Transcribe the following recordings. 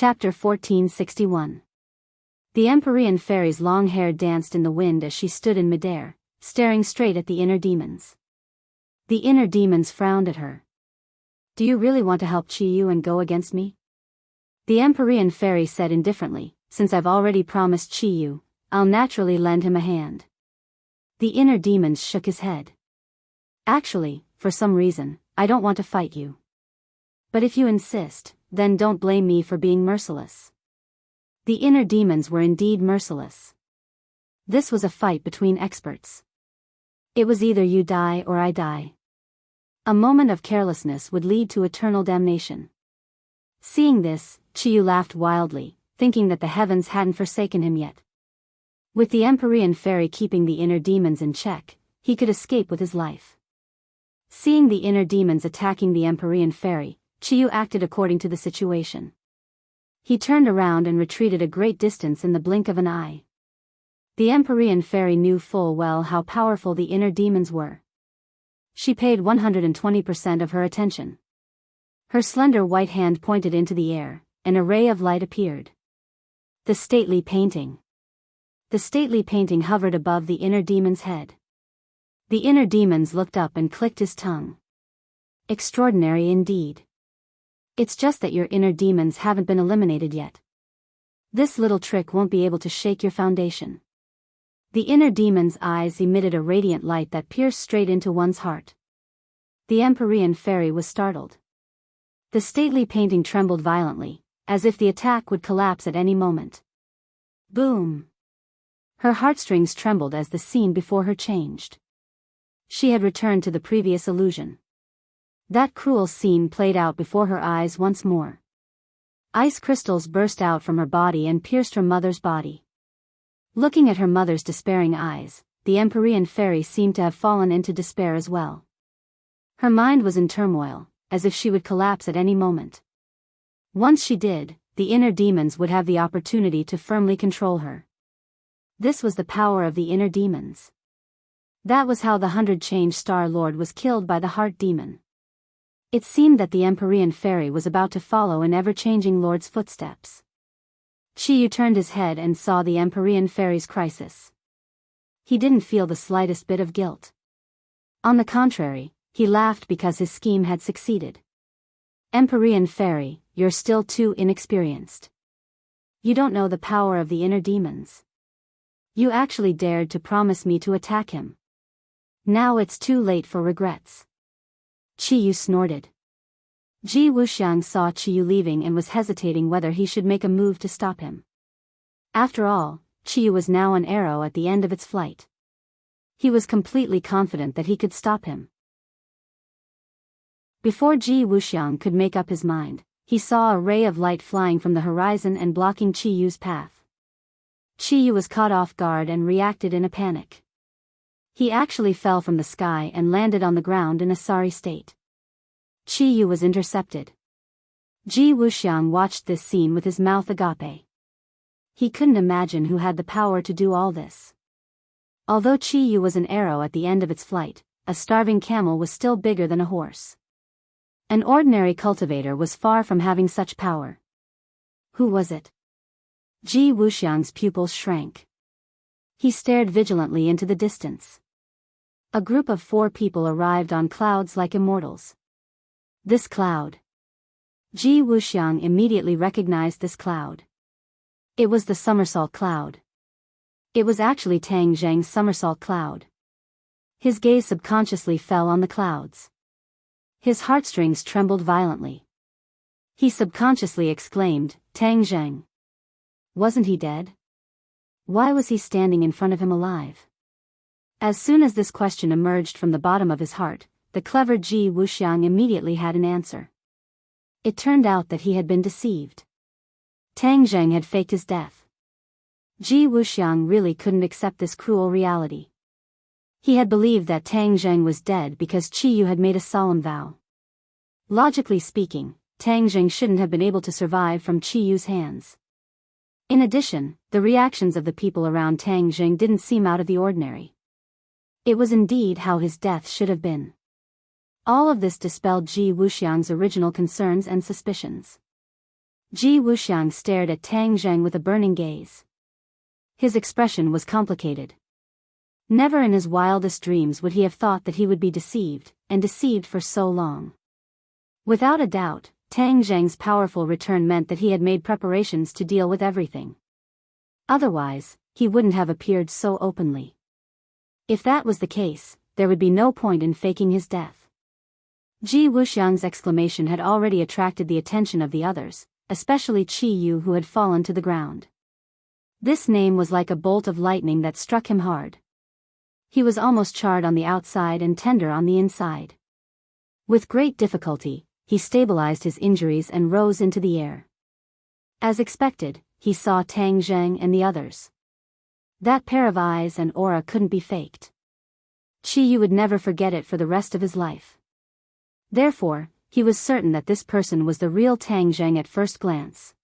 Chapter 1461. The Empyrean fairy's long hair danced in the wind as she stood in midair, staring straight at the inner demons. The inner demons frowned at her. "Do you really want to help Chiyu and go against me?" The Empyrean fairy said indifferently, "Since I've already promised Chiyu, I'll naturally lend him a hand." The inner demons shook his head. "Actually, for some reason, I don't want to fight you. But if you insist, then don't blame me for being merciless." The inner demons were indeed merciless. This was a fight between experts. It was either you die or I die. A moment of carelessness would lead to eternal damnation. Seeing this, Chiyu laughed wildly, thinking that the heavens hadn't forsaken him yet. With the Empyrean fairy keeping the inner demons in check, he could escape with his life. Seeing the inner demons attacking the Empyrean fairy, Chiyu acted according to the situation. He turned around and retreated a great distance in the blink of an eye. The Empyrean fairy knew full well how powerful the inner demons were. She paid 120% of her attention. Her slender white hand pointed into the air, and a ray of light appeared. The stately painting. The stately painting hovered above the inner demon's head. The inner demons looked up and clicked his tongue. "Extraordinary indeed. It's just that your inner demons haven't been eliminated yet. This little trick won't be able to shake your foundation." The inner demon's eyes emitted a radiant light that pierced straight into one's heart. The Empyrean fairy was startled. The stately painting trembled violently, as if the attack would collapse at any moment. Boom! Her heartstrings trembled as the scene before her changed. She had returned to the previous illusion. That cruel scene played out before her eyes once more. Ice crystals burst out from her body and pierced her mother's body. Looking at her mother's despairing eyes, the Empyrean fairy seemed to have fallen into despair as well. Her mind was in turmoil, as if she would collapse at any moment. Once she did, the inner demons would have the opportunity to firmly control her. This was the power of the inner demons. That was how the 100-change Star Lord was killed by the heart demon. It seemed that the Empyrean fairy was about to follow in ever-changing Lord's footsteps. Chiyu turned his head and saw the Empyrean fairy's crisis. He didn't feel the slightest bit of guilt. On the contrary, he laughed because his scheme had succeeded. "Empyrean fairy, you're still too inexperienced. You don't know the power of the inner demons. You actually dared to promise me to attack him. Now it's too late for regrets." Chiyu snorted. Ji Wuxiang saw Chiyu leaving and was hesitating whether he should make a move to stop him. After all, Chiyu was now an arrow at the end of its flight. He was completely confident that he could stop him. Before Ji Wuxiang could make up his mind, he saw a ray of light flying from the horizon and blocking Chiyu's path. Chiyu was caught off guard and reacted in a panic. He actually fell from the sky and landed on the ground in a sorry state. Chiyu was intercepted. Ji Wuxiang watched this scene with his mouth agape. He couldn't imagine who had the power to do all this. Although Chiyu was an arrow at the end of its flight, a starving camel was still bigger than a horse. An ordinary cultivator was far from having such power. Who was it? Ji Wuxiang's pupils shrank. He stared vigilantly into the distance. A group of 4 people arrived on clouds like immortals. This cloud. Ji Wuxiang immediately recognized this cloud. It was the somersault cloud. It was actually Tang Zheng's somersault cloud. His gaze subconsciously fell on the clouds. His heartstrings trembled violently. He subconsciously exclaimed, "Tang Zheng. Wasn't he dead? Why was he standing in front of him alive?" As soon as this question emerged from the bottom of his heart, the clever Ji Wuxiang immediately had an answer. It turned out that he had been deceived. Tang Zheng had faked his death. Ji Wuxiang really couldn't accept this cruel reality. He had believed that Tang Zheng was dead because Chiyu had made a solemn vow. Logically speaking, Tang Zheng shouldn't have been able to survive from Chiyu's hands. In addition, the reactions of the people around Tang Zheng didn't seem out of the ordinary. It was indeed how his death should have been. All of this dispelled Ji Wuxiang's original concerns and suspicions. Ji Wuxiang stared at Tang Zheng with a burning gaze. His expression was complicated. Never in his wildest dreams would he have thought that he would be deceived, and deceived for so long. Without a doubt, Tang Zheng's powerful return meant that he had made preparations to deal with everything. Otherwise, he wouldn't have appeared so openly. If that was the case, there would be no point in faking his death. Ji Wuxiang's exclamation had already attracted the attention of the others, especially Qi Yu, who had fallen to the ground. This name was like a bolt of lightning that struck him hard. He was almost charred on the outside and tender on the inside. With great difficulty, he stabilized his injuries and rose into the air. As expected, he saw Tang Zheng and the others. That pair of eyes and aura couldn't be faked. Qi Yu would never forget it for the rest of his life. Therefore, he was certain that this person was the real Tang Zheng at first glance.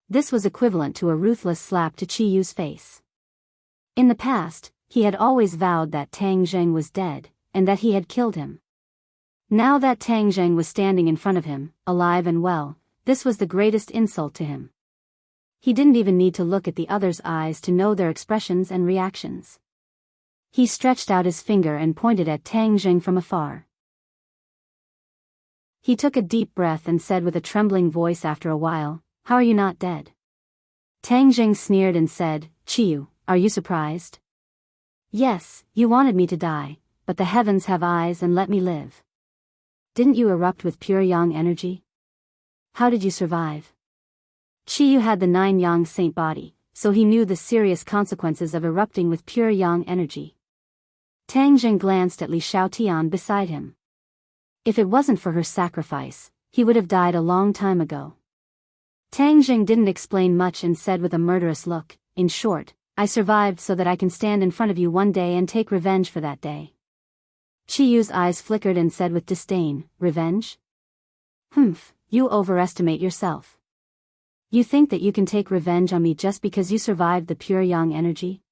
This was equivalent to a ruthless slap to Qi Yu's face. In the past, he had always vowed that Tang Zheng was dead, and that he had killed him. Now that Tang Zheng was standing in front of him, alive and well, this was the greatest insult to him. He didn't even need to look at the others' eyes to know their expressions and reactions. He stretched out his finger and pointed at Tang Zheng from afar. He took a deep breath and said with a trembling voice after a while, "How are you not dead?" Tang Zheng sneered and said, "Qi Yu, are you surprised? Yes, you wanted me to die, but the heavens have eyes and let me live. Didn't you erupt with pure yang energy? How did you survive?" Qi Yu had the 9 yang saint body, so he knew the serious consequences of erupting with pure yang energy. Tang Zheng glanced at Li Xiaotian beside him. If it wasn't for her sacrifice, he would have died a long time ago. Tang Zheng didn't explain much and said with a murderous look, "In short, I survived so that I can stand in front of you one day and take revenge for that day." Qi Yu's eyes flickered and said with disdain, "Revenge? Humph, you overestimate yourself. You think that you can take revenge on me just because you survived the pure yang energy?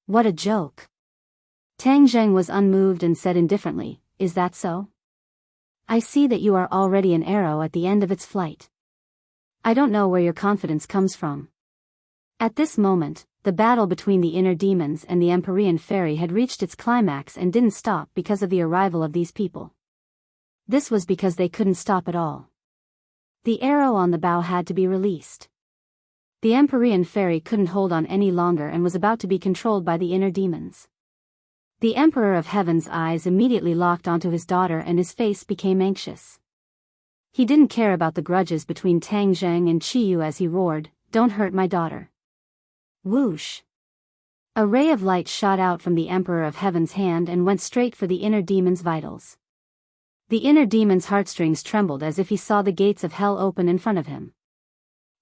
What a joke." Tang Zheng was unmoved and said indifferently, "Is that so? I see that you are already an arrow at the end of its flight. I don't know where your confidence comes from." At this moment, the battle between the inner demons and the Empyrean fairy had reached its climax and didn't stop because of the arrival of these people. This was because they couldn't stop at all. The arrow on the bow had to be released. The Empyrean fairy couldn't hold on any longer and was about to be controlled by the inner demons. The Emperor of Heaven's eyes immediately locked onto his daughter and his face became anxious. He didn't care about the grudges between Tang Zheng and Qi Yu as he roared, "Don't hurt my daughter." Whoosh! A ray of light shot out from the Emperor of Heaven's hand and went straight for the inner demon's vitals. The inner demon's heartstrings trembled as if he saw the gates of hell open in front of him.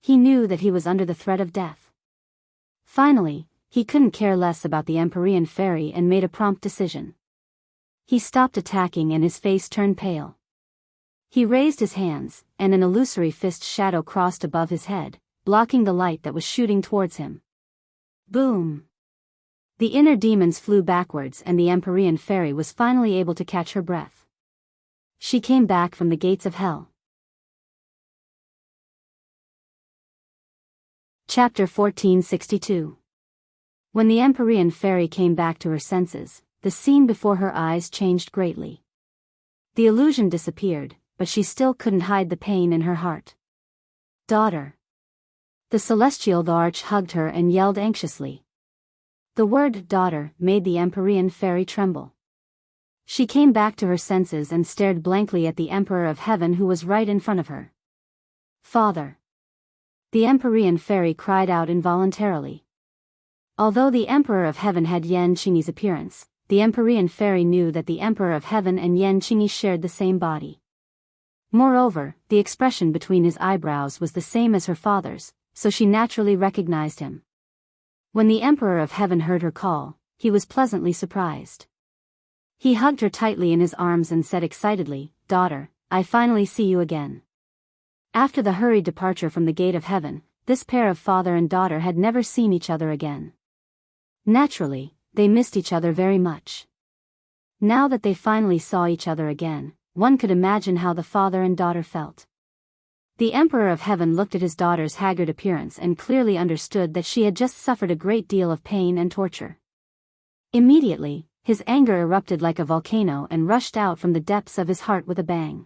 He knew that he was under the threat of death. Finally, he couldn't care less about the Empyrean fairy and made a prompt decision. He stopped attacking and his face turned pale. He raised his hands, and an illusory fist shadow crossed above his head, blocking the light that was shooting towards him. Boom! The inner demons flew backwards and the Empyrean fairy was finally able to catch her breath. She came back from the gates of hell. Chapter 1462. When the Empyrean fairy came back to her senses, the scene before her eyes changed greatly. The illusion disappeared, but she still couldn't hide the pain in her heart. "Daughter." The celestial Arch hugged her and yelled anxiously. The word "daughter" made the Empyrean fairy tremble. She came back to her senses and stared blankly at the Emperor of Heaven who was right in front of her. "Father." The Empyrean fairy cried out involuntarily. Although the Emperor of Heaven had Yan Qingyi's appearance, the Empyrean fairy knew that the Emperor of Heaven and Yan Qingyi shared the same body. Moreover, the expression between his eyebrows was the same as her father's, so she naturally recognized him. When the Emperor of Heaven heard her call, he was pleasantly surprised. He hugged her tightly in his arms and said excitedly, "Daughter, I finally see you again." After the hurried departure from the gate of heaven, this pair of father and daughter had never seen each other again. Naturally, they missed each other very much. Now that they finally saw each other again, one could imagine how the father and daughter felt. The Emperor of Heaven looked at his daughter's haggard appearance and clearly understood that she had just suffered a great deal of pain and torture. Immediately, his anger erupted like a volcano and rushed out from the depths of his heart with a bang.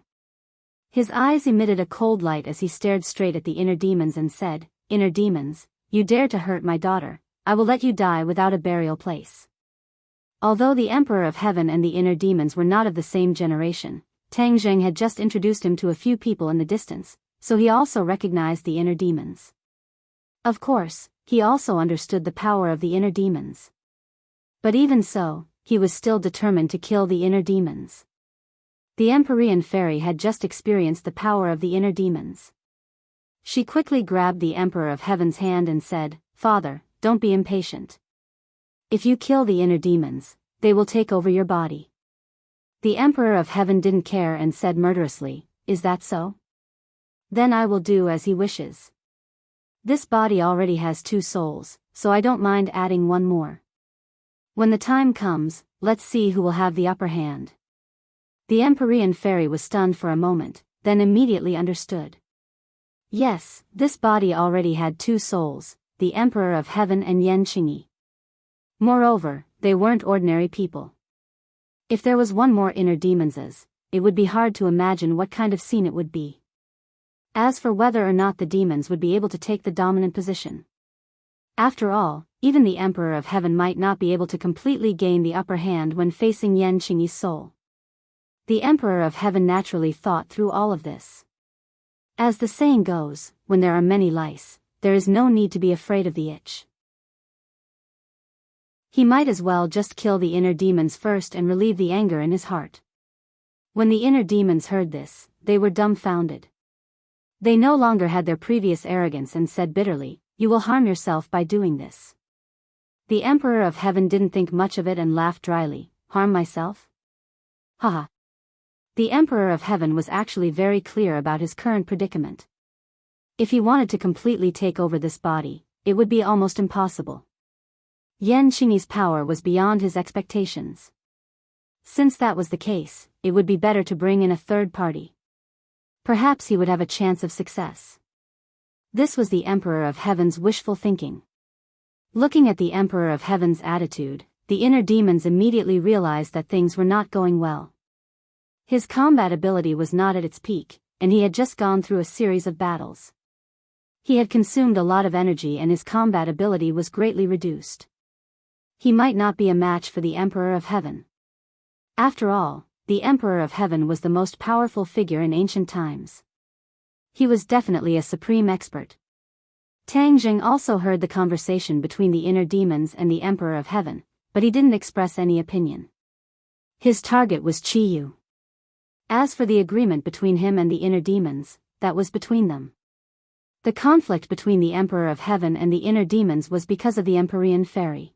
His eyes emitted a cold light as he stared straight at the inner demons and said, "Inner demons, you dare to hurt my daughter, I will let you die without a burial place." Although the Emperor of Heaven and the inner demons were not of the same generation, Tang Zheng had just introduced him to a few people in the distance, so he also recognized the inner demons. Of course, he also understood the power of the inner demons. But even so, he was still determined to kill the inner demons. The Empyrean fairy had just experienced the power of the inner demons. She quickly grabbed the Emperor of Heaven's hand and said, "Father, don't be impatient. If you kill the inner demons, they will take over your body." The Emperor of Heaven didn't care and said murderously, "Is that so? Then I will do as he wishes. This body already has 2 souls, so I don't mind adding 1 more. When the time comes, let's see who will have the upper hand." The Empyrean fairy was stunned for a moment, then immediately understood. Yes, this body already had 2 souls, the Emperor of Heaven and Yan Qingyi. Moreover, they weren't ordinary people. If there was 1 more inner demons, it would be hard to imagine what kind of scene it would be. As for whether or not the demons would be able to take the dominant position. After all, even the Emperor of Heaven might not be able to completely gain the upper hand when facing Yan Qingyi's soul. The Emperor of Heaven naturally thought through all of this. As the saying goes, when there are many lice, there is no need to be afraid of the itch. He might as well just kill the inner demons first and relieve the anger in his heart. When the inner demons heard this, they were dumbfounded. They no longer had their previous arrogance and said bitterly, "You will harm yourself by doing this." The Emperor of Heaven didn't think much of it and laughed dryly, "Harm myself? Haha." The Emperor of Heaven was actually very clear about his current predicament. If he wanted to completely take over this body, it would be almost impossible. Yan Qingyi's power was beyond his expectations. Since that was the case, it would be better to bring in a third party. Perhaps he would have a chance of success. This was the Emperor of Heaven's wishful thinking. Looking at the Emperor of Heaven's attitude, the inner demons immediately realized that things were not going well. His combat ability was not at its peak, and he had just gone through a series of battles. He had consumed a lot of energy and his combat ability was greatly reduced. He might not be a match for the Emperor of Heaven. After all, the Emperor of Heaven was the most powerful figure in ancient times. He was definitely a supreme expert. Tang Jing also heard the conversation between the inner demons and the Emperor of Heaven, but he didn't express any opinion. His target was Qiyu. As for the agreement between him and the inner demons, that was between them. The conflict between the Emperor of Heaven and the inner demons was because of the Empyrean fairy.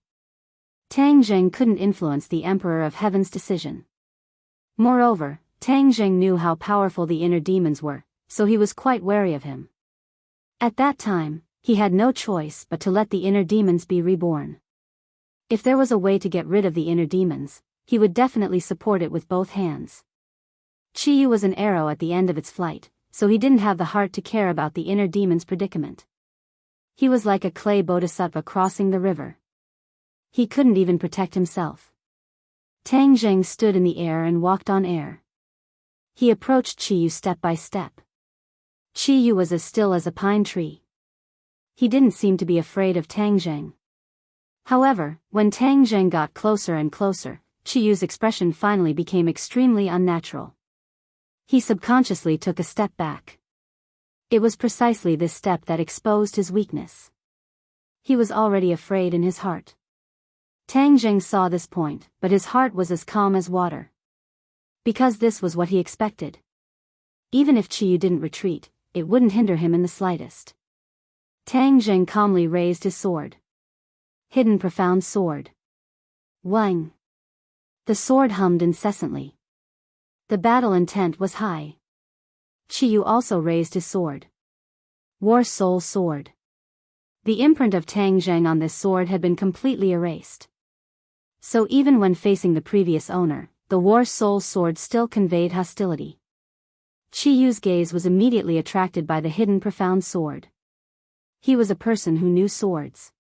Tang Zheng couldn't influence the Emperor of Heaven's decision. Moreover, Tang Zheng knew how powerful the inner demons were, so he was quite wary of him. At that time, he had no choice but to let the inner demons be reborn. If there was a way to get rid of the inner demons, he would definitely support it with both hands. Qiyu was an arrow at the end of its flight, so he didn't have the heart to care about the inner demon's predicament. He was like a clay bodhisattva crossing the river. He couldn't even protect himself. Tang Zheng stood in the air and walked on air. He approached Qiyu step by step. Qiyu was as still as a pine tree. He didn't seem to be afraid of Tang Zheng. However, when Tang Zheng got closer and closer, Qiyu's expression finally became extremely unnatural. He subconsciously took a step back. It was precisely this step that exposed his weakness. He was already afraid in his heart. Tang Zheng saw this point, but his heart was as calm as water. Because this was what he expected. Even if Qiyu didn't retreat, it wouldn't hinder him in the slightest. Tang Zheng calmly raised his sword. Hidden profound sword. Wang. The sword hummed incessantly. The battle intent was high. Qiyu also raised his sword. War Soul Sword. The imprint of Tang Zheng on this sword had been completely erased. So even when facing the previous owner, the War Soul Sword still conveyed hostility. Chi-Yu's gaze was immediately attracted by the hidden profound sword. He was a person who knew swords.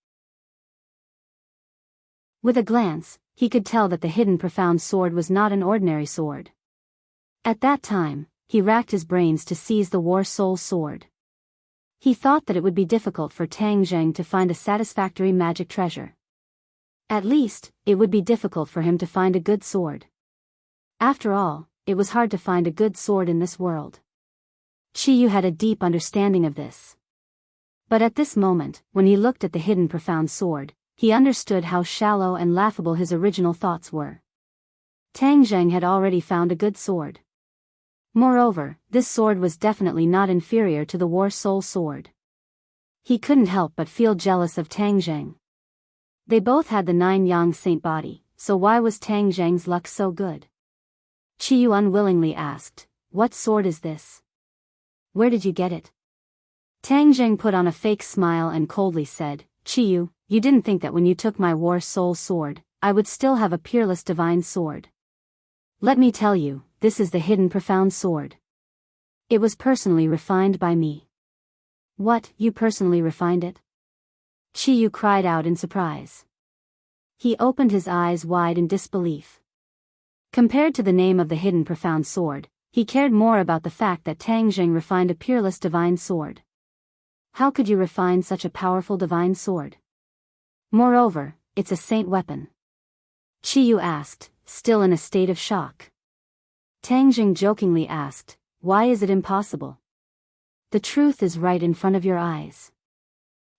With a glance, he could tell that the hidden profound sword was not an ordinary sword. At that time, he racked his brains to seize the War Soul sword. He thought that it would be difficult for Tang Zheng to find a satisfactory magic treasure. At least, it would be difficult for him to find a good sword. After all, it was hard to find a good sword in this world. Chi-Yu had a deep understanding of this. But at this moment, when he looked at the hidden profound sword, he understood how shallow and laughable his original thoughts were. Tang Zheng had already found a good sword. Moreover, this sword was definitely not inferior to the War Soul sword. He couldn't help but feel jealous of Tang Zheng. They both had the 9 Yang Saint body, so why was Tang Zheng's luck so good? Chi-Yu unwillingly asked, "What sword is this? Where did you get it?" Tang Zheng put on a fake smile and coldly said, "Chi-Yu, you didn't think that when you took my War Soul sword, I would still have a peerless divine sword. Let me tell you, this is the hidden profound sword. It was personally refined by me." "What, you personally refined it?" Chi-Yu cried out in surprise. He opened his eyes wide in disbelief. Compared to the name of the hidden profound sword, he cared more about the fact that Tang Zheng refined a peerless divine sword. How could you refine such a powerful divine sword? Moreover, it's a saint weapon. Chi-Yu asked, still in a state of shock. Tang Zheng jokingly asked, "Why is it impossible? The truth is right in front of your eyes.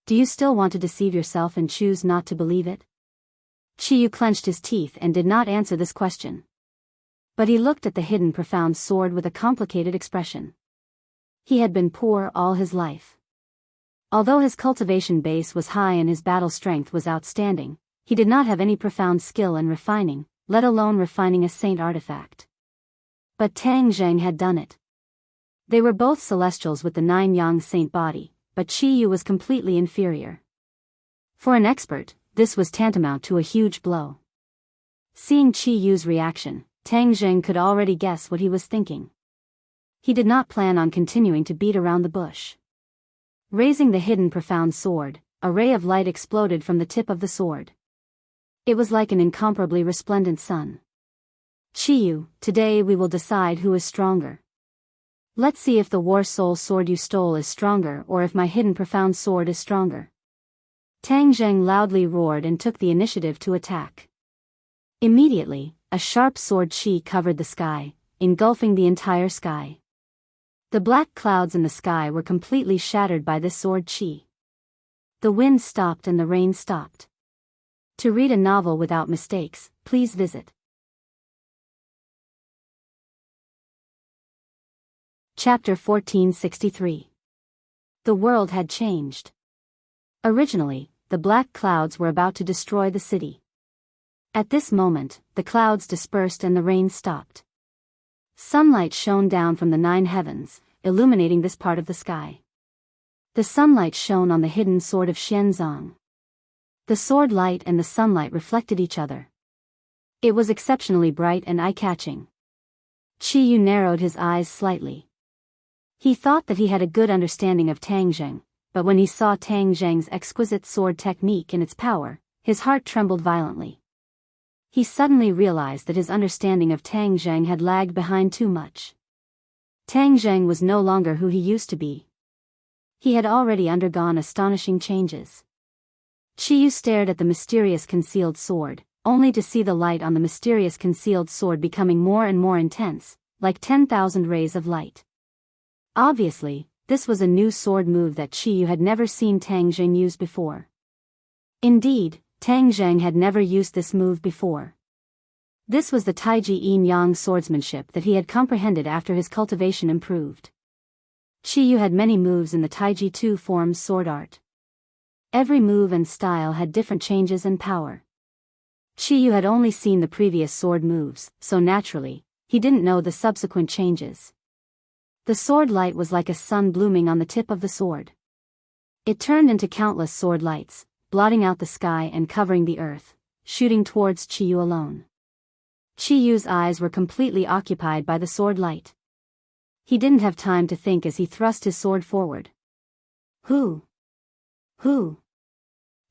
Do you still want to deceive yourself and choose not to believe it?" Chi-Yu clenched his teeth and did not answer this question. But he looked at the hidden profound sword with a complicated expression. He had been poor all his life. Although his cultivation base was high and his battle strength was outstanding, he did not have any profound skill in refining, let alone refining a saint artifact. But Tang Zheng had done it. They were both celestials with the 9 Yang Saint body, but Chi-Yu was completely inferior. For an expert, this was tantamount to a huge blow. Seeing Chi-Yu's reaction, Tang Zheng could already guess what he was thinking. He did not plan on continuing to beat around the bush. Raising the hidden profound sword, a ray of light exploded from the tip of the sword. It was like an incomparably resplendent sun. "Chi-Yu, today we will decide who is stronger. Let's see if the War Soul sword you stole is stronger or if my hidden profound sword is stronger." Tang Zheng loudly roared and took the initiative to attack. Immediately, a sharp sword chi covered the sky, engulfing the entire sky. The black clouds in the sky were completely shattered by this sword chi. The wind stopped and the rain stopped. To read a novel without mistakes, please visit Chapter 1463. The world had changed. Originally, the black clouds were about to destroy the city. At this moment, the clouds dispersed and the rain stopped. Sunlight shone down from the 9 heavens, illuminating this part of the sky. The sunlight shone on the hidden sword of Xianzong. The sword light and the sunlight reflected each other. It was exceptionally bright and eye-catching. Chi-Yu narrowed his eyes slightly. He thought that he had a good understanding of Tang Zheng, but when he saw Tang Zheng's exquisite sword technique and its power, his heart trembled violently. He suddenly realized that his understanding of Tang Zheng had lagged behind too much. Tang Zheng was no longer who he used to be. He had already undergone astonishing changes. Chi-Yu stared at the mysterious concealed sword, only to see the light on the mysterious concealed sword becoming more and more intense, like 10,000 rays of light. Obviously, this was a new sword move that Chi-Yu had never seen Tang Zheng use before. Indeed, Tang Zheng had never used this move before. This was the Taiji Yin Yang swordsmanship that he had comprehended after his cultivation improved. Chi-Yu had many moves in the Taiji two forms sword art. Every move and style had different changes and power. Chi-Yu had only seen the previous sword moves, so naturally, he didn't know the subsequent changes. The sword light was like a sun blooming on the tip of the sword. It turned into countless sword lights, blotting out the sky and covering the earth, shooting towards Chi-Yu alone. Chi-Yu's eyes were completely occupied by the sword light. He didn't have time to think as he thrust his sword forward. Who? Who?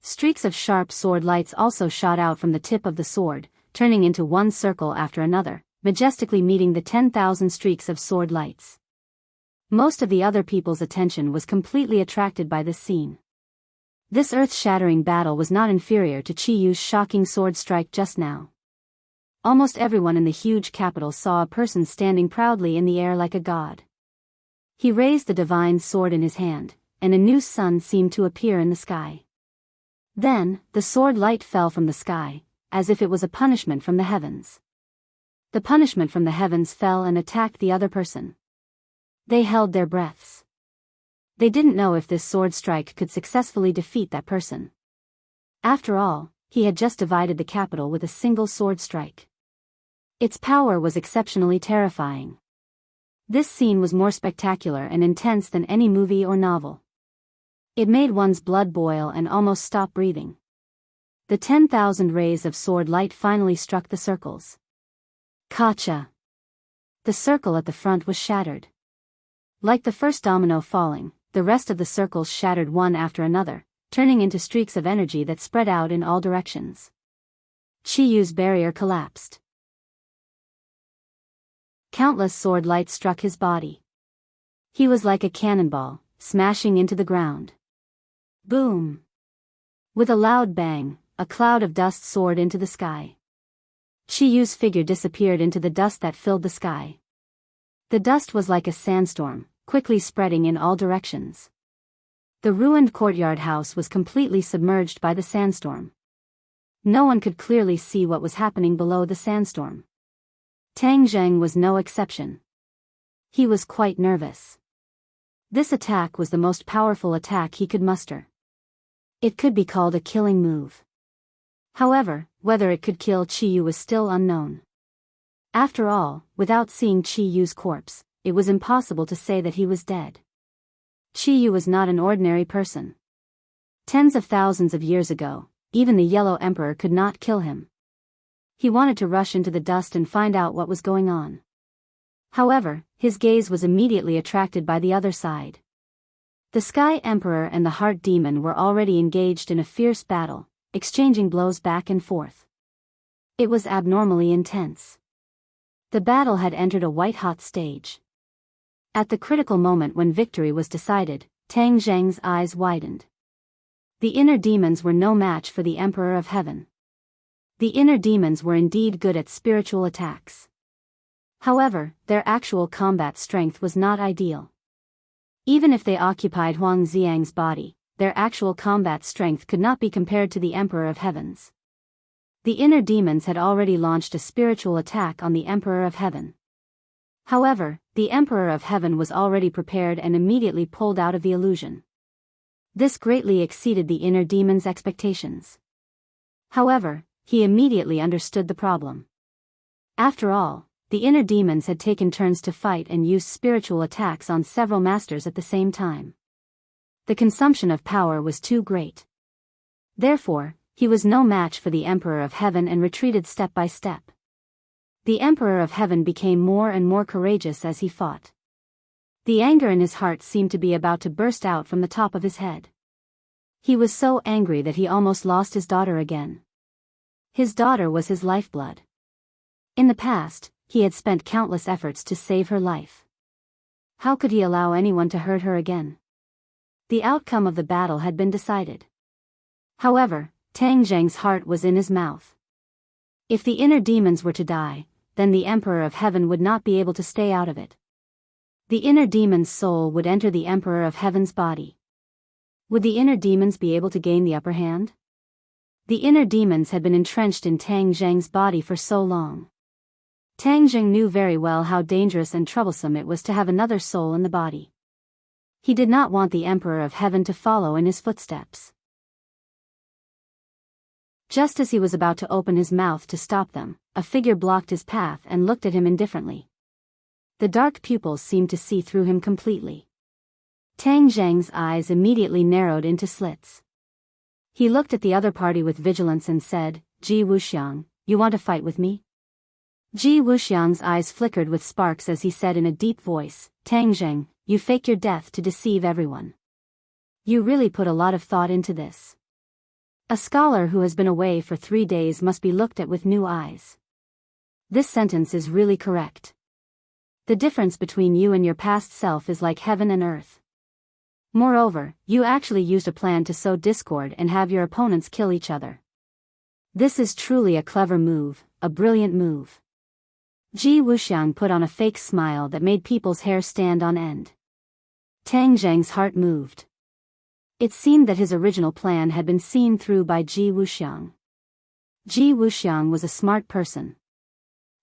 Streaks of sharp sword lights also shot out from the tip of the sword, turning into one circle after another, majestically meeting the 10,000 streaks of sword lights. Most of the other people's attention was completely attracted by this scene. This earth-shattering battle was not inferior to Chi Yu's shocking sword strike just now. Almost everyone in the huge capital saw a person standing proudly in the air like a god. He raised the divine sword in his hand, and a new sun seemed to appear in the sky. Then, the sword light fell from the sky, as if it was a punishment from the heavens. The punishment from the heavens fell and attacked the other person. They held their breaths. They didn't know if this sword strike could successfully defeat that person. After all, he had just divided the capital with a single sword strike. Its power was exceptionally terrifying. This scene was more spectacular and intense than any movie or novel. It made one's blood boil and almost stop breathing. The 10,000 rays of sword light finally struck the circles. Kacha! The circle at the front was shattered. Like the first domino falling, the rest of the circles shattered one after another, turning into streaks of energy that spread out in all directions. Chi Yu's barrier collapsed. Countless sword lights struck his body. He was like a cannonball, smashing into the ground. Boom! With a loud bang, a cloud of dust soared into the sky. Chi Yu's figure disappeared into the dust that filled the sky. The dust was like a sandstorm, quickly spreading in all directions. The ruined courtyard house was completely submerged by the sandstorm. No one could clearly see what was happening below the sandstorm. Tang Zheng was no exception. He was quite nervous. This attack was the most powerful attack he could muster. It could be called a killing move. However, whether it could kill Chi Yu was still unknown. After all, without seeing Chi Yu's corpse, it was impossible to say that he was dead. Chi Yu was not an ordinary person. Tens of thousands of years ago, even the Yellow Emperor could not kill him. He wanted to rush into the dust and find out what was going on. However, his gaze was immediately attracted by the other side. The Sky Emperor and the Heart Demon were already engaged in a fierce battle, exchanging blows back and forth. It was abnormally intense. The battle had entered a white-hot stage. At the critical moment when victory was decided, Tang Zheng's eyes widened. The inner demons were no match for the Emperor of Heaven. The inner demons were indeed good at spiritual attacks. However, their actual combat strength was not ideal. Even if they occupied Huang Xiang's body, their actual combat strength could not be compared to the Emperor of Heaven's. The inner demons had already launched a spiritual attack on the Emperor of Heaven. However, the Emperor of Heaven was already prepared and immediately pulled out of the illusion. This greatly exceeded the inner demon's expectations. However, he immediately understood the problem. After all, the inner demons had taken turns to fight and used spiritual attacks on several masters at the same time. The consumption of power was too great. Therefore, he was no match for the Emperor of Heaven and retreated step by step. The Emperor of Heaven became more and more courageous as he fought. The anger in his heart seemed to be about to burst out from the top of his head. He was so angry that he almost lost his daughter again. His daughter was his lifeblood. In the past, he had spent countless efforts to save her life. How could he allow anyone to hurt her again? The outcome of the battle had been decided. However, Tang Zheng's heart was in his mouth. If the inner demons were to die, then the Emperor of Heaven would not be able to stay out of it. The inner demon's soul would enter the Emperor of Heaven's body. Would the inner demons be able to gain the upper hand? The inner demons had been entrenched in Tang Zheng's body for so long. Tang Zheng knew very well how dangerous and troublesome it was to have another soul in the body. He did not want the Emperor of Heaven to follow in his footsteps. Just as he was about to open his mouth to stop them, a figure blocked his path and looked at him indifferently. The dark pupils seemed to see through him completely. Tang Zheng's eyes immediately narrowed into slits. He looked at the other party with vigilance and said, "Ji Wuxiang, you want to fight with me?" Ji Wuxiang's eyes flickered with sparks as he said in a deep voice, Tang Zheng, you faked your death to deceive everyone. You really put a lot of thought into this. A scholar who has been away for 3 days must be looked at with new eyes. This sentence is really correct. The difference between you and your past self is like heaven and earth. Moreover, you actually used a plan to sow discord and have your opponents kill each other. This is truly a clever move, a brilliant move. Ji Wuxiang put on a fake smile that made people's hair stand on end. Tang Zheng's heart moved. It seemed that his original plan had been seen through by Ji Wuxiang. Ji Wuxiang was a smart person.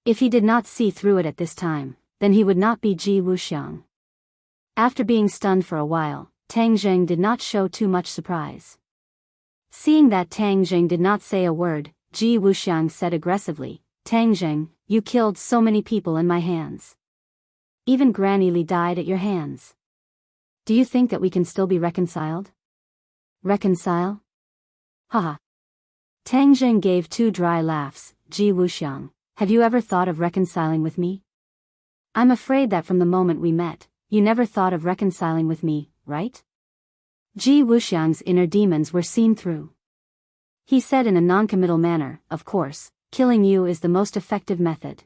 If he did not see through it at this time, then he would not be Ji Wuxiang. After being stunned for a while, Tang Zheng did not show too much surprise. Seeing that Tang Zheng did not say a word, Ji Wuxiang said aggressively, Tang Zheng, you killed so many people in my hands. Even Granny Li died at your hands. Do you think that we can still be reconciled? Reconcile? Haha. Tang Zheng gave 2 dry laughs. Ji Wuxiang, have you ever thought of reconciling with me? I'm afraid that from the moment we met, you never thought of reconciling with me, right? Ji Wuxiang's inner demons were seen through. He said in a non-committal manner, of course, killing you is the most effective method.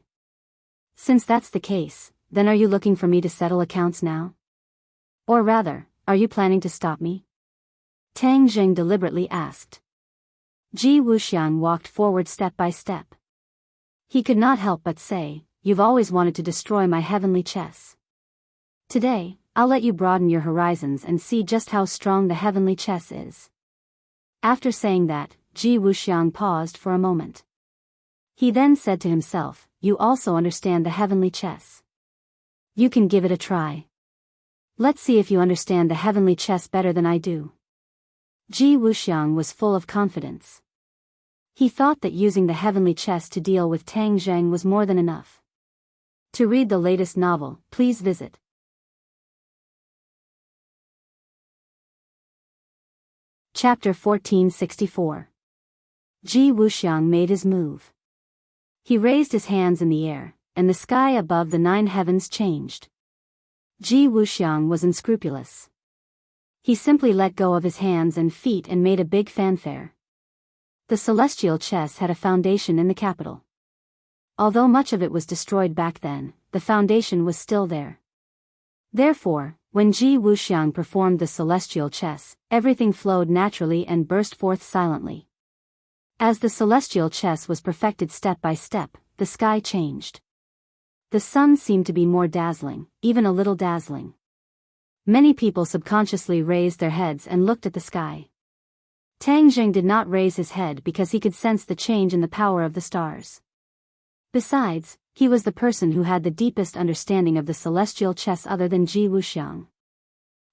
Since that's the case, then are you looking for me to settle accounts now? Or rather, are you planning to stop me? Tang Zheng deliberately asked. Ji Wuxiang walked forward step by step. He could not help but say, you've always wanted to destroy my heavenly chess. Today, I'll let you broaden your horizons and see just how strong the heavenly chess is. After saying that, Ji Wuxiang paused for a moment. He then said to himself, you also understand the heavenly chess. You can give it a try. Let's see if you understand the heavenly chess better than I do. Ji Wuxiang was full of confidence. He thought that using the heavenly chess to deal with Tang Zheng was more than enough. To read the latest novel, please visit Chapter 1464. Ji Wuxiang made his move. He raised his hands in the air, and the sky above the 9 heavens changed. Ji Wuxiang was unscrupulous. He simply let go of his hands and feet and made a big fanfare. The celestial chess had a foundation in the capital. Although much of it was destroyed back then, the foundation was still there. Therefore, when Ji Wuxiang performed the celestial chess, everything flowed naturally and burst forth silently. As the celestial chess was perfected step by step, the sky changed. The sun seemed to be more dazzling, even a little dazzling. Many people subconsciously raised their heads and looked at the sky. Tang Zheng did not raise his head because he could sense the change in the power of the stars. Besides, he was the person who had the deepest understanding of the celestial chess other than Ji Wuxiang.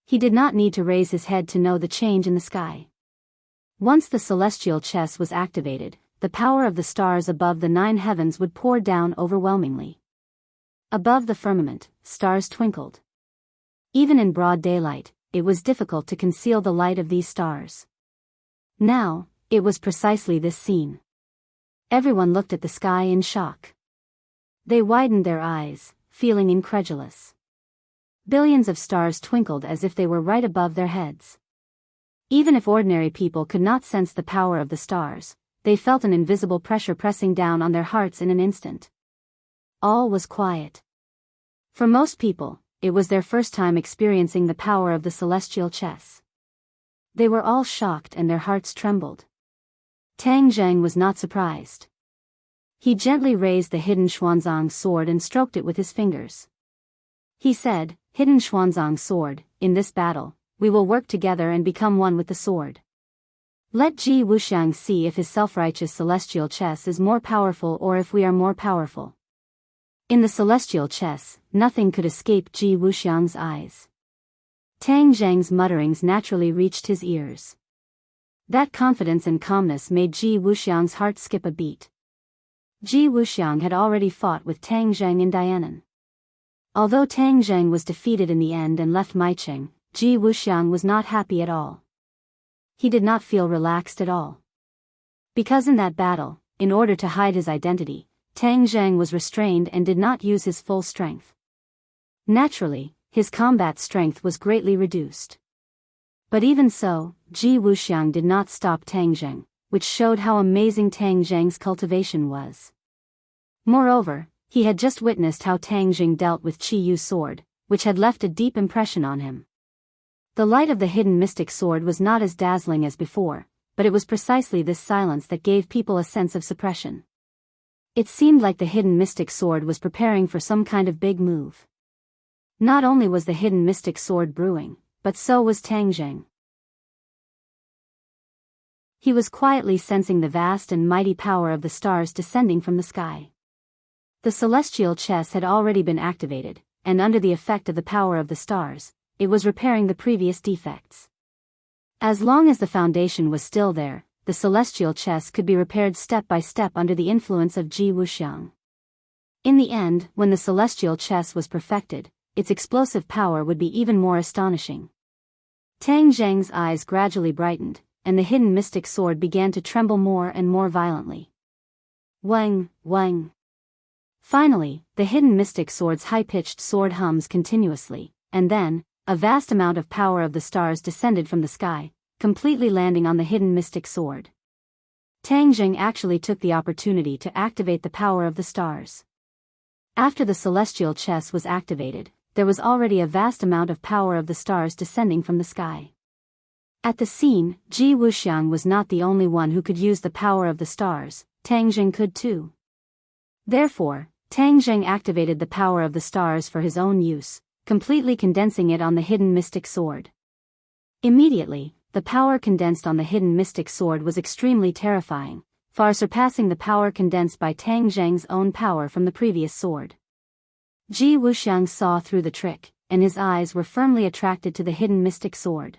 He did not need to raise his head to know the change in the sky. Once the celestial chess was activated, the power of the stars above the 9 heavens would pour down overwhelmingly. Above the firmament, stars twinkled. Even in broad daylight, it was difficult to conceal the light of these stars. Now, it was precisely this scene. Everyone looked at the sky in shock. They widened their eyes, feeling incredulous. Billions of stars twinkled as if they were right above their heads. Even if ordinary people could not sense the power of the stars, they felt an invisible pressure pressing down on their hearts in an instant. All was quiet. For most people, it was their first time experiencing the power of the celestial chess. They were all shocked and their hearts trembled. Tang Zheng was not surprised. He gently raised the hidden Xuanzang sword and stroked it with his fingers. He said, Hidden Xuanzang sword, in this battle, we will work together and become one with the sword. Let Ji Wuxiang see if his self-righteous celestial chess is more powerful or if we are more powerful. In the celestial chess, nothing could escape Ji Wuxiang's eyes. Tang Zheng's mutterings naturally reached his ears. That confidence and calmness made Ji Wuxiang's heart skip a beat. Ji Wuxiang had already fought with Tang Zheng in Dianan. Although Tang Zheng was defeated in the end and left Maicheng, Ji Wuxiang was not happy at all. He did not feel relaxed at all. Because in that battle, in order to hide his identity, Tang Zheng was restrained and did not use his full strength. Naturally, his combat strength was greatly reduced. But even so, Ji Wuxiang did not stop Tang Zheng, which showed how amazing Tang Zheng's cultivation was. Moreover, he had just witnessed how Tang Zheng dealt with Qi Yu's sword, which had left a deep impression on him. The light of the hidden mystic sword was not as dazzling as before, but it was precisely this silence that gave people a sense of suppression. It seemed like the hidden mystic sword was preparing for some kind of big move. Not only was the hidden mystic sword brewing, but so was Tang Zheng. He was quietly sensing the vast and mighty power of the stars descending from the sky. The celestial chess had already been activated, and under the effect of the power of the stars, it was repairing the previous defects. As long as the foundation was still there, the celestial chess could be repaired step by step under the influence of Ji Wuxiang. In the end, when the celestial chess was perfected, its explosive power would be even more astonishing. Tang Zheng's eyes gradually brightened, and the hidden mystic sword began to tremble more and more violently. Wang, wang. Finally, the hidden mystic sword's high-pitched sword hums continuously, and then, a vast amount of power of the stars descended from the sky, completely landing on the hidden mystic sword. Tang Zheng actually took the opportunity to activate the power of the stars. After the celestial chess was activated, there was already a vast amount of power of the stars descending from the sky. At the scene, Ji Wuxiang was not the only one who could use the power of the stars, Tang Zheng could too. Therefore, Tang Zheng activated the power of the stars for his own use, completely condensing it on the hidden mystic sword. Immediately, the power condensed on the hidden mystic sword was extremely terrifying, far surpassing the power condensed by Tang Zheng's own power from the previous sword. Ji Wuxiang saw through the trick, and his eyes were firmly attracted to the hidden mystic sword.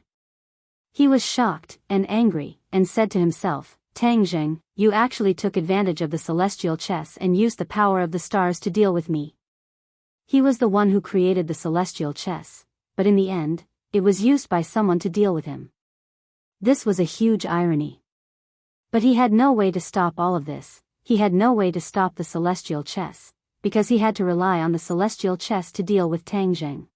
He was shocked and angry, and said to himself, Tang Zheng, you actually took advantage of the celestial chess and used the power of the stars to deal with me. He was the one who created the celestial chess, but in the end, it was used by someone to deal with him. This was a huge irony. But he had no way to stop all of this. He had no way to stop the celestial chess, because he had to rely on the celestial chess to deal with Tang Zheng.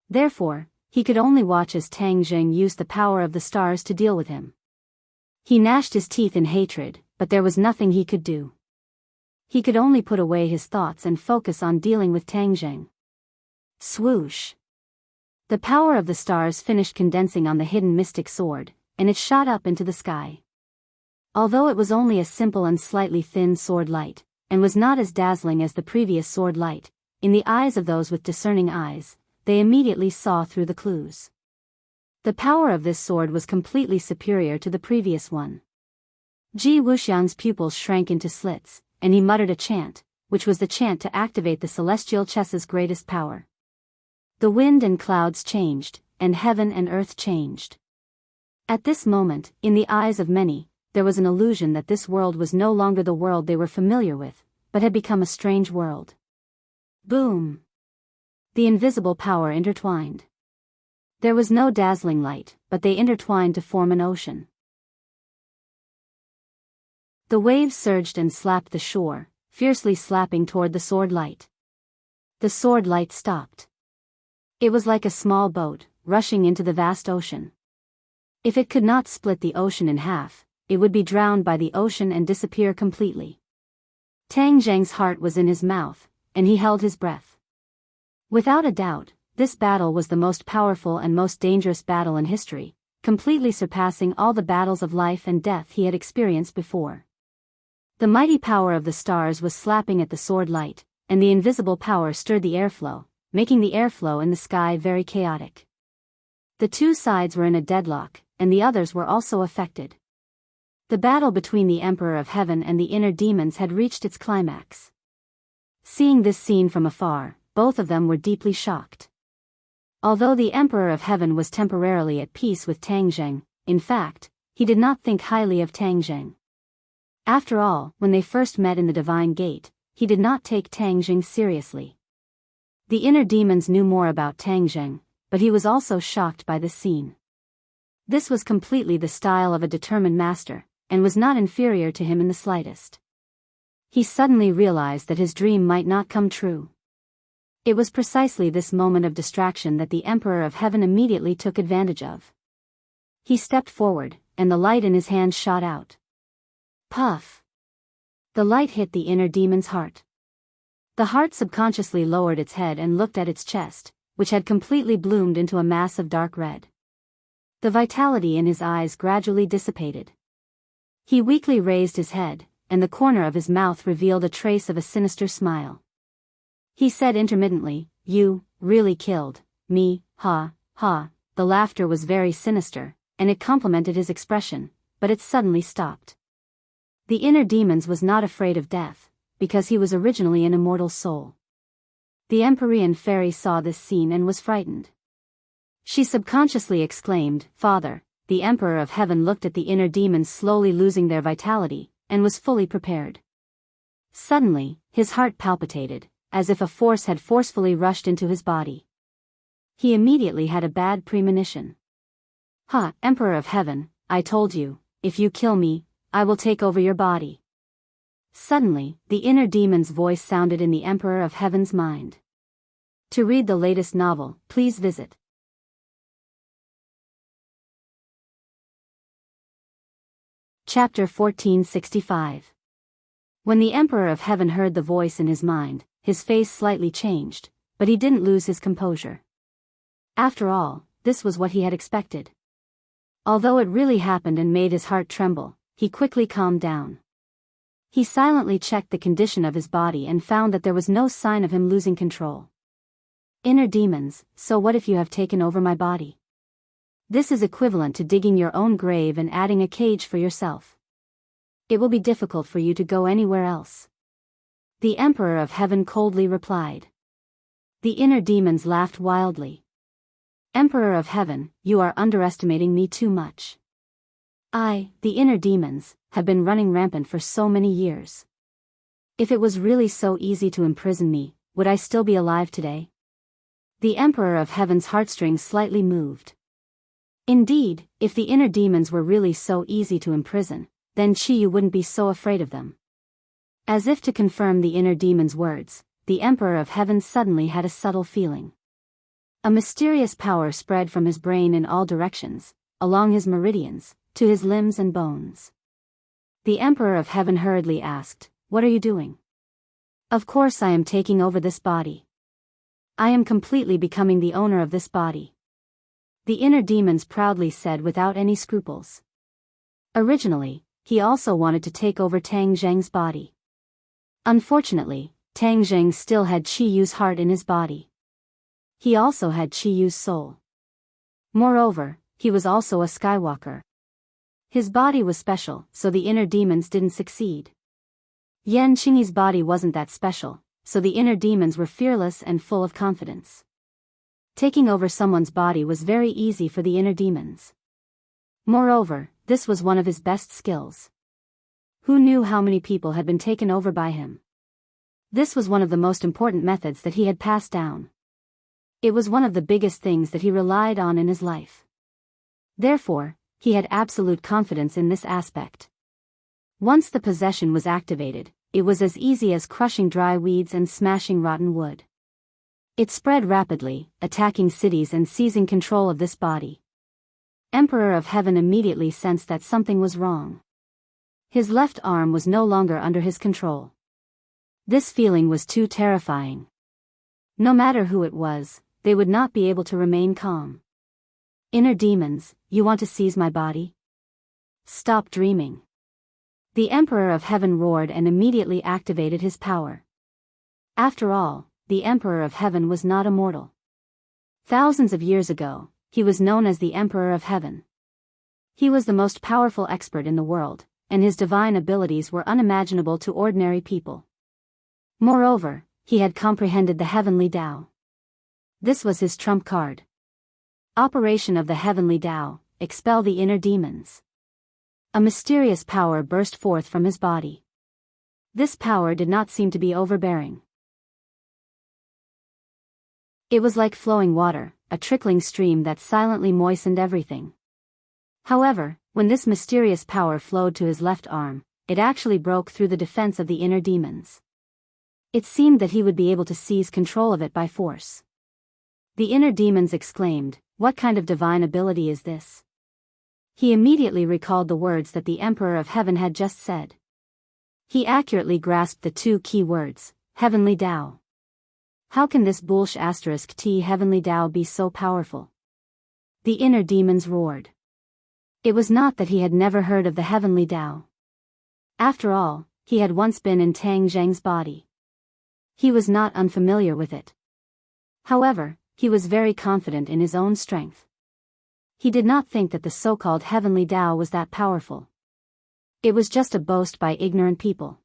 Therefore, he could only watch as Tang Zheng used the power of the stars to deal with him. He gnashed his teeth in hatred, but there was nothing he could do. He could only put away his thoughts and focus on dealing with Tang Zheng. Swoosh! The power of the stars finished condensing on the hidden mystic sword, and it shot up into the sky. Although it was only a simple and slightly thin sword light, and was not as dazzling as the previous sword light, in the eyes of those with discerning eyes, they immediately saw through the clues. The power of this sword was completely superior to the previous one. Ji Wuxiang's pupils shrank into slits, and he muttered a chant, which was the chant to activate the celestial chess's greatest power. The wind and clouds changed, and heaven and earth changed. At this moment, in the eyes of many, there was an illusion that this world was no longer the world they were familiar with, but had become a strange world. Boom! The invisible power intertwined. There was no dazzling light, but they intertwined to form an ocean. The waves surged and slapped the shore, fiercely slapping toward the sword light. The sword light stopped. It was like a small boat, rushing into the vast ocean. If it could not split the ocean in half, it would be drowned by the ocean and disappear completely. Tang Zheng's heart was in his mouth, and he held his breath. Without a doubt, this battle was the most powerful and most dangerous battle in history, completely surpassing all the battles of life and death he had experienced before. The mighty power of the stars was slapping at the sword light, and the invisible power stirred the airflow, making the airflow in the sky very chaotic. The two sides were in a deadlock, and the others were also affected. The battle between the Emperor of Heaven and the inner demons had reached its climax. Seeing this scene from afar, both of them were deeply shocked. Although the Emperor of Heaven was temporarily at peace with Tang Zheng, in fact, he did not think highly of Tang Zheng. After all, when they first met in the Divine Gate, he did not take Tang Zheng seriously. The inner demons knew more about Tang Zheng, but he was also shocked by this scene. This was completely the style of a determined master, and was not inferior to him in the slightest. He suddenly realized that his dream might not come true. It was precisely this moment of distraction that the Emperor of Heaven immediately took advantage of. He stepped forward, and the light in his hand shot out. Puff! The light hit the inner demon's heart. The heart subconsciously lowered its head and looked at its chest, which had completely bloomed into a mass of dark red. The vitality in his eyes gradually dissipated. He weakly raised his head, and the corner of his mouth revealed a trace of a sinister smile. He said intermittently, "You really killed me, ha, ha." The laughter was very sinister, and it complemented his expression, but it suddenly stopped. The inner demons was not afraid of death, because he was originally an immortal soul. The Empyrean fairy saw this scene and was frightened. She subconsciously exclaimed, "Father." The Emperor of Heaven looked at the inner demons slowly losing their vitality, and was fully prepared. Suddenly, his heart palpitated, as if a force had forcefully rushed into his body. He immediately had a bad premonition. "Ha, Emperor of Heaven, I told you, if you kill me, I will take over your body." Suddenly, the inner demon's voice sounded in the Emperor of Heaven's mind. To read the latest novel, please visit Chapter 1465. When the Emperor of Heaven heard the voice in his mind, his face slightly changed, but he didn't lose his composure. After all, this was what he had expected. Although it really happened and made his heart tremble, he quickly calmed down. He silently checked the condition of his body and found that there was no sign of him losing control. Inner demons, so what if you have taken over my body? This is equivalent to digging your own grave and adding a cage for yourself. It will be difficult for you to go anywhere else. The Emperor of Heaven coldly replied. The inner demons laughed wildly. Emperor of Heaven, you are underestimating me too much. I, the inner demons, have been running rampant for so many years. If it was really so easy to imprison me, would I still be alive today? The Emperor of Heaven's heartstrings slightly moved. Indeed, if the inner demons were really so easy to imprison, then Chiyu wouldn't be so afraid of them. As if to confirm the inner demon's words, the Emperor of Heaven suddenly had a subtle feeling. A mysterious power spread from his brain in all directions, along his meridians, to his limbs and bones. The Emperor of Heaven hurriedly asked, "What are you doing?" "Of course I am taking over this body. I am completely becoming the owner of this body," the inner demons proudly said without any scruples. Originally, he also wanted to take over Tang Zheng's body. Unfortunately, Tang Zheng still had Chiyu's heart in his body. He also had Chiyu's soul. Moreover, he was also a Skywalker. His body was special, so the inner demons didn't succeed. Yan Qingyi's body wasn't that special, so the inner demons were fearless and full of confidence. Taking over someone's body was very easy for the inner demons. Moreover, this was one of his best skills. Who knew how many people had been taken over by him? This was one of the most important methods that he had passed down. It was one of the biggest things that he relied on in his life. Therefore, he had absolute confidence in this aspect. Once the possession was activated, it was as easy as crushing dry weeds and smashing rotten wood. It spread rapidly, attacking cities and seizing control of this body. Emperor of Heaven immediately sensed that something was wrong. His left arm was no longer under his control. This feeling was too terrifying. No matter who it was, they would not be able to remain calm. Inner demons, you want to seize my body? Stop dreaming. The Emperor of Heaven roared and immediately activated his power. After all, the Emperor of Heaven was not immortal. Thousands of years ago, he was known as the Emperor of Heaven. He was the most powerful expert in the world, and his divine abilities were unimaginable to ordinary people. Moreover, he had comprehended the heavenly Tao. This was his trump card. Operation of the heavenly Tao, expel the inner demons. A mysterious power burst forth from his body. This power did not seem to be overbearing. It was like flowing water, a trickling stream that silently moistened everything. However, when this mysterious power flowed to his left arm, it actually broke through the defense of the inner demons. It seemed that he would be able to seize control of it by force. The inner demons exclaimed, "What kind of divine ability is this?" He immediately recalled the words that the Emperor of Heaven had just said. He accurately grasped the two key words, Heavenly Tao. How can this bullsh asterisk T Heavenly Tao be so powerful? The inner demons roared. It was not that he had never heard of the Heavenly Tao. After all, he had once been in Tang Zheng's body. He was not unfamiliar with it. However, he was very confident in his own strength. He did not think that the so-called Heavenly Tao was that powerful. It was just a boast by ignorant people.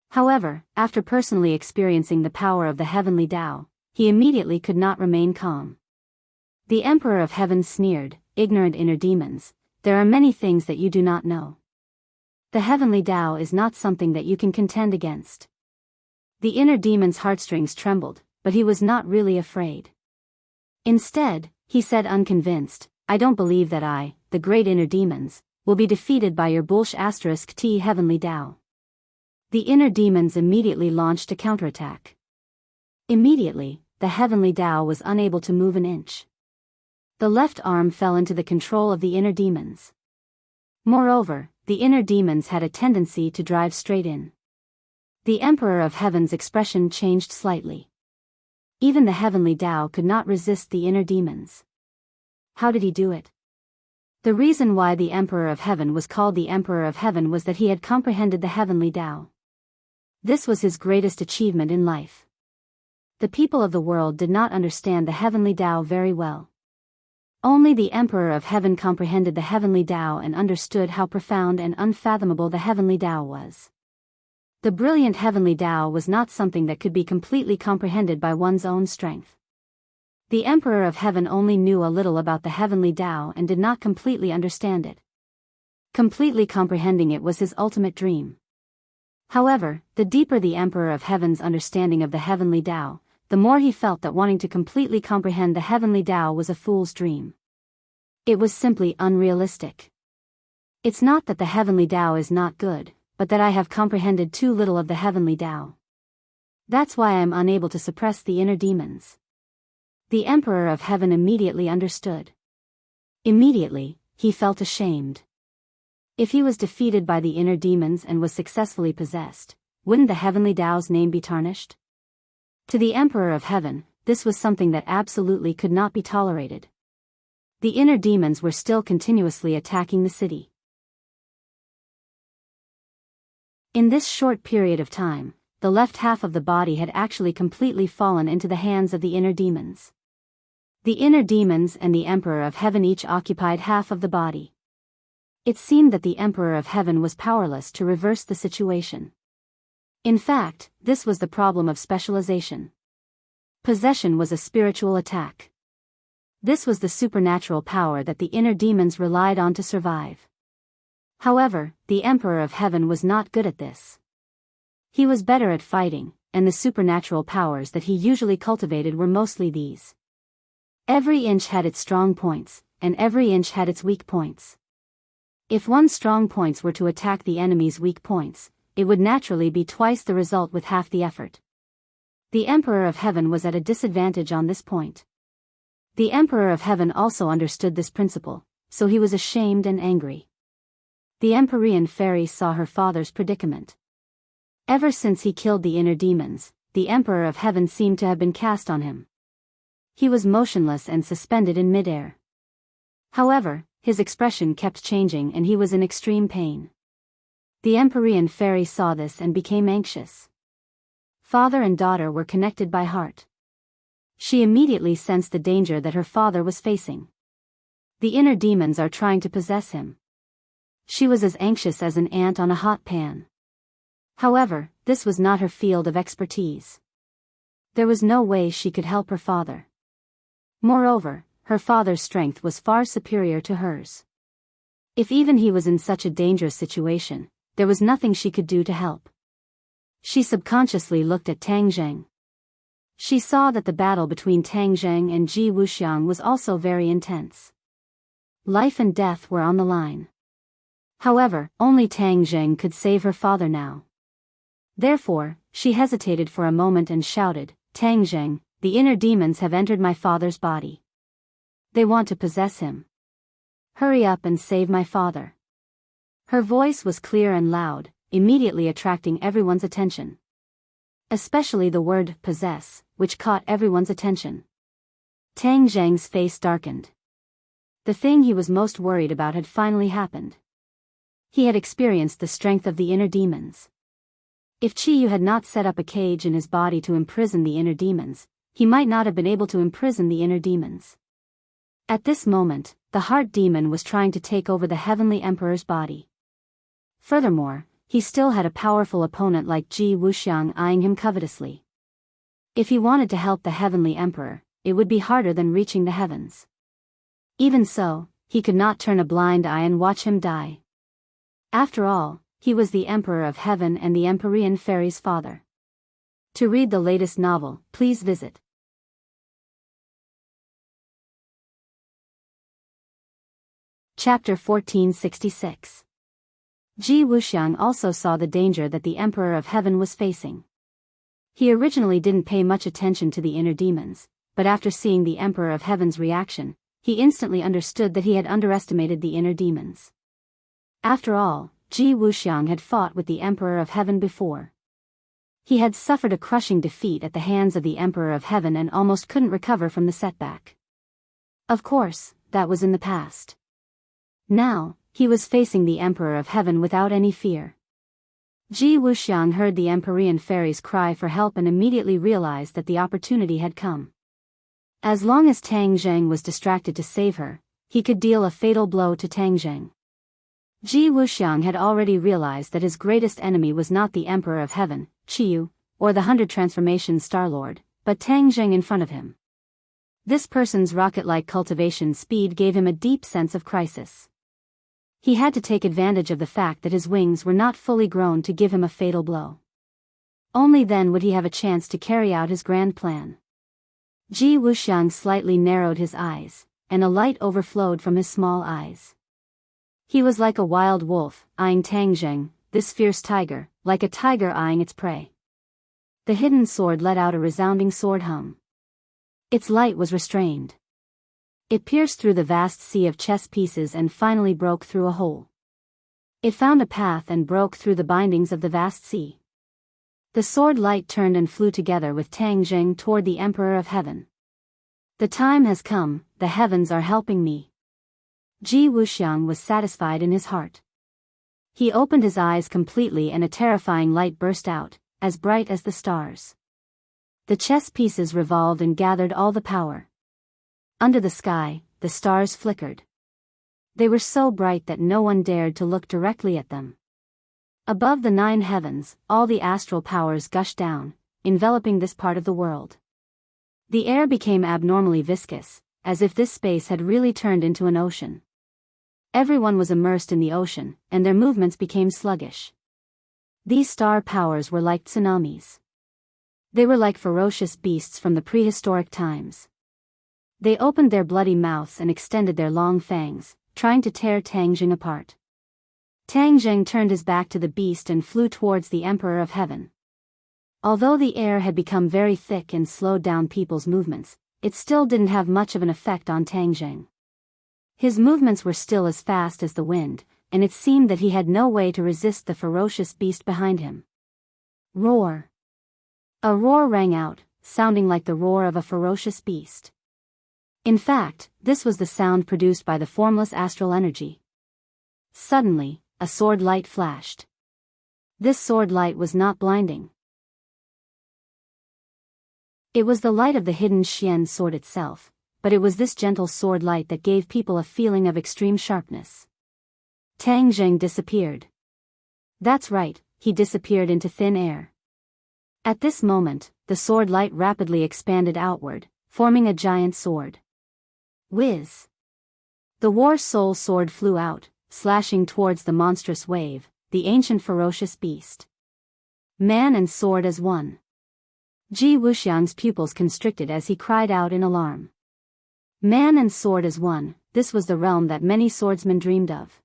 However, after personally experiencing the power of the Heavenly Tao, he immediately could not remain calm. The Emperor of Heaven sneered, "Ignorant inner demons, there are many things that you do not know. The Heavenly Tao is not something that you can contend against." The inner demon's heartstrings trembled, but he was not really afraid. Instead, he said unconvinced, "I don't believe that I, the great inner demons, will be defeated by your bullsh asterisk T Heavenly Tao." The inner demons immediately launched a counterattack. Immediately, the Heavenly Tao was unable to move an inch. The left arm fell into the control of the inner demons. Moreover, the inner demons had a tendency to drive straight in. The Emperor of Heaven's expression changed slightly. Even the Heavenly Tao could not resist the inner demons. How did he do it? The reason why the Emperor of Heaven was called the Emperor of Heaven was that he had comprehended the Heavenly Tao. This was his greatest achievement in life. The people of the world did not understand the Heavenly Tao very well. Only the Emperor of Heaven comprehended the Heavenly Tao and understood how profound and unfathomable the Heavenly Tao was. The brilliant Heavenly Tao was not something that could be completely comprehended by one's own strength. The Emperor of Heaven only knew a little about the Heavenly Tao and did not completely understand it. Completely comprehending it was his ultimate dream. However, the deeper the Emperor of Heaven's understanding of the Heavenly Tao, the more he felt that wanting to completely comprehend the Heavenly Tao was a fool's dream. It was simply unrealistic. It's not that the Heavenly Tao is not good, but that I have comprehended too little of the Heavenly Tao. That's why I am unable to suppress the inner demons. The Emperor of Heaven immediately understood. Immediately, he felt ashamed. If he was defeated by the inner demons and was successfully possessed, wouldn't the Heavenly Tao's name be tarnished? To the Emperor of Heaven, this was something that absolutely could not be tolerated. The inner demons were still continuously attacking the city. In this short period of time, the left half of the body had actually completely fallen into the hands of the inner demons. The inner demons and the Emperor of Heaven each occupied half of the body. It seemed that the Emperor of Heaven was powerless to reverse the situation. In fact, this was the problem of specialization. Possession was a spiritual attack. This was the supernatural power that the inner demons relied on to survive. However, the Emperor of Heaven was not good at this. He was better at fighting, and the supernatural powers that he usually cultivated were mostly these. Every inch had its strong points, and every inch had its weak points. If one's strong points were to attack the enemy's weak points, it would naturally be twice the result with half the effort. The Emperor of Heaven was at a disadvantage on this point. The Emperor of Heaven also understood this principle, so he was ashamed and angry. The Empyrean fairy saw her father's predicament. Ever since he killed the inner demons, the Emperor of Heaven seemed to have been cast on him. He was motionless and suspended in midair. However, his expression kept changing and he was in extreme pain. The Empyrean fairy saw this and became anxious. Father and daughter were connected by heart. She immediately sensed the danger that her father was facing. The inner demons are trying to possess him. She was as anxious as an ant on a hot pan. However, this was not her field of expertise. There was no way she could help her father. Moreover, her father's strength was far superior to hers. If even he was in such a dangerous situation, there was nothing she could do to help. She subconsciously looked at Tang Zheng. She saw that the battle between Tang Zheng and Ji Wuxiang was also very intense. Life and death were on the line. However, only Tang Zheng could save her father now. Therefore, she hesitated for a moment and shouted, "Tang Zheng, the inner demons have entered my father's body. They want to possess him. Hurry up and save my father." Her voice was clear and loud, immediately attracting everyone's attention. Especially the word possess, which caught everyone's attention. Tang Zheng's face darkened. The thing he was most worried about had finally happened. He had experienced the strength of the inner demons. If Qiyu had not set up a cage in his body to imprison the inner demons, he might not have been able to imprison the inner demons. At this moment, the heart demon was trying to take over the heavenly emperor's body. Furthermore, he still had a powerful opponent like Ji Wuxiang eyeing him covetously. If he wanted to help the heavenly emperor, it would be harder than reaching the heavens. Even so, he could not turn a blind eye and watch him die. After all, he was the Emperor of Heaven and the Empyrean Fairy's father. To read the latest novel, please visit Chapter 1466. Ji Wuxiang also saw the danger that the Emperor of Heaven was facing. He originally didn't pay much attention to the inner demons, but after seeing the Emperor of Heaven's reaction, he instantly understood that he had underestimated the inner demons. After all, Ji Wuxiang had fought with the Emperor of Heaven before. He had suffered a crushing defeat at the hands of the Emperor of Heaven and almost couldn't recover from the setback. Of course, that was in the past. Now, he was facing the Emperor of Heaven without any fear. Ji Wuxiang heard the Empyrean Fairy's cry for help and immediately realized that the opportunity had come. As long as Tang Zheng was distracted to save her, he could deal a fatal blow to Tang Zheng. Ji Wuxiang had already realized that his greatest enemy was not the Emperor of Heaven, Qiyu, or the 100 Transformation Star-Lord, but Tang Zheng in front of him. This person's rocket-like cultivation speed gave him a deep sense of crisis. He had to take advantage of the fact that his wings were not fully grown to give him a fatal blow. Only then would he have a chance to carry out his grand plan. Ji Wuxiang slightly narrowed his eyes, and a light overflowed from his small eyes. He was like a wild wolf, eyeing Tang Zheng, this fierce tiger, like a tiger eyeing its prey. The hidden sword let out a resounding sword hum. Its light was restrained. It pierced through the vast sea of chess pieces and finally broke through a hole. It found a path and broke through the bindings of the vast sea. The sword light turned and flew together with Tang Zheng toward the Emperor of Heaven. The time has come, the heavens are helping me. Ji Wuxiang was satisfied in his heart. He opened his eyes completely and a terrifying light burst out, as bright as the stars. The chess pieces revolved and gathered all the power. Under the sky, the stars flickered. They were so bright that no one dared to look directly at them. Above the 9 heavens, all the astral powers gushed down, enveloping this part of the world. The air became abnormally viscous, as if this space had really turned into an ocean. Everyone was immersed in the ocean, and their movements became sluggish. These star powers were like tsunamis. They were like ferocious beasts from the prehistoric times. They opened their bloody mouths and extended their long fangs, trying to tear Tang Zheng apart. Tang Zheng turned his back to the beast and flew towards the Emperor of Heaven. Although the air had become very thick and slowed down people's movements, it still didn't have much of an effect on Tang Zheng. His movements were still as fast as the wind, and it seemed that he had no way to resist the ferocious beast behind him. Roar! A roar rang out, sounding like the roar of a ferocious beast. In fact, this was the sound produced by the formless astral energy. Suddenly, a sword light flashed. This sword light was not blinding. It was the light of the hidden Xian sword itself, but it was this gentle sword light that gave people a feeling of extreme sharpness. Tang Zheng disappeared. That's right, he disappeared into thin air. At this moment, the sword light rapidly expanded outward, forming a giant sword. Whiz! The War Soul sword flew out, slashing towards the monstrous wave, the ancient ferocious beast. Man and sword as one. Ji Wuxiang's pupils constricted as he cried out in alarm. Man and sword as one, this was the realm that many swordsmen dreamed of.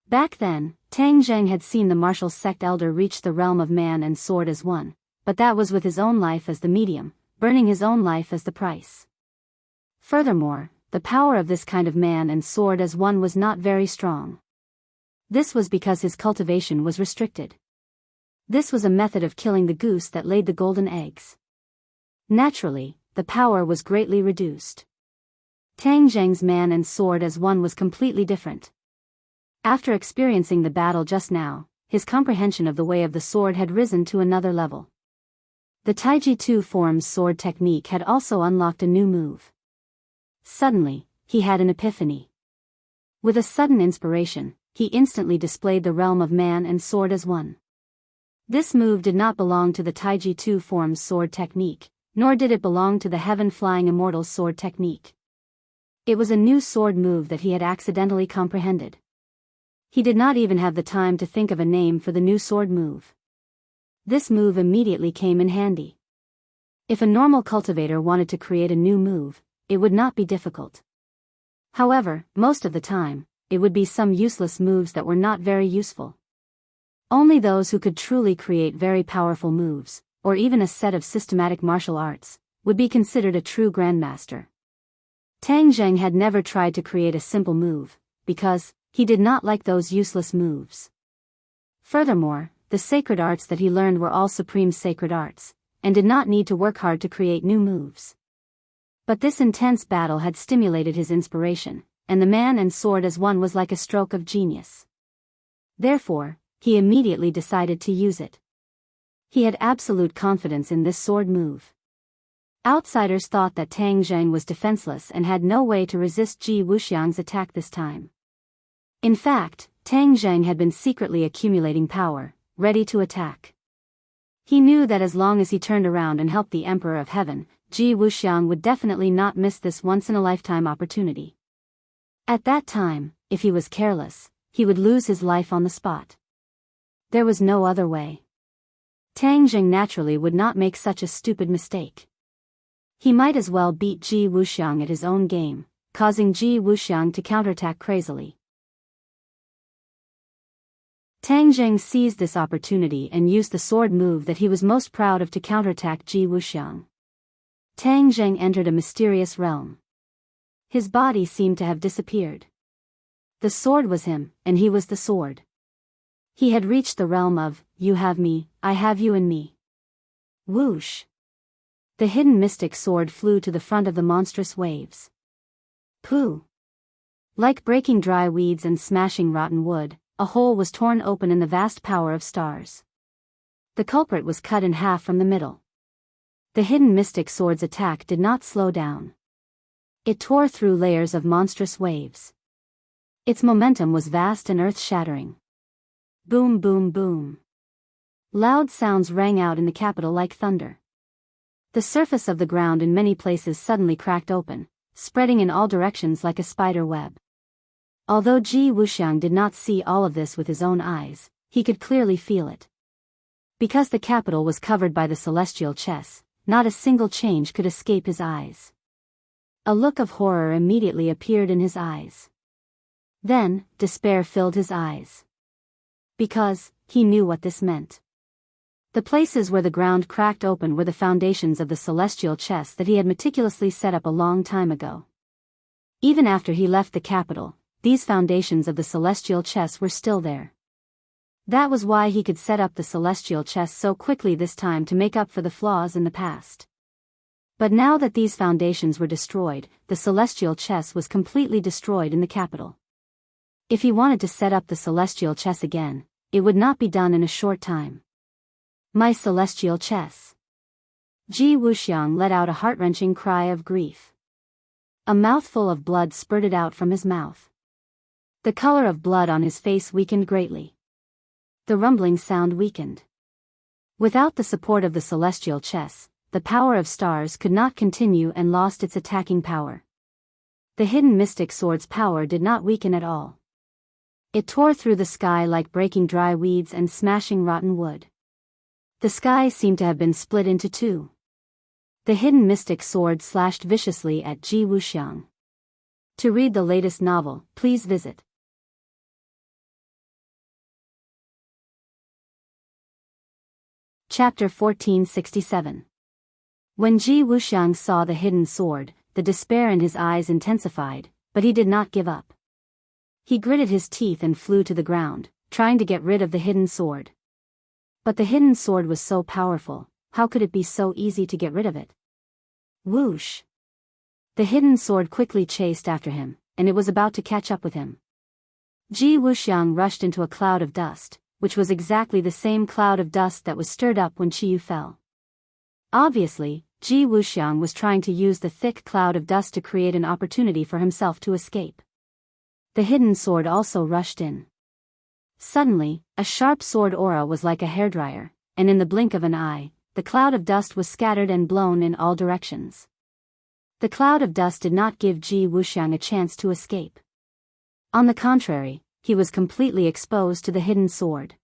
Back then, Tang Zheng had seen the martial sect elder reach the realm of man and sword as one, but that was with his own life as the medium, burning his own life as the price. Furthermore, the power of this kind of man and sword as one was not very strong. This was because his cultivation was restricted. This was a method of killing the goose that laid the golden eggs. Naturally, the power was greatly reduced. Tang Zheng's man and sword as one was completely different. After experiencing the battle just now, his comprehension of the way of the sword had risen to another level. The Taiji Two Forms sword technique had also unlocked a new move. Suddenly, he had an epiphany. With a sudden inspiration, he instantly displayed the realm of man and sword as one. This move did not belong to the Taiji Two Forms sword technique, nor did it belong to the heaven-flying immortal sword technique. It was a new sword move that he had accidentally comprehended. He did not even have the time to think of a name for the new sword move. This move immediately came in handy. If a normal cultivator wanted to create a new move, it would not be difficult. However, most of the time, it would be some useless moves that were not very useful. Only those who could truly create very powerful moves, or even a set of systematic martial arts, would be considered a true grandmaster. Tang Zheng had never tried to create a simple move, because he did not like those useless moves. Furthermore, the sacred arts that he learned were all supreme sacred arts, and did not need to work hard to create new moves. But this intense battle had stimulated his inspiration, and the man and sword as one was like a stroke of genius. Therefore, he immediately decided to use it. He had absolute confidence in this sword move. Outsiders thought that Tang Zheng was defenseless and had no way to resist Ji Wuxiang's attack this time. In fact, Tang Zheng had been secretly accumulating power, ready to attack. He knew that as long as he turned around and helped the Emperor of Heaven, Ji Wuxiang would definitely not miss this once-in-a-lifetime opportunity. At that time, if he was careless, he would lose his life on the spot. There was no other way. Tang Zheng naturally would not make such a stupid mistake. He might as well beat Ji Wuxiang at his own game, causing Ji Wuxiang to counterattack crazily. Tang Zheng seized this opportunity and used the sword move that he was most proud of to counterattack Ji Wuxiang. Tang Zheng entered a mysterious realm. His body seemed to have disappeared. The sword was him, and he was the sword. He had reached the realm of, you have me, I have you in me. Whoosh! The hidden mystic sword flew to the front of the monstrous waves. Pooh! Like breaking dry weeds and smashing rotten wood, a hole was torn open in the vast power of stars. The culprit was cut in half from the middle. The hidden mystic sword's attack did not slow down. It tore through layers of monstrous waves. Its momentum was vast and earth-shattering. Boom, boom, boom. Loud sounds rang out in the capital like thunder. The surface of the ground in many places suddenly cracked open, spreading in all directions like a spider web. Although Ji Wuxiang did not see all of this with his own eyes, he could clearly feel it. Because the capital was covered by the celestial chess, not a single change could escape his eyes. A look of horror immediately appeared in his eyes. Then, despair filled his eyes. Because, he knew what this meant. The places where the ground cracked open were the foundations of the celestial chess that he had meticulously set up a long time ago. Even after he left the capital, these foundations of the celestial chess were still there. That was why he could set up the celestial chess so quickly this time to make up for the flaws in the past. But now that these foundations were destroyed, the celestial chess was completely destroyed in the capital. If he wanted to set up the celestial chess again, it would not be done in a short time. My celestial chess! Ji Wuxiang let out a heart-wrenching cry of grief. A mouthful of blood spurted out from his mouth. The color of blood on his face weakened greatly. The rumbling sound weakened. Without the support of the celestial chess, the power of stars could not continue and lost its attacking power. The hidden mystic sword's power did not weaken at all. It tore through the sky like breaking dry weeds and smashing rotten wood. The sky seemed to have been split into two. The hidden mystic sword slashed viciously at Ji Wuxiang. To read the latest novel, please visit Chapter 1467. When Ji Wuxiang saw the hidden sword, the despair in his eyes intensified, but he did not give up. He gritted his teeth and flew to the ground, trying to get rid of the hidden sword. But the hidden sword was so powerful, how could it be so easy to get rid of it? Whoosh! The hidden sword quickly chased after him, and it was about to catch up with him. Ji Wuxiang rushed into a cloud of dust, which was exactly the same cloud of dust that was stirred up when Qiyu fell. Obviously, Ji Wuxiang was trying to use the thick cloud of dust to create an opportunity for himself to escape. The hidden sword also rushed in. Suddenly, a sharp sword aura was like a hairdryer, and in the blink of an eye, the cloud of dust was scattered and blown in all directions. The cloud of dust did not give Ji Wuxiang a chance to escape. On the contrary, he was completely exposed to the hidden sword.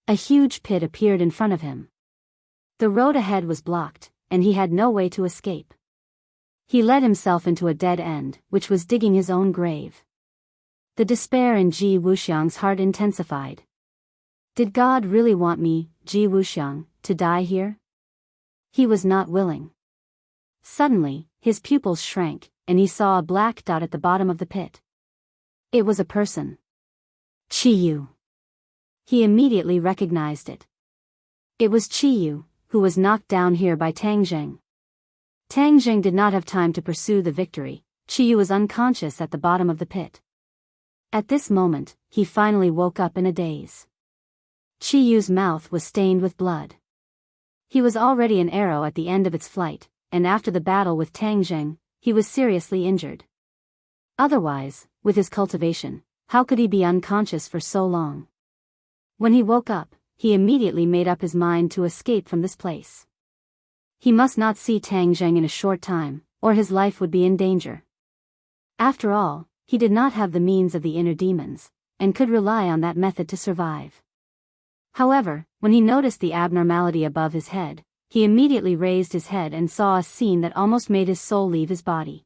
A huge pit appeared in front of him. The road ahead was blocked, and he had no way to escape. He led himself into a dead end, which was digging his own grave. The despair in Ji Wuxiang's heart intensified. Did God really want me, Ji Wuxiang, to die here? He was not willing. Suddenly, his pupils shrank, and he saw a black dot at the bottom of the pit. It was a person. Qiyu. He immediately recognized it. It was Qiyu, who was knocked down here by Tang Zheng. Tang Zheng did not have time to pursue the victory. Qiyu was unconscious at the bottom of the pit. At this moment, he finally woke up in a daze. Qiyu's mouth was stained with blood. He was already an arrow at the end of its flight, and after the battle with Tang Zheng, he was seriously injured. Otherwise, with his cultivation, how could he be unconscious for so long? When he woke up, he immediately made up his mind to escape from this place. He must not see Tang Zheng in a short time, or his life would be in danger. After all, he did not have the means of the inner demons, and could rely on that method to survive. However, when he noticed the abnormality above his head, he immediately raised his head and saw a scene that almost made his soul leave his body.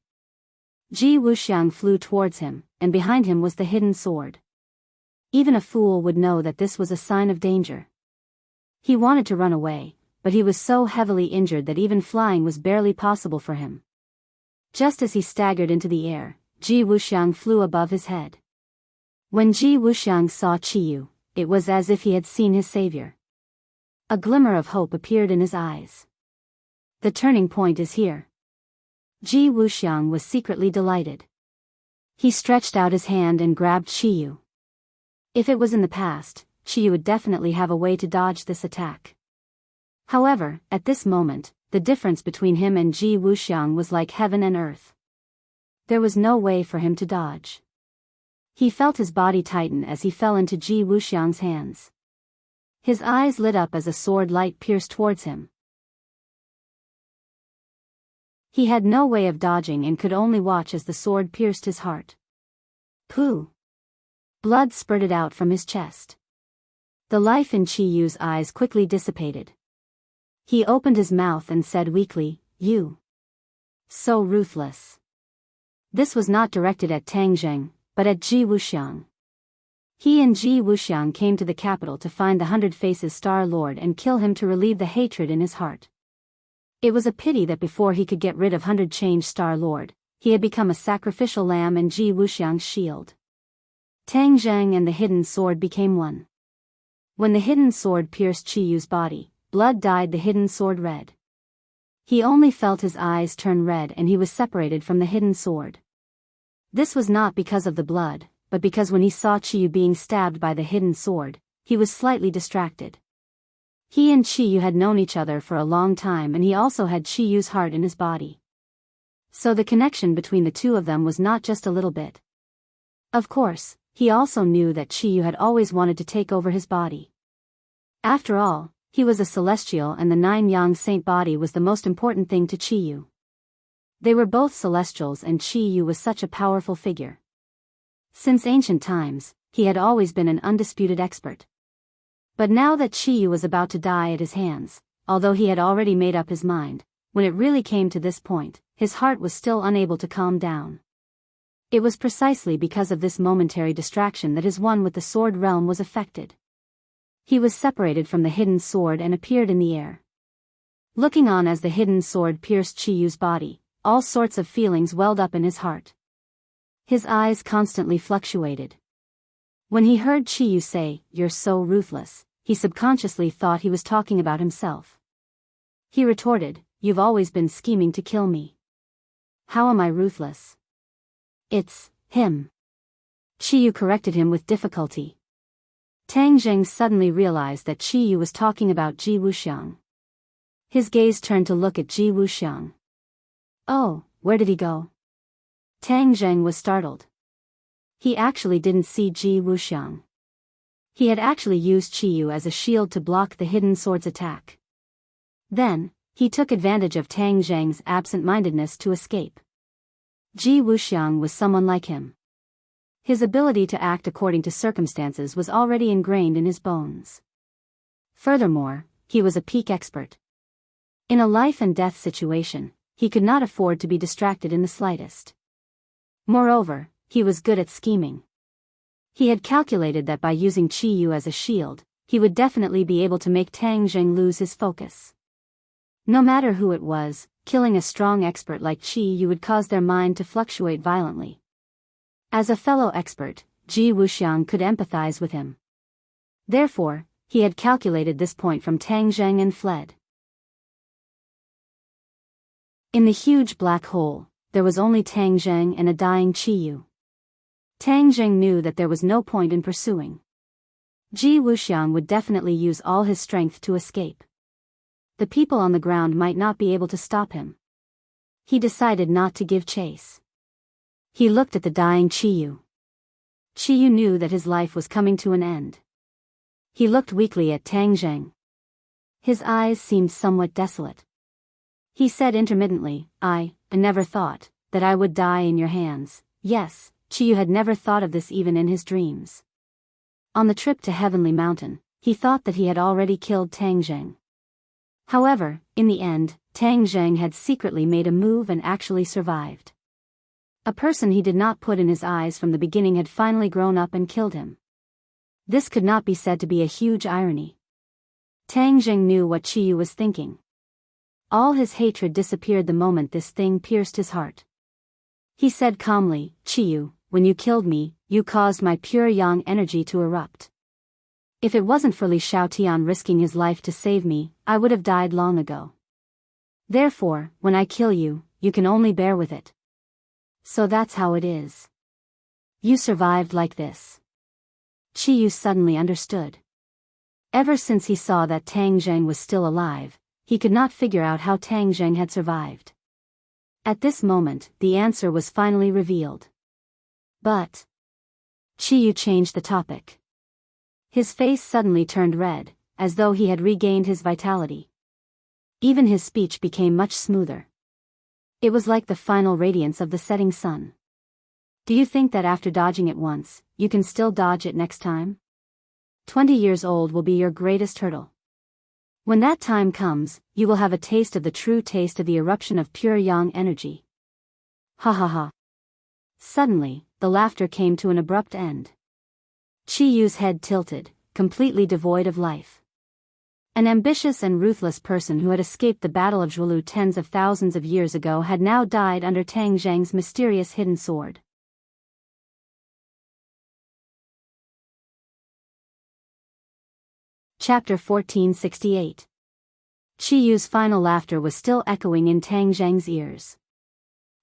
Ji Wuxiang flew towards him, and behind him was the hidden sword. Even a fool would know that this was a sign of danger. He wanted to run away, but he was so heavily injured that even flying was barely possible for him. Just as he staggered into the air, Ji Wuxiang flew above his head. When Ji Wuxiang saw Qiyu, it was as if he had seen his savior. A glimmer of hope appeared in his eyes. The turning point is here. Ji Wuxiang was secretly delighted. He stretched out his hand and grabbed Qiyu. If it was in the past, Qiyu would definitely have a way to dodge this attack. However, at this moment, the difference between him and Ji Wuxiang was like heaven and earth. There was no way for him to dodge. He felt his body tighten as he fell into Ji Wuxiang's hands. His eyes lit up as a sword light pierced towards him. He had no way of dodging and could only watch as the sword pierced his heart. Pooh! Blood spurted out from his chest. The life in Qiyu's eyes quickly dissipated. He opened his mouth and said weakly, "You." So ruthless. This was not directed at Tang Zheng, but at Ji Wuxiang. He and Ji Wuxiang came to the capital to find the 100 Faces Star Lord and kill him to relieve the hatred in his heart. It was a pity that before he could get rid of 100 Change Star Lord, he had become a sacrificial lamb in Ji Wuxiang's shield. Tang Zheng and the hidden sword became one. When the hidden sword pierced Qiyu's body, blood dyed the hidden sword red. He only felt his eyes turn red and he was separated from the hidden sword. This was not because of the blood, but because when he saw Qiyu being stabbed by the hidden sword, he was slightly distracted. He and Qiyu had known each other for a long time and he also had Qiyu's heart in his body. So the connection between the two of them was not just a little bit. Of course, he also knew that Qiyu had always wanted to take over his body. After all, he was a celestial and the 9-yang saint body was the most important thing to Qiyu. They were both celestials and Qiyu was such a powerful figure. Since ancient times, he had always been an undisputed expert. But now that Qiyu was about to die at his hands, although he had already made up his mind, when it really came to this point, his heart was still unable to calm down. It was precisely because of this momentary distraction that his one with the sword realm was affected. He was separated from the hidden sword and appeared in the air. Looking on as the hidden sword pierced Chiyu's body, all sorts of feelings welled up in his heart. His eyes constantly fluctuated. When he heard Chiyu say, "You're so ruthless," he subconsciously thought he was talking about himself. He retorted, "You've always been scheming to kill me. How am I ruthless?" "It's him." Chiyu corrected him with difficulty. Tang Zheng suddenly realized that Chiyu was talking about Ji Wuxiang. His gaze turned to look at Ji Wuxiang. "Oh, where did he go?" Tang Zheng was startled. He actually didn't see Ji Wuxiang. He had actually used Chiyu as a shield to block the hidden sword's attack. Then, he took advantage of Tang Zheng's absent-mindedness to escape. Ji Wuxiang was someone like him. His ability to act according to circumstances was already ingrained in his bones. Furthermore, he was a peak expert. In a life-and-death situation, he could not afford to be distracted in the slightest. Moreover, he was good at scheming. He had calculated that by using Chiyu as a shield, he would definitely be able to make Tang Zheng lose his focus. No matter who it was, killing a strong expert like Chiyu would cause their mind to fluctuate violently. As a fellow expert, Ji Wuxiang could empathize with him. Therefore, he had calculated this point from Tang Zheng and fled. In the huge black hole, there was only Tang Zheng and a dying Chiyu. Tang Zheng knew that there was no point in pursuing. Ji Wuxiang would definitely use all his strength to escape. The people on the ground might not be able to stop him. He decided not to give chase. He looked at the dying Chiyu. Chiyu knew that his life was coming to an end. He looked weakly at Tang Zheng. His eyes seemed somewhat desolate. He said intermittently, I never thought that I would die in your hands." Yes, Chiyu had never thought of this even in his dreams. On the trip to Heavenly Mountain, he thought that he had already killed Tang Zheng. However, in the end, Tang Zheng had secretly made a move and actually survived. A person he did not put in his eyes from the beginning had finally grown up and killed him. This could not be said to be a huge irony. Tang Zheng knew what Chiyu was thinking. All his hatred disappeared the moment this thing pierced his heart. He said calmly, "Chiyu, when you killed me, you caused my pure yang energy to erupt. If it wasn't for Li Xiaotian risking his life to save me, I would have died long ago. Therefore, when I kill you, you can only bear with it. So that's how it is. You survived like this." Chiyu suddenly understood. Ever since he saw that Tang Zheng was still alive, he could not figure out how Tang Zheng had survived. At this moment, the answer was finally revealed. But Chiyu changed the topic. His face suddenly turned red, as though he had regained his vitality. Even his speech became much smoother. It was like the final radiance of the setting sun. "Do you think that after dodging it once, you can still dodge it next time? 20 years old will be your greatest hurdle. When that time comes, you will have a taste of the true taste of the eruption of pure yang energy." Ha ha ha. Suddenly, the laughter came to an abrupt end. Chiyu's head tilted, completely devoid of life. An ambitious and ruthless person who had escaped the Battle of Zhuolu tens of thousands of years ago had now died under Tang Zheng's mysterious hidden sword. Chapter 1468. Chiyu's final laughter was still echoing in Tang Zheng's ears.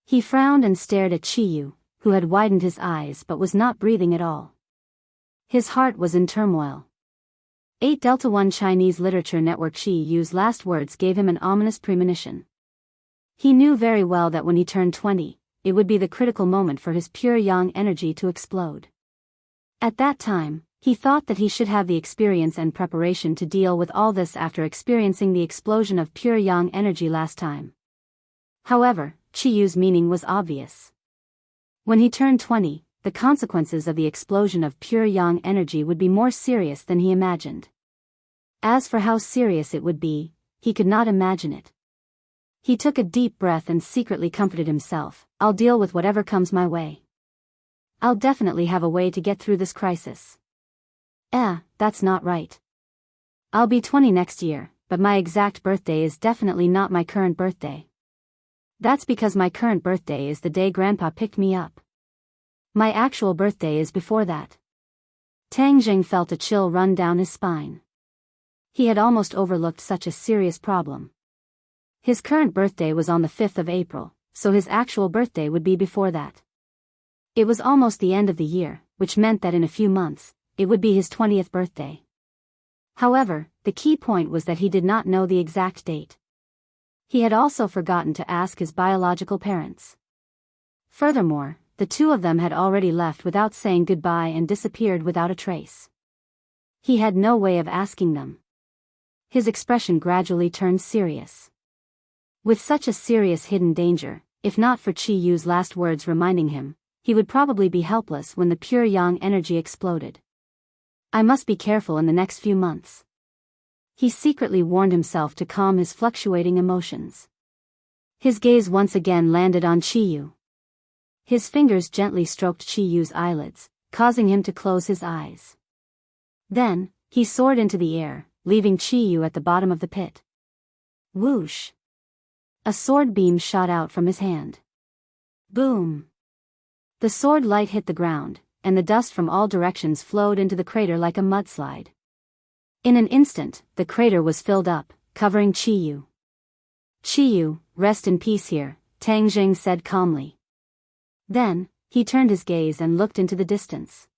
He frowned and stared at Chiyu, who had widened his eyes but was not breathing at all. His heart was in turmoil. 8 Delta 1 Chinese Literature Network. Chiyu's last words gave him an ominous premonition. He knew very well that when he turned 20, it would be the critical moment for his pure yang energy to explode. At that time, he thought that he should have the experience and preparation to deal with all this after experiencing the explosion of pure yang energy last time. However, Chiyu's meaning was obvious. When he turned 20, the consequences of the explosion of pure yang energy would be more serious than he imagined. As for how serious it would be, he could not imagine it. He took a deep breath and secretly comforted himself. "I'll deal with whatever comes my way. I'll definitely have a way to get through this crisis." That's not right. I'll be 20 next year, but my exact birthday is definitely not my current birthday. That's because my current birthday is the day Grandpa picked me up. My actual birthday is before that. Tang Jing felt a chill run down his spine. He had almost overlooked such a serious problem. His current birthday was on the 5th of April, so his actual birthday would be before that. It was almost the end of the year, which meant that in a few months, it would be his 20th birthday. However, the key point was that he did not know the exact date. He had also forgotten to ask his biological parents. Furthermore, the two of them had already left without saying goodbye and disappeared without a trace. He had no way of asking them. His expression gradually turned serious. With such a serious hidden danger, if not for Chi Yu's last words reminding him, he would probably be helpless when the pure yang energy exploded. I must be careful in the next few months. He secretly warned himself to calm his fluctuating emotions. His gaze once again landed on Chi Yu. His fingers gently stroked Chi Yu's eyelids, causing him to close his eyes. Then, he soared into the air, leaving Chi Yu at the bottom of the pit. Whoosh! A sword beam shot out from his hand. Boom! The sword light hit the ground, and the dust from all directions flowed into the crater like a mudslide. In an instant, the crater was filled up, covering Chi Yu. Chi Yu, rest in peace here, Tang Jing said calmly. Then, he turned his gaze and looked into the distance.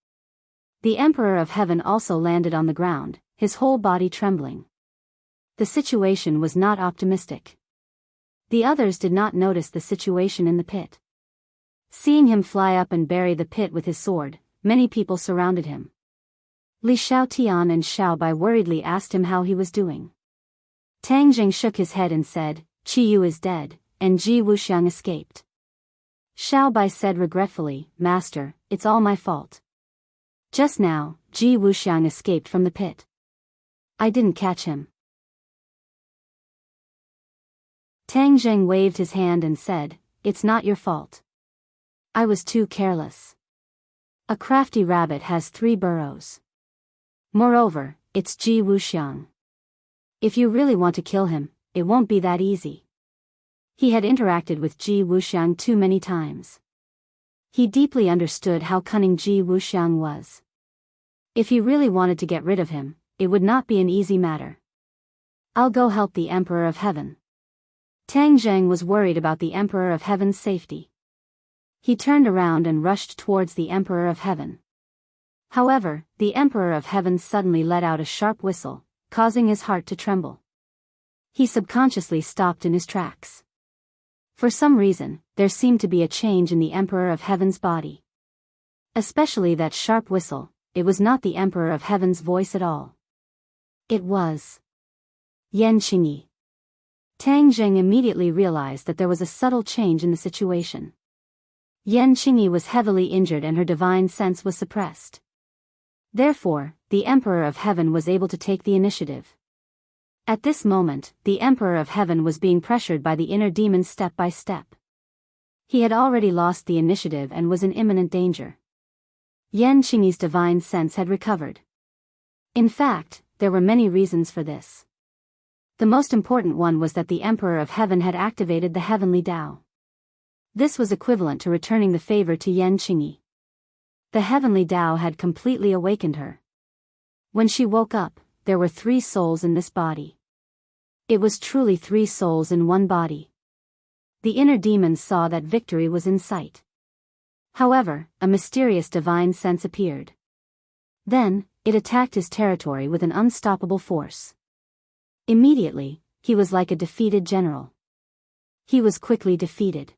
The Emperor of Heaven also landed on the ground, his whole body trembling. The situation was not optimistic. The others did not notice the situation in the pit. Seeing him fly up and bury the pit with his sword, many people surrounded him. Li Xiaotian and Xiao Bai worriedly asked him how he was doing. Tang Jing shook his head and said, Chi Yu is dead, and Ji Wuxiang escaped. Xiao Bai said regretfully, Master, it's all my fault. Just now, Ji Wuxiang escaped from the pit. I didn't catch him. Tang Jing waved his hand and said, It's not your fault. I was too careless. A crafty rabbit has 3 burrows. Moreover, it's Ji Wuxiang. If you really want to kill him, it won't be that easy. He had interacted with Ji Wuxiang too many times. He deeply understood how cunning Ji Wuxiang was. If he really wanted to get rid of him, it would not be an easy matter. I'll go help the Emperor of Heaven. Tang Zheng was worried about the Emperor of Heaven's safety. He turned around and rushed towards the Emperor of Heaven. However, the Emperor of Heaven suddenly let out a sharp whistle, causing his heart to tremble. He subconsciously stopped in his tracks. For some reason, there seemed to be a change in the Emperor of Heaven's body. Especially that sharp whistle, it was not the Emperor of Heaven's voice at all. It was Yan Qingyi. Tang Zheng immediately realized that there was a subtle change in the situation. Yan Qingyi was heavily injured and her divine sense was suppressed. Therefore, the Emperor of Heaven was able to take the initiative. At this moment, the Emperor of Heaven was being pressured by the inner demon step by step. He had already lost the initiative and was in imminent danger. Yan Qingyi's divine sense had recovered. In fact, there were many reasons for this. The most important one was that the Emperor of Heaven had activated the heavenly Tao. This was equivalent to returning the favor to Yan Qingyi. The heavenly Tao had completely awakened her. When she woke up, there were 3 souls in this body. It was truly 3 souls in one body. The inner demons saw that victory was in sight. However, a mysterious divine sense appeared. Then, it attacked his territory with an unstoppable force. Immediately, he was like a defeated general. He was quickly defeated.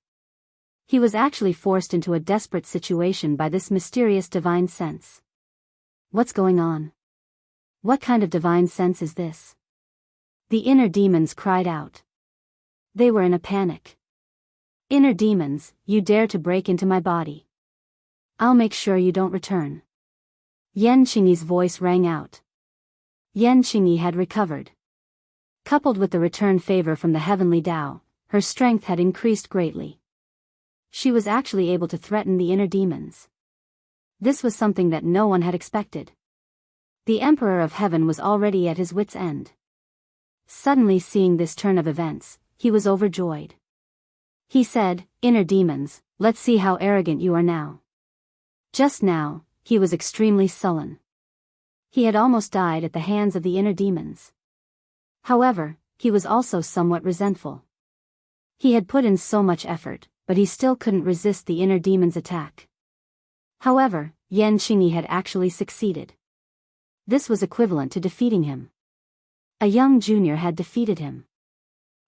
He was actually forced into a desperate situation by this mysterious divine sense. What's going on? What kind of divine sense is this? The inner demons cried out. They were in a panic. Inner demons, you dare to break into my body. I'll make sure you don't return. Yan Qingyi's voice rang out. Yan Qingyi had recovered. Coupled with the return favor from the heavenly Tao, her strength had increased greatly. She was actually able to threaten the inner demons. This was something that no one had expected. The Emperor of Heaven was already at his wit's end. Suddenly seeing this turn of events, he was overjoyed. He said, "Inner demons, let's see how arrogant you are now." Just now, he was extremely sullen. He had almost died at the hands of the inner demons. However, he was also somewhat resentful. He had put in so much effort, but he still couldn't resist the inner demon's attack. However, Yan Qingyi had actually succeeded. This was equivalent to defeating him. A young junior had defeated him.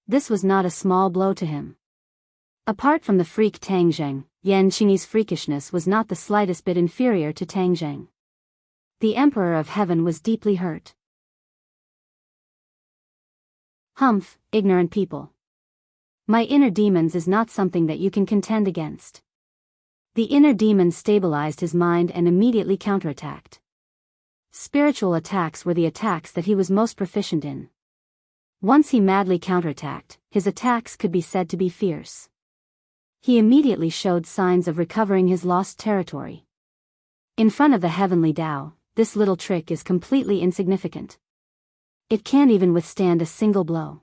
This was not a small blow to him. Apart from the freak Tang Zheng, Yan Qingyi's freakishness was not the slightest bit inferior to Tang Zheng. The Emperor of Heaven was deeply hurt. Humph, ignorant people. My inner demons is not something that you can contend against. The inner demon stabilized his mind and immediately counterattacked. Spiritual attacks were the attacks that he was most proficient in. Once he madly counterattacked, his attacks could be said to be fierce. He immediately showed signs of recovering his lost territory. In front of the heavenly Tao, this little trick is completely insignificant. It can't even withstand a single blow.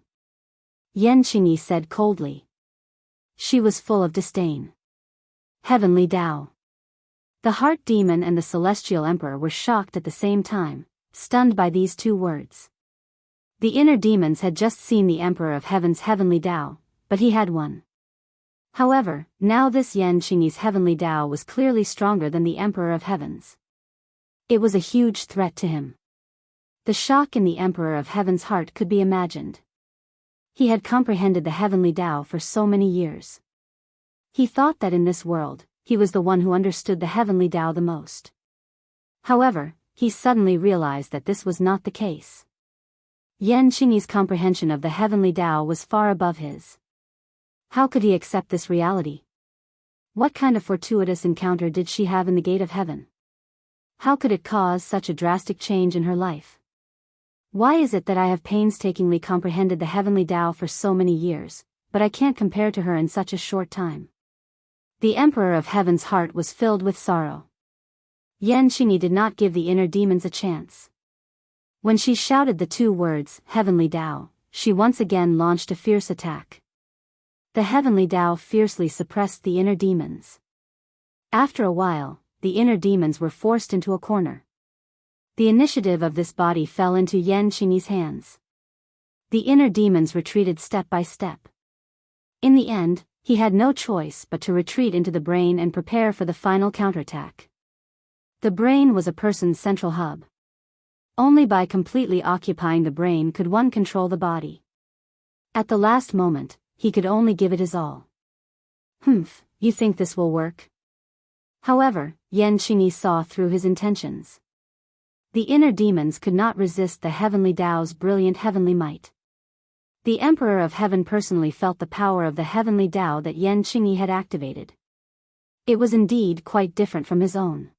Yan Qingyi said coldly. She was full of disdain. Heavenly Tao. The heart demon and the celestial emperor were shocked at the same time, stunned by these two words. The inner demons had just seen the Emperor of Heaven's heavenly Tao, but he had won. However, now this Yan Qingyi's heavenly Tao was clearly stronger than the Emperor of Heaven's. It was a huge threat to him. The shock in the Emperor of Heaven's heart could be imagined. He had comprehended the heavenly Tao for so many years. He thought that in this world, he was the one who understood the heavenly Tao the most. However, he suddenly realized that this was not the case. Yan Qingyi's comprehension of the heavenly Tao was far above his. How could he accept this reality? What kind of fortuitous encounter did she have in the gate of heaven? How could it cause such a drastic change in her life? Why is it that I have painstakingly comprehended the heavenly Tao for so many years, but I can't compare to her in such a short time? The Emperor of Heaven's heart was filled with sorrow. Yan Qingyi did not give the inner demons a chance. When she shouted the two words, heavenly Tao, she once again launched a fierce attack. The heavenly Tao fiercely suppressed the inner demons. After a while, the inner demons were forced into a corner. The initiative of this body fell into Yan Qingyi's hands. The inner demons retreated step by step. In the end, he had no choice but to retreat into the brain and prepare for the final counterattack. The brain was a person's central hub. Only by completely occupying the brain could one control the body. At the last moment, he could only give it his all. Humph, you think this will work? However, Yan Qingyi saw through his intentions. The inner demons could not resist the heavenly Tao's brilliant heavenly might. The Emperor of Heaven personally felt the power of the heavenly Tao that Yan Qingyi had activated. It was indeed quite different from his own.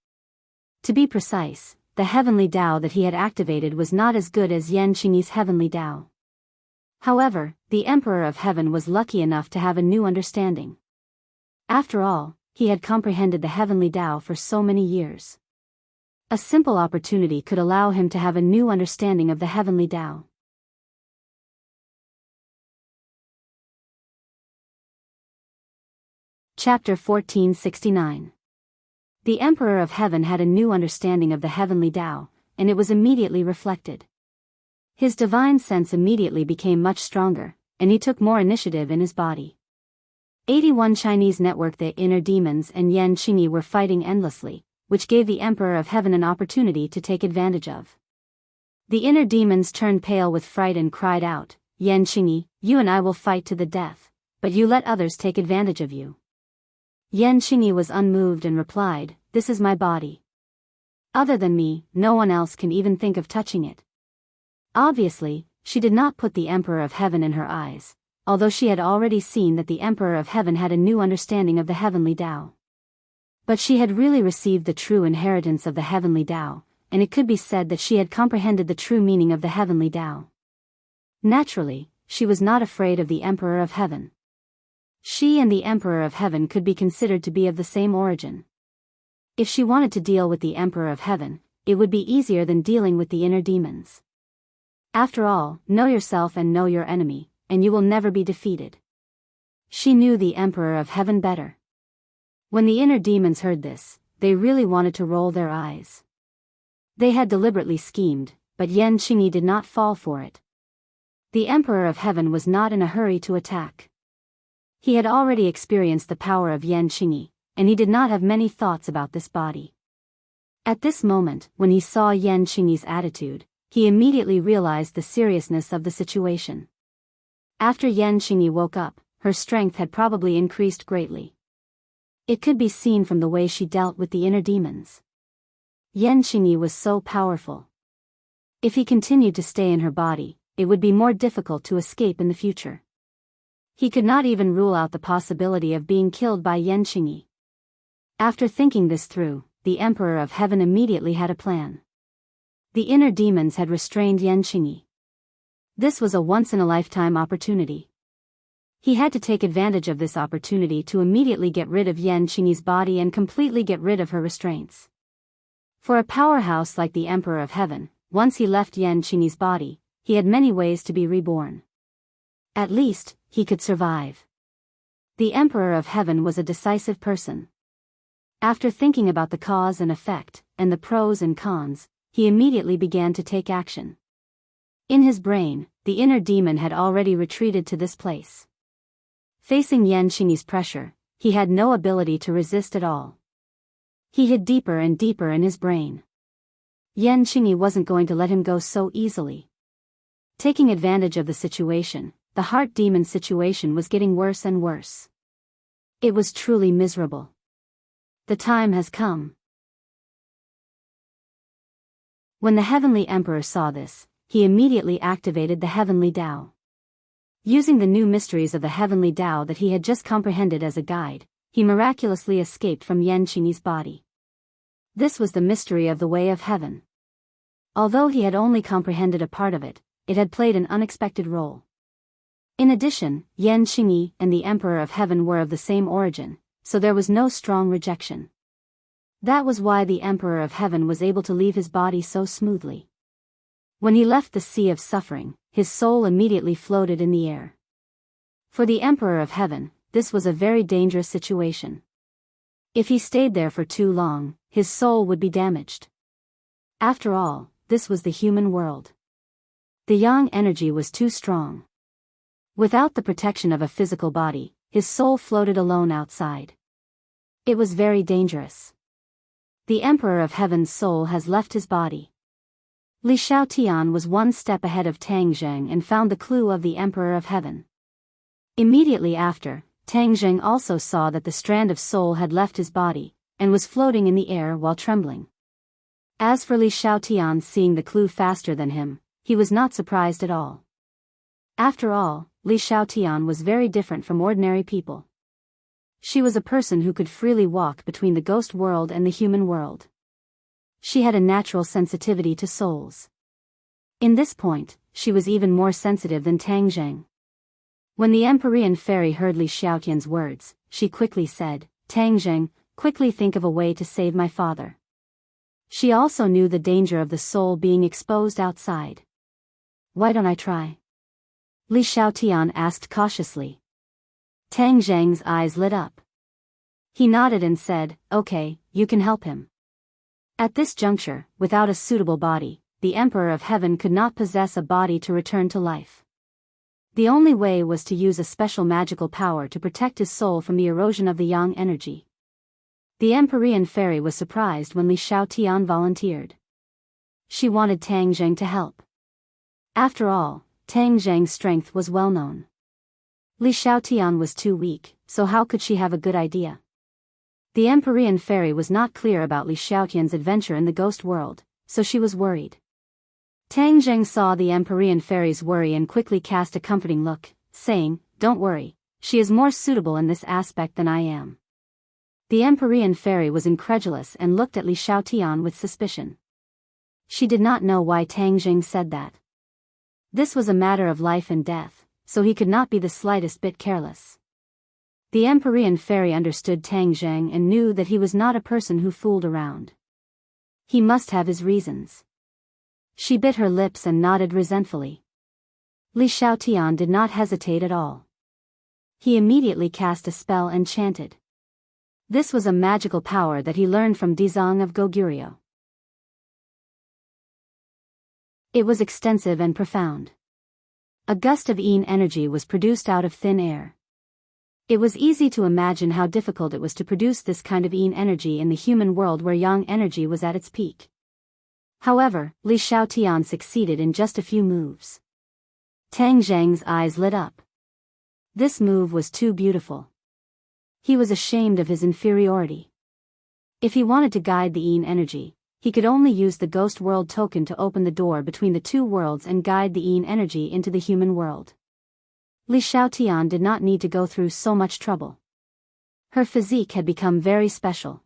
To be precise, the heavenly Tao that he had activated was not as good as Yan Qingyi's heavenly Tao. However, the Emperor of Heaven was lucky enough to have a new understanding. After all, he had comprehended the heavenly Tao for so many years. A simple opportunity could allow him to have a new understanding of the heavenly Tao. Chapter 1469. The Emperor of Heaven had a new understanding of the heavenly Tao, and it was immediately reflected. His divine sense immediately became much stronger, and he took more initiative in his body. 81 Chinese network. The inner demons and Yan Qingyi were fighting endlessly, which gave the Emperor of Heaven an opportunity to take advantage of. The inner demons turned pale with fright and cried out, "Yan Qingyi, you and I will fight to the death, but you let others take advantage of you." Yan Qingyi was unmoved and replied, "This is my body. Other than me, no one else can even think of touching it." Obviously, she did not put the Emperor of Heaven in her eyes, although she had already seen that the Emperor of Heaven had a new understanding of the heavenly Tao. But she had really received the true inheritance of the heavenly Tao, and it could be said that she had comprehended the true meaning of the heavenly Tao. Naturally, she was not afraid of the Emperor of Heaven. She and the Emperor of Heaven could be considered to be of the same origin. If she wanted to deal with the Emperor of Heaven, it would be easier than dealing with the inner demons. After all, know yourself and know your enemy, and you will never be defeated. She knew the Emperor of Heaven better. When the inner demons heard this, they really wanted to roll their eyes. They had deliberately schemed, but Yan Qingyi did not fall for it. The Emperor of Heaven was not in a hurry to attack. He had already experienced the power of Yan Qingyi, and he did not have many thoughts about this body. At this moment, when he saw Yan Qingyi's attitude, he immediately realized the seriousness of the situation. After Yan Qingyi woke up, her strength had probably increased greatly. It could be seen from the way she dealt with the inner demons. Yan Qingyi was so powerful. If he continued to stay in her body, it would be more difficult to escape in the future. He could not even rule out the possibility of being killed by Yan Qingyi. After thinking this through, the Emperor of Heaven immediately had a plan. The inner demons had restrained Yan Qingyi. This was a once-in-a-lifetime opportunity. He had to take advantage of this opportunity to immediately get rid of Yan Qingyi's body and completely get rid of her restraints. For a powerhouse like the Emperor of Heaven, once he left Yan Qingyi's body, he had many ways to be reborn. At least, he could survive. The Emperor of Heaven was a decisive person. After thinking about the cause and effect, and the pros and cons, he immediately began to take action. In his brain, the inner demon had already retreated to this place. Facing Yan Qingyi's pressure, he had no ability to resist at all. He hid deeper and deeper in his brain. Yan Qingyi wasn't going to let him go so easily. Taking advantage of the situation, the heart demon situation was getting worse and worse. It was truly miserable. The time has come. When the Heavenly Emperor saw this, he immediately activated the Heavenly Tao. Using the new mysteries of the Heavenly Tao that he had just comprehended as a guide, he miraculously escaped from Yan Qingyi's body. This was the mystery of the Way of Heaven. Although he had only comprehended a part of it, it had played an unexpected role. In addition, Yan Qingyi and the Emperor of Heaven were of the same origin, so there was no strong rejection. That was why the Emperor of Heaven was able to leave his body so smoothly. When he left the sea of suffering, his soul immediately floated in the air. For the Emperor of Heaven, this was a very dangerous situation. If he stayed there for too long, his soul would be damaged. After all, this was the human world. The yang energy was too strong. Without the protection of a physical body, his soul floated alone outside. It was very dangerous. The Emperor of Heaven's soul has left his body. Li Xiaotian was one step ahead of Tang Zheng and found the clue of the Emperor of Heaven. Immediately after, Tang Zheng also saw that the strand of soul had left his body, and was floating in the air while trembling. As for Li Xiaotian seeing the clue faster than him, he was not surprised at all. After all, Li Xiaotian was very different from ordinary people. She was a person who could freely walk between the ghost world and the human world. She had a natural sensitivity to souls. In this point, she was even more sensitive than Tang Zheng. When the Empyrean fairy heard Li Xiaotian's words, she quickly said, "Tang Zheng, quickly think of a way to save my father." She also knew the danger of the soul being exposed outside. "Why don't I try?" Li Xiaotian asked cautiously. Tang Zheng's eyes lit up. He nodded and said, "Okay, you can help him." At this juncture, without a suitable body, the Emperor of Heaven could not possess a body to return to life. The only way was to use a special magical power to protect his soul from the erosion of the yang energy. The Empyrean fairy was surprised when Li Xiaotian volunteered. She wanted Tang Zheng to help. After all, Tang Zheng's strength was well known. Li Xiaotian was too weak, so how could she have a good idea? The Empyrean fairy was not clear about Li Xiaotian's adventure in the ghost world, so she was worried. Tang Zheng saw the Empyrean fairy's worry and quickly cast a comforting look, saying, "Don't worry, she is more suitable in this aspect than I am." The Empyrean fairy was incredulous and looked at Li Xiaotian with suspicion. She did not know why Tang Zheng said that. This was a matter of life and death, so he could not be the slightest bit careless. The Empyrean fairy understood Tang Zheng and knew that he was not a person who fooled around. He must have his reasons. She bit her lips and nodded resentfully. Li Xiaotian did not hesitate at all. He immediately cast a spell and chanted. This was a magical power that he learned from Dizang of Goguryeo. It was extensive and profound. A gust of yin energy was produced out of thin air. It was easy to imagine how difficult it was to produce this kind of yin energy in the human world where yang energy was at its peak. However, Li Xiaotian succeeded in just a few moves. Tang Zheng's eyes lit up. This move was too beautiful. He was ashamed of his inferiority. If he wanted to guide the yin energy, he could only use the ghost world token to open the door between the two worlds and guide the yin energy into the human world. Li Xiaotian did not need to go through so much trouble. Her physique had become very special.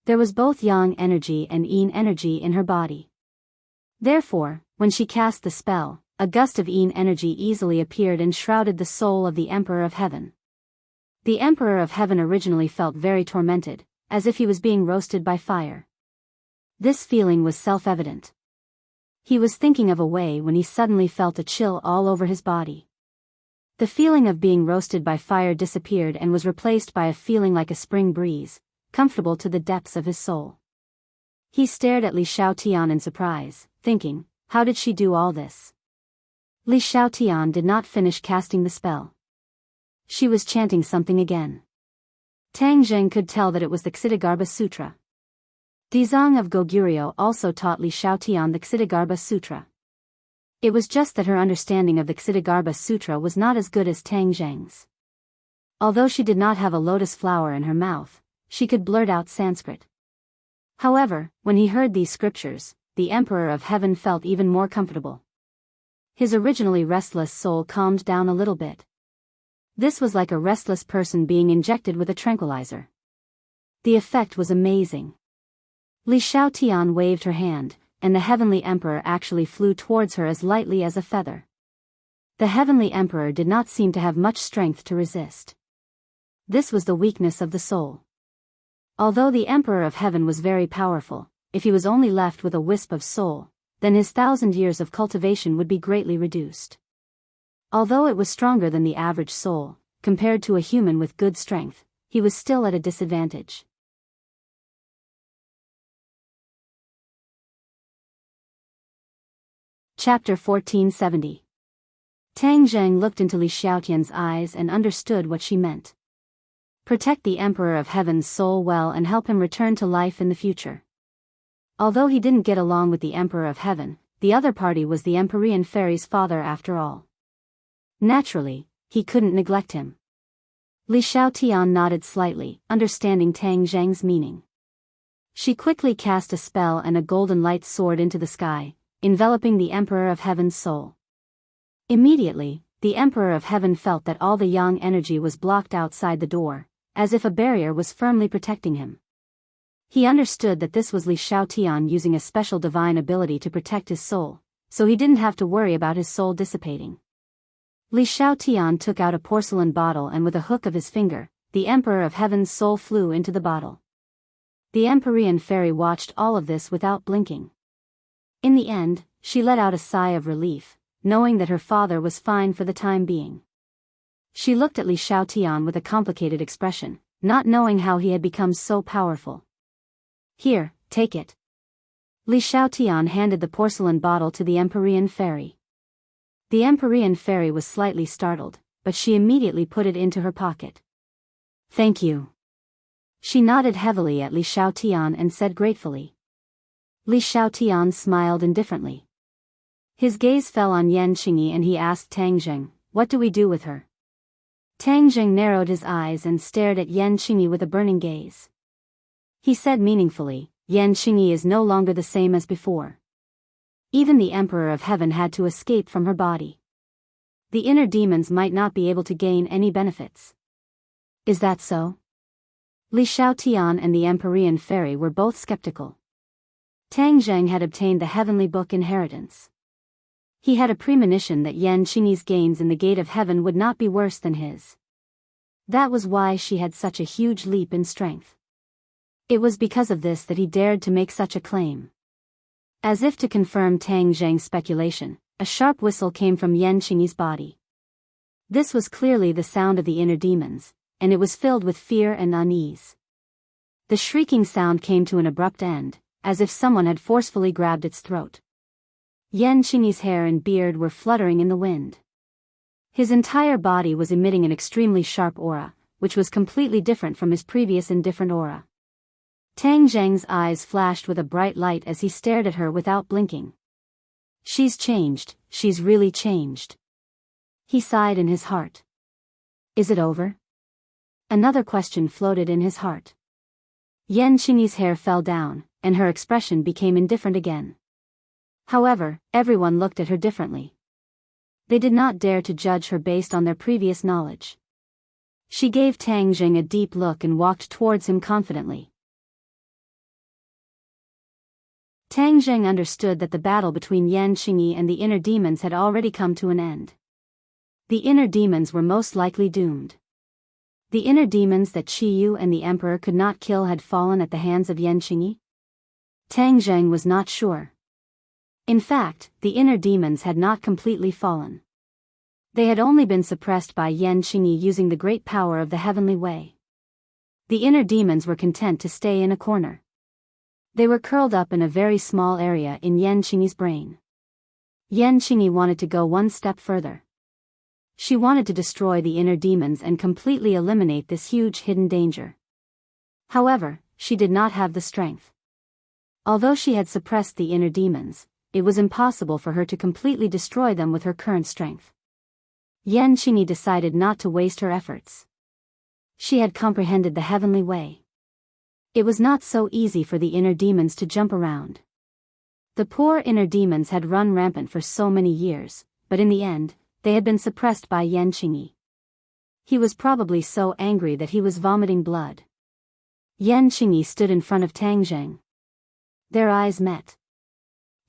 There was both yang energy and yin energy in her body. Therefore, when she cast the spell, a gust of yin energy easily appeared and shrouded the soul of the Emperor of Heaven. The Emperor of Heaven originally felt very tormented, as if he was being roasted by fire. This feeling was self-evident. He was thinking of a way when he suddenly felt a chill all over his body. The feeling of being roasted by fire disappeared and was replaced by a feeling like a spring breeze, comfortable to the depths of his soul. He stared at Li Xiaotian in surprise, thinking, how did she do all this? Li Xiaotian did not finish casting the spell. She was chanting something again. Tang Zheng could tell that it was the Ksitigarbha Sutra. Dizang of Goguryeo also taught Li Xiaotian the Ksitigarbha Sutra. It was just that her understanding of the Ksitigarbha Sutra was not as good as Tang Zheng's. Although she did not have a lotus flower in her mouth, she could blurt out Sanskrit. However, when he heard these scriptures, the Emperor of Heaven felt even more comfortable. His originally restless soul calmed down a little bit. This was like a restless person being injected with a tranquilizer. The effect was amazing. Li Xiaotian waved her hand, and the Heavenly Emperor actually flew towards her as lightly as a feather. The Heavenly Emperor did not seem to have much strength to resist. This was the weakness of the soul. Although the Emperor of Heaven was very powerful, if he was only left with a wisp of soul, then his 1,000 years of cultivation would be greatly reduced. Although it was stronger than the average soul, compared to a human with good strength, he was still at a disadvantage. Chapter 1470. Tang Zheng looked into Li Xiaotian's eyes and understood what she meant. Protect the Emperor of Heaven's soul well and help him return to life in the future. Although he didn't get along with the Emperor of Heaven, the other party was the Empyrean Fairy's father after all. Naturally, he couldn't neglect him. Li Xiaotian nodded slightly, understanding Tang Zheng's meaning. She quickly cast a spell and a golden light soared into the sky, enveloping the Emperor of Heaven's soul. Immediately, the Emperor of Heaven felt that all the yang energy was blocked outside the door, as if a barrier was firmly protecting him. He understood that this was Li Xiaotian using a special divine ability to protect his soul, so he didn't have to worry about his soul dissipating. Li Xiaotian took out a porcelain bottle and with a hook of his finger, the Emperor of Heaven's soul flew into the bottle. The Empyrean Fairy watched all of this without blinking. In the end, she let out a sigh of relief, knowing that her father was fine for the time being. She looked at Li Xiaotian with a complicated expression, not knowing how he had become so powerful. Here, take it. Li Xiaotian handed the porcelain bottle to the Empyrean Fairy. The Empyrean Fairy was slightly startled, but she immediately put it into her pocket. Thank you. She nodded heavily at Li Xiaotian and said gratefully. Li Xiaotian smiled indifferently. His gaze fell on Yan Qingyi and he asked Tang Zheng, what do we do with her? Tang Zheng narrowed his eyes and stared at Yan Qingyi with a burning gaze. He said meaningfully, Yan Qingyi is no longer the same as before. Even the Emperor of Heaven had to escape from her body. The inner demons might not be able to gain any benefits. Is that so? Li Xiaotian and the Empyrean Fairy were both skeptical. Tang Zheng had obtained the heavenly book inheritance. He had a premonition that Yan Qingyi's gains in the gate of heaven would not be worse than his. That was why she had such a huge leap in strength. It was because of this that he dared to make such a claim. As if to confirm Tang Zheng's speculation, a sharp whistle came from Yan Qingyi's body. This was clearly the sound of the inner demons, and it was filled with fear and unease. The shrieking sound came to an abrupt end, as if someone had forcefully grabbed its throat. Yan Qingyi's hair and beard were fluttering in the wind. His entire body was emitting an extremely sharp aura, which was completely different from his previous indifferent aura. Tang Zheng's eyes flashed with a bright light as he stared at her without blinking. She's changed, she's really changed. He sighed in his heart. Is it over? Another question floated in his heart. Yan Qingyi's hair fell down, and her expression became indifferent again. However, everyone looked at her differently. They did not dare to judge her based on their previous knowledge. She gave Tang Zheng a deep look and walked towards him confidently. Tang Zheng understood that the battle between Yan Qingyi and the inner demons had already come to an end. The inner demons were most likely doomed. The inner demons that Qi Yu and the emperor could not kill had fallen at the hands of Yan Qingyi? Tang Zheng was not sure. In fact, the inner demons had not completely fallen. They had only been suppressed by Yan Qingyi using the great power of the heavenly way. The inner demons were content to stay in a corner. They were curled up in a very small area in Yan Qingyi's brain. Yan Qingyi wanted to go one step further. She wanted to destroy the inner demons and completely eliminate this huge hidden danger. However, she did not have the strength. Although she had suppressed the inner demons, it was impossible for her to completely destroy them with her current strength. Yan Qingyi decided not to waste her efforts. She had comprehended the heavenly way. It was not so easy for the inner demons to jump around. The poor inner demons had run rampant for so many years, but in the end, they had been suppressed by Yan Qingyi. He was probably so angry that he was vomiting blood. Yan Qingyi stood in front of Tang Zheng. Their eyes met.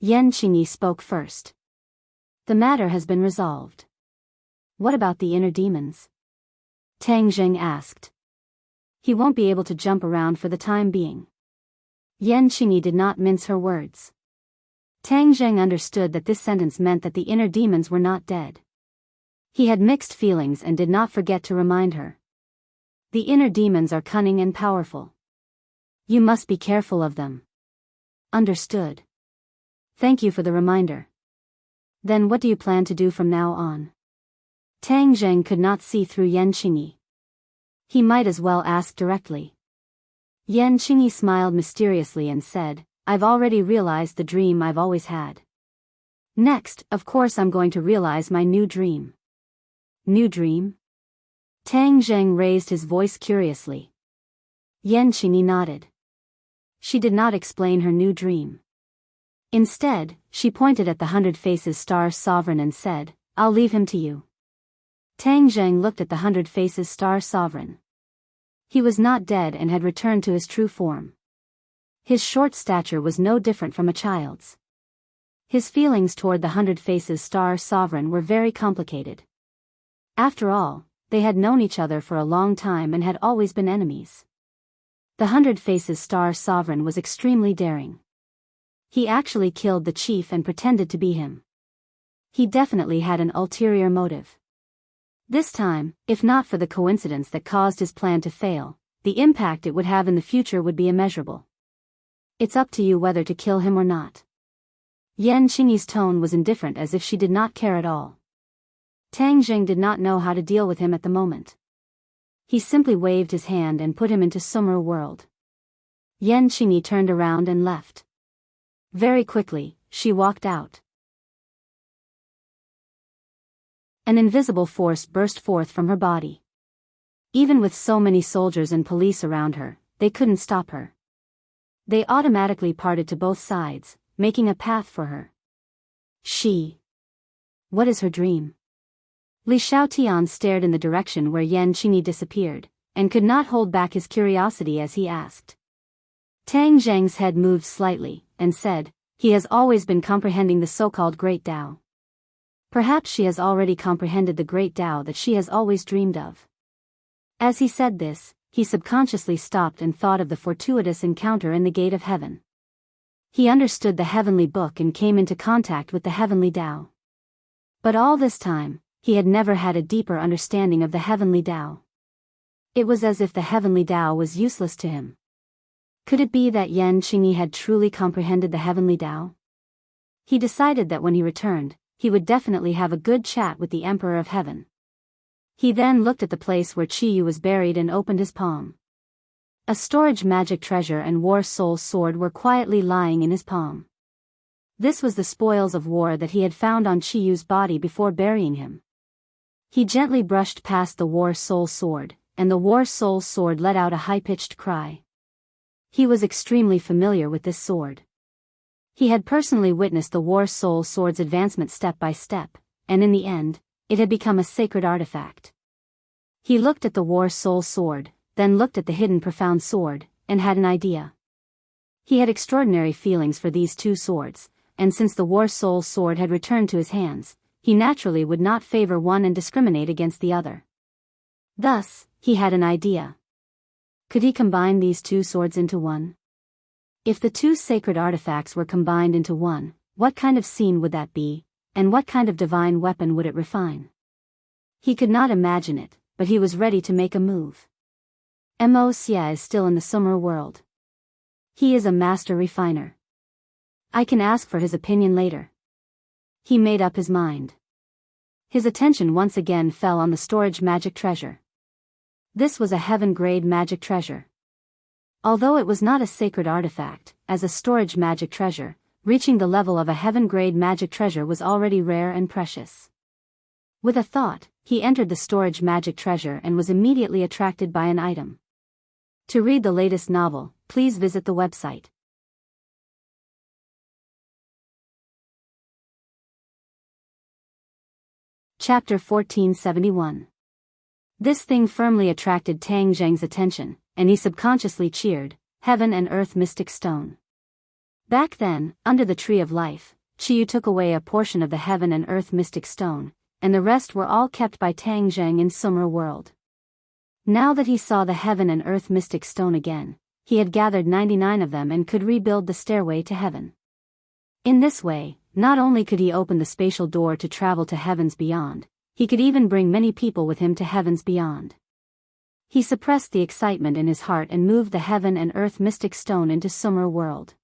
Yan Qingyi spoke first. The matter has been resolved. What about the inner demons? Tang Zheng asked. He won't be able to jump around for the time being. Yan Qingyi did not mince her words. Tang Zheng understood that this sentence meant that the inner demons were not dead. He had mixed feelings and did not forget to remind her. The inner demons are cunning and powerful. You must be careful of them. Understood. Thank you for the reminder. Then what do you plan to do from now on? Tang Zheng could not see through Yan Qingyi. He might as well ask directly. Yan Qingyi smiled mysteriously and said, I've already realized the dream I've always had. Next, of course I'm going to realize my new dream. New dream? Tang Zheng raised his voice curiously. Yan Qingyi nodded. She did not explain her new dream. Instead, she pointed at the 100 Faces Star Sovereign and said, I'll leave him to you. Tang Zheng looked at the 100 Faces Star Sovereign. He was not dead and had returned to his true form. His short stature was no different from a child's. His feelings toward the 100 Faces Star Sovereign were very complicated. After all, they had known each other for a long time and had always been enemies. The 100 Faces Star Sovereign was extremely daring. He actually killed the chief and pretended to be him. He definitely had an ulterior motive. This time, if not for the coincidence that caused his plan to fail, the impact it would have in the future would be immeasurable. It's up to you whether to kill him or not. Yan Qingyi's tone was indifferent, as if she did not care at all. Tang Zheng did not know how to deal with him at the moment. He simply waved his hand and put him into Sumer world. Yan Qingyi turned around and left. Very quickly, she walked out. An invisible force burst forth from her body. Even with so many soldiers and police around her, they couldn't stop her. They automatically parted to both sides, making a path for her. What is her dream? Li Xiaotian stared in the direction where Yan Qingyi disappeared, and could not hold back his curiosity as he asked. Tang Zheng's head moved slightly, and said, he has always been comprehending the so-called Great Tao. Perhaps she has already comprehended the Great Tao that she has always dreamed of. As he said this, he subconsciously stopped and thought of the fortuitous encounter in the gate of heaven. He understood the heavenly book and came into contact with the heavenly Tao. But all this time, he had never had a deeper understanding of the heavenly Tao. It was as if the heavenly Tao was useless to him. Could it be that Yan Qingyi had truly comprehended the heavenly Tao? He decided that when he returned, he would definitely have a good chat with the Emperor of Heaven. He then looked at the place where Qiyu was buried and opened his palm. A storage magic treasure and war soul sword were quietly lying in his palm. This was the spoils of war that he had found on Qiyu's body before burying him. He gently brushed past the war soul sword, and the war soul sword let out a high-pitched cry. He was extremely familiar with this sword. He had personally witnessed the war soul sword's advancement step by step, and in the end, it had become a sacred artifact. He looked at the war soul sword, then looked at the hidden profound sword, and had an idea. He had extraordinary feelings for these two swords, and since the war soul sword had returned to his hands, he naturally would not favor one and discriminate against the other. Thus, he had an idea. Could he combine these two swords into one? If the two sacred artifacts were combined into one, what kind of scene would that be, and what kind of divine weapon would it refine? He could not imagine it, but he was ready to make a move. Mo Xia is still in the Sumer world. He is a master refiner. I can ask for his opinion later. He made up his mind. His attention once again fell on the storage magic treasure. This was a heaven-grade magic treasure. Although it was not a sacred artifact, as a storage magic treasure, reaching the level of a heaven-grade magic treasure was already rare and precious. With a thought, he entered the storage magic treasure and was immediately attracted by an item. To read the latest novel, please visit the website. Chapter 1471. This thing firmly attracted Tang Zheng's attention, and he subconsciously cheered, Heaven and Earth Mystic Stone. Back then, under the Tree of Life, Qiyu took away a portion of the Heaven and Earth Mystic Stone, and the rest were all kept by Tang Zheng in Sumer world. Now that he saw the Heaven and Earth Mystic Stone again, he had gathered 99 of them and could rebuild the stairway to heaven. In this way, not only could he open the spatial door to travel to heavens beyond, he could even bring many people with him to heavens beyond. He suppressed the excitement in his heart and moved the Heaven and Earth Mystic Stone into Sumer world.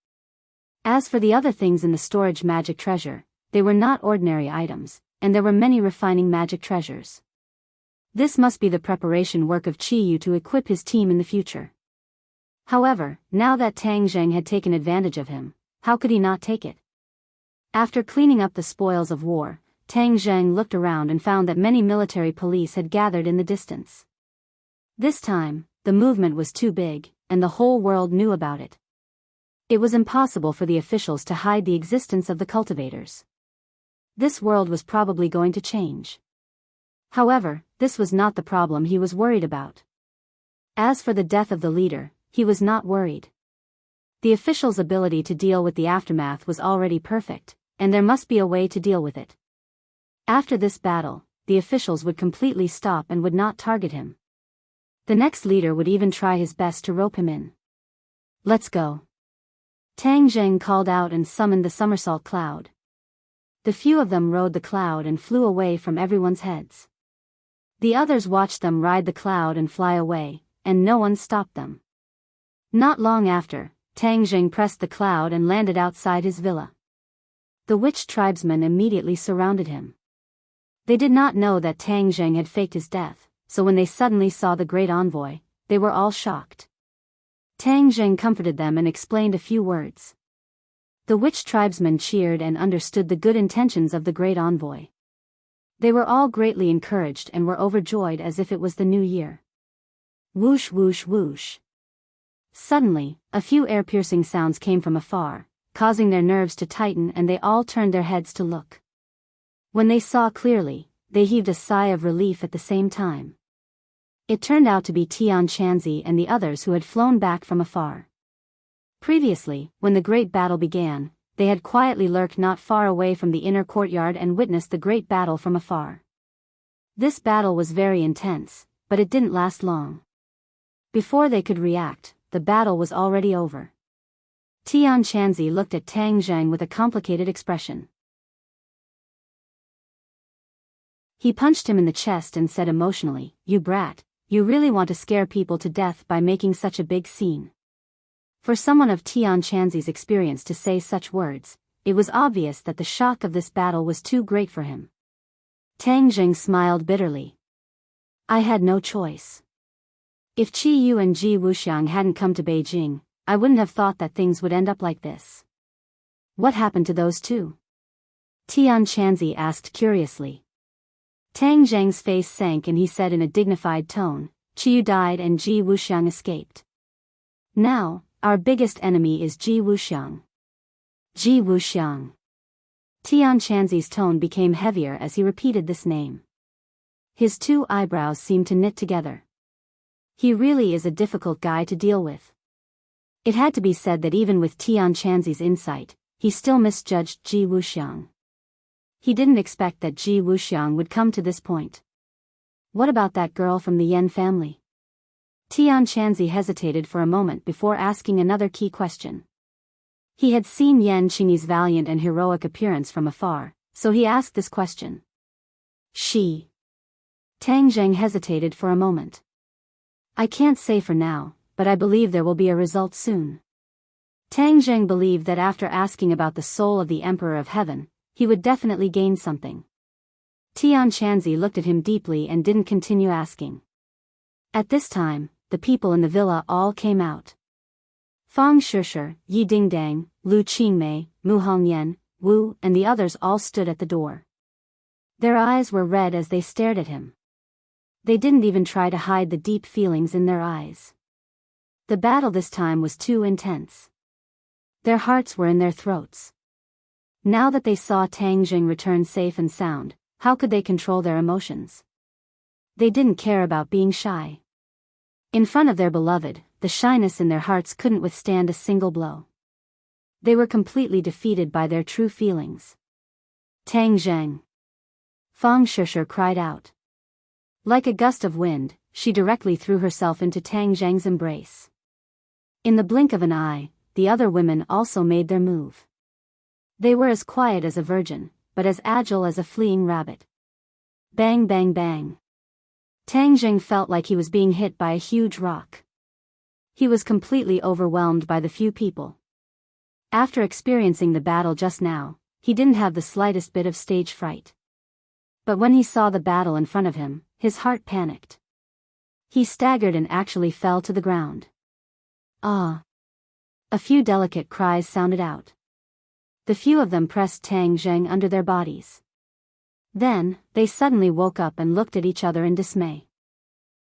As for the other things in the storage magic treasure, they were not ordinary items, and there were many refining magic treasures. This must be the preparation work of Qiyu to equip his team in the future. However, now that Tang Zheng had taken advantage of him, how could he not take it? After cleaning up the spoils of war, Tang Zheng looked around and found that many military police had gathered in the distance. This time, the movement was too big, and the whole world knew about it. It was impossible for the officials to hide the existence of the cultivators. This world was probably going to change. However, this was not the problem he was worried about. As for the death of the leader, he was not worried. The officials' ability to deal with the aftermath was already perfect, and there must be a way to deal with it. After this battle, the officials would completely stop and would not target him. The next leader would even try his best to rope him in. Let's go. Tang Zheng called out and summoned the somersault cloud. The few of them rode the cloud and flew away from everyone's heads. The others watched them ride the cloud and fly away, and no one stopped them. Not long after, Tang Zheng pressed the cloud and landed outside his villa. The witch tribesmen immediately surrounded him. They did not know that Tang Zheng had faked his death, so when they suddenly saw the great envoy, they were all shocked. Tang Zheng comforted them and explained a few words. The witch tribesmen cheered and understood the good intentions of the great envoy. They were all greatly encouraged and were overjoyed as if it was the new year. Whoosh whoosh whoosh. Suddenly, a few air-piercing sounds came from afar, causing their nerves to tighten, and they all turned their heads to look. When they saw clearly, they heaved a sigh of relief at the same time. It turned out to be Tian Chanzi and the others who had flown back from afar. Previously, when the great battle began, they had quietly lurked not far away from the inner courtyard and witnessed the great battle from afar. This battle was very intense, but it didn't last long. Before they could react, the battle was already over. Tian Chanzi looked at Tang Zheng with a complicated expression. He punched him in the chest and said emotionally, "You brat, you really want to scare people to death by making such a big scene." For someone of Tian Chanzi's experience to say such words, it was obvious that the shock of this battle was too great for him. Tang Zheng smiled bitterly. "I had no choice. If Qi Yu and Ji Wuxiang hadn't come to Beijing, I wouldn't have thought that things would end up like this." "What happened to those two?" Tian Chanzi asked curiously. Tang Zheng's face sank and he said in a dignified tone, "Qi Yu died and Ji Wuxiang escaped. Now, our biggest enemy is Ji Wuxiang." Ji Wuxiang. Tian Chanzi's tone became heavier as he repeated this name. His two eyebrows seemed to knit together. He really is a difficult guy to deal with. It had to be said that even with Tian Chanzi's insight, he still misjudged Ji Wuxiang. He didn't expect that Ji Wuxiang would come to this point. What about that girl from the Yan family? Tian Chanzi hesitated for a moment before asking another key question. He had seen Yan Qingyi's valiant and heroic appearance from afar, so he asked this question. She. Tang Zheng hesitated for a moment. "I can't say for now, but I believe there will be a result soon." Tang Zheng believed that after asking about the soul of the Emperor of Heaven, he would definitely gain something. Tian Chanzi looked at him deeply and didn't continue asking. At this time, the people in the villa all came out. Fang Shishir, Yi Dingdang, Lu Qingmei, Mu Hongyan, Wu, and the others all stood at the door. Their eyes were red as they stared at him. They didn't even try to hide the deep feelings in their eyes. The battle this time was too intense. Their hearts were in their throats. Now that they saw Tang Zheng return safe and sound, how could they control their emotions? They didn't care about being shy. In front of their beloved, the shyness in their hearts couldn't withstand a single blow. They were completely defeated by their true feelings. "Tang Zheng!" Fang Shishir cried out. Like a gust of wind, she directly threw herself into Tang Zheng's embrace. In the blink of an eye, the other women also made their move. They were as quiet as a virgin, but as agile as a fleeing rabbit. Bang bang bang. Tang Zheng felt like he was being hit by a huge rock. He was completely overwhelmed by the few people. After experiencing the battle just now, he didn't have the slightest bit of stage fright. But when he saw the battle in front of him, his heart panicked. He staggered and actually fell to the ground. "Ah!" A few delicate cries sounded out. The few of them pressed Tang Zheng under their bodies. Then, they suddenly woke up and looked at each other in dismay.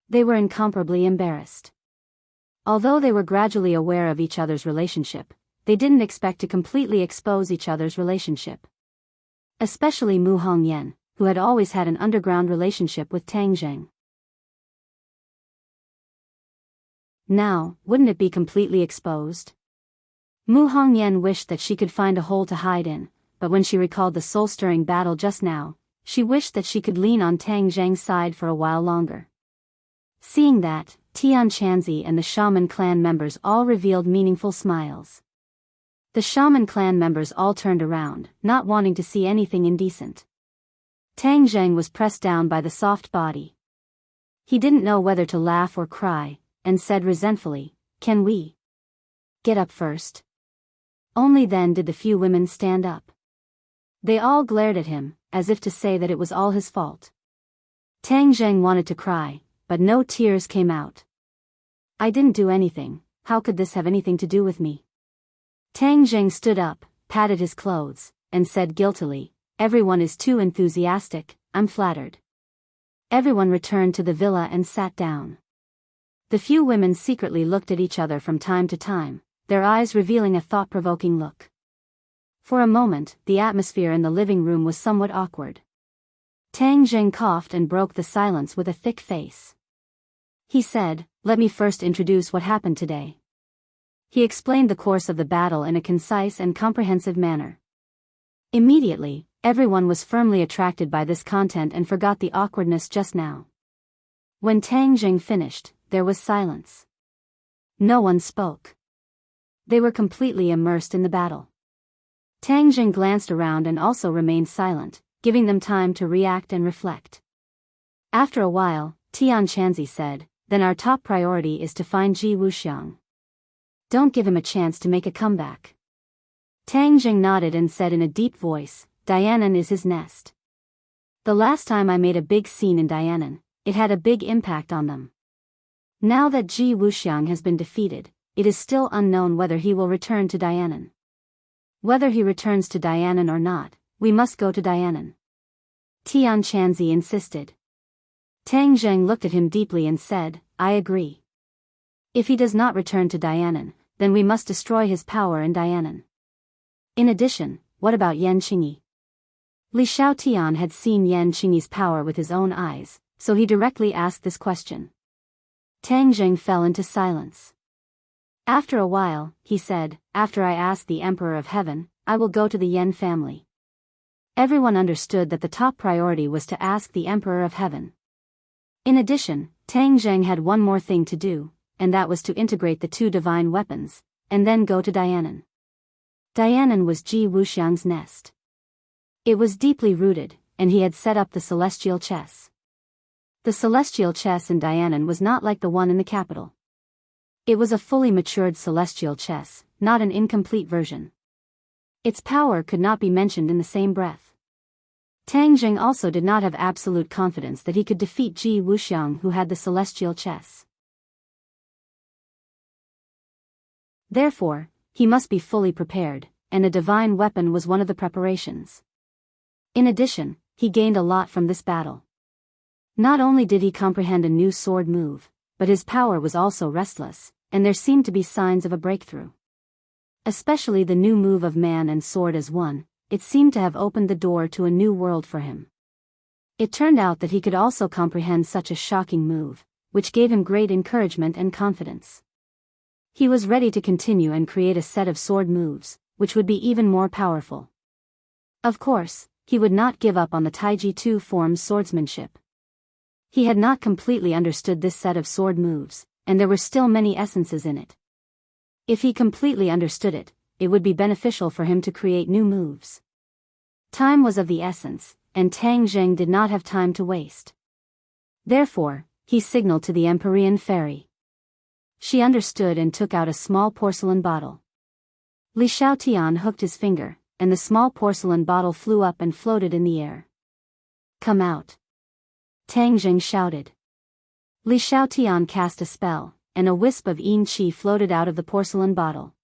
They were incomparably embarrassed. Although they were gradually aware of each other's relationship, they didn't expect to completely expose each other's relationship. Especially Mu Hongyan, who had always had an underground relationship with Tang Zheng. Now, wouldn't it be completely exposed? Mu Hongyan wished that she could find a hole to hide in, but when she recalled the soul-stirring battle just now, she wished that she could lean on Tang Zheng's side for a while longer. Seeing that, Tian Chanzi and the Shaman clan members all revealed meaningful smiles. The Shaman clan members all turned around, not wanting to see anything indecent. Tang Zheng was pressed down by the soft body. He didn't know whether to laugh or cry, and said resentfully, "Can we get up first?" Only then did the few women stand up. They all glared at him, as if to say that it was all his fault. Tang Zheng wanted to cry, but no tears came out. "I didn't do anything, how could this have anything to do with me?" Tang Zheng stood up, patted his clothes, and said guiltily, "Everyone is too enthusiastic, I'm flattered." Everyone returned to the villa and sat down. The few women secretly looked at each other from time to time, their eyes revealing a thought-provoking look. For a moment, the atmosphere in the living room was somewhat awkward. Tang Zheng coughed and broke the silence with a thick face. He said, "Let me first introduce what happened today." He explained the course of the battle in a concise and comprehensive manner. Immediately, everyone was firmly attracted by this content and forgot the awkwardness just now. When Tang Zheng finished, there was silence. No one spoke. They were completely immersed in the battle. Tang Jing glanced around and also remained silent, giving them time to react and reflect. After a while, Tian Chanzi said, "Then our top priority is to find Ji Wuxiang. Don't give him a chance to make a comeback." Tang Jing nodded and said in a deep voice, "Dianan is his nest. The last time I made a big scene in Dianan, it had a big impact on them. Now that Ji Wuxiang has been defeated, it is still unknown whether he will return to Dianan. Whether he returns to Dianan or not, we must go to Dianan." Tian Chanzi insisted. Tang Zheng looked at him deeply and said, "I agree. If he does not return to Dianan, then we must destroy his power in Dianan. In addition, what about Yan Qingyi?" Li Xiaotian had seen Yan Qingyi's power with his own eyes, so he directly asked this question. Tang Zheng fell into silence. After a while, he said, "After I ask the Emperor of Heaven, I will go to the Yan family." Everyone understood that the top priority was to ask the Emperor of Heaven. In addition, Tang Zheng had one more thing to do, and that was to integrate the two divine weapons, and then go to Dianan. Dianan was Ji Wuxiang's nest. It was deeply rooted, and he had set up the celestial chess. The celestial chess in Dianan was not like the one in the capital. It was a fully matured celestial chess, not an incomplete version. Its power could not be mentioned in the same breath. Tang Jing also did not have absolute confidence that he could defeat Ji Wuxiang, who had the celestial chess. Therefore, he must be fully prepared, and a divine weapon was one of the preparations. In addition, he gained a lot from this battle. Not only did he comprehend a new sword move, but his power was also restless, and there seemed to be signs of a breakthrough. Especially the new move of man and sword as one, it seemed to have opened the door to a new world for him. It turned out that he could also comprehend such a shocking move, which gave him great encouragement and confidence. He was ready to continue and create a set of sword moves, which would be even more powerful. Of course, he would not give up on the Taiji Tu form's swordsmanship. He had not completely understood this set of sword moves, and there were still many essences in it. If he completely understood it, it would be beneficial for him to create new moves. Time was of the essence, and Tang Zheng did not have time to waste. Therefore, he signaled to the Empyrean fairy. She understood and took out a small porcelain bottle. Li Xiaotian hooked his finger, and the small porcelain bottle flew up and floated in the air. "Come out!" Tang Zheng shouted. Li Xiaotian cast a spell, and a wisp of yin qi floated out of the porcelain bottle.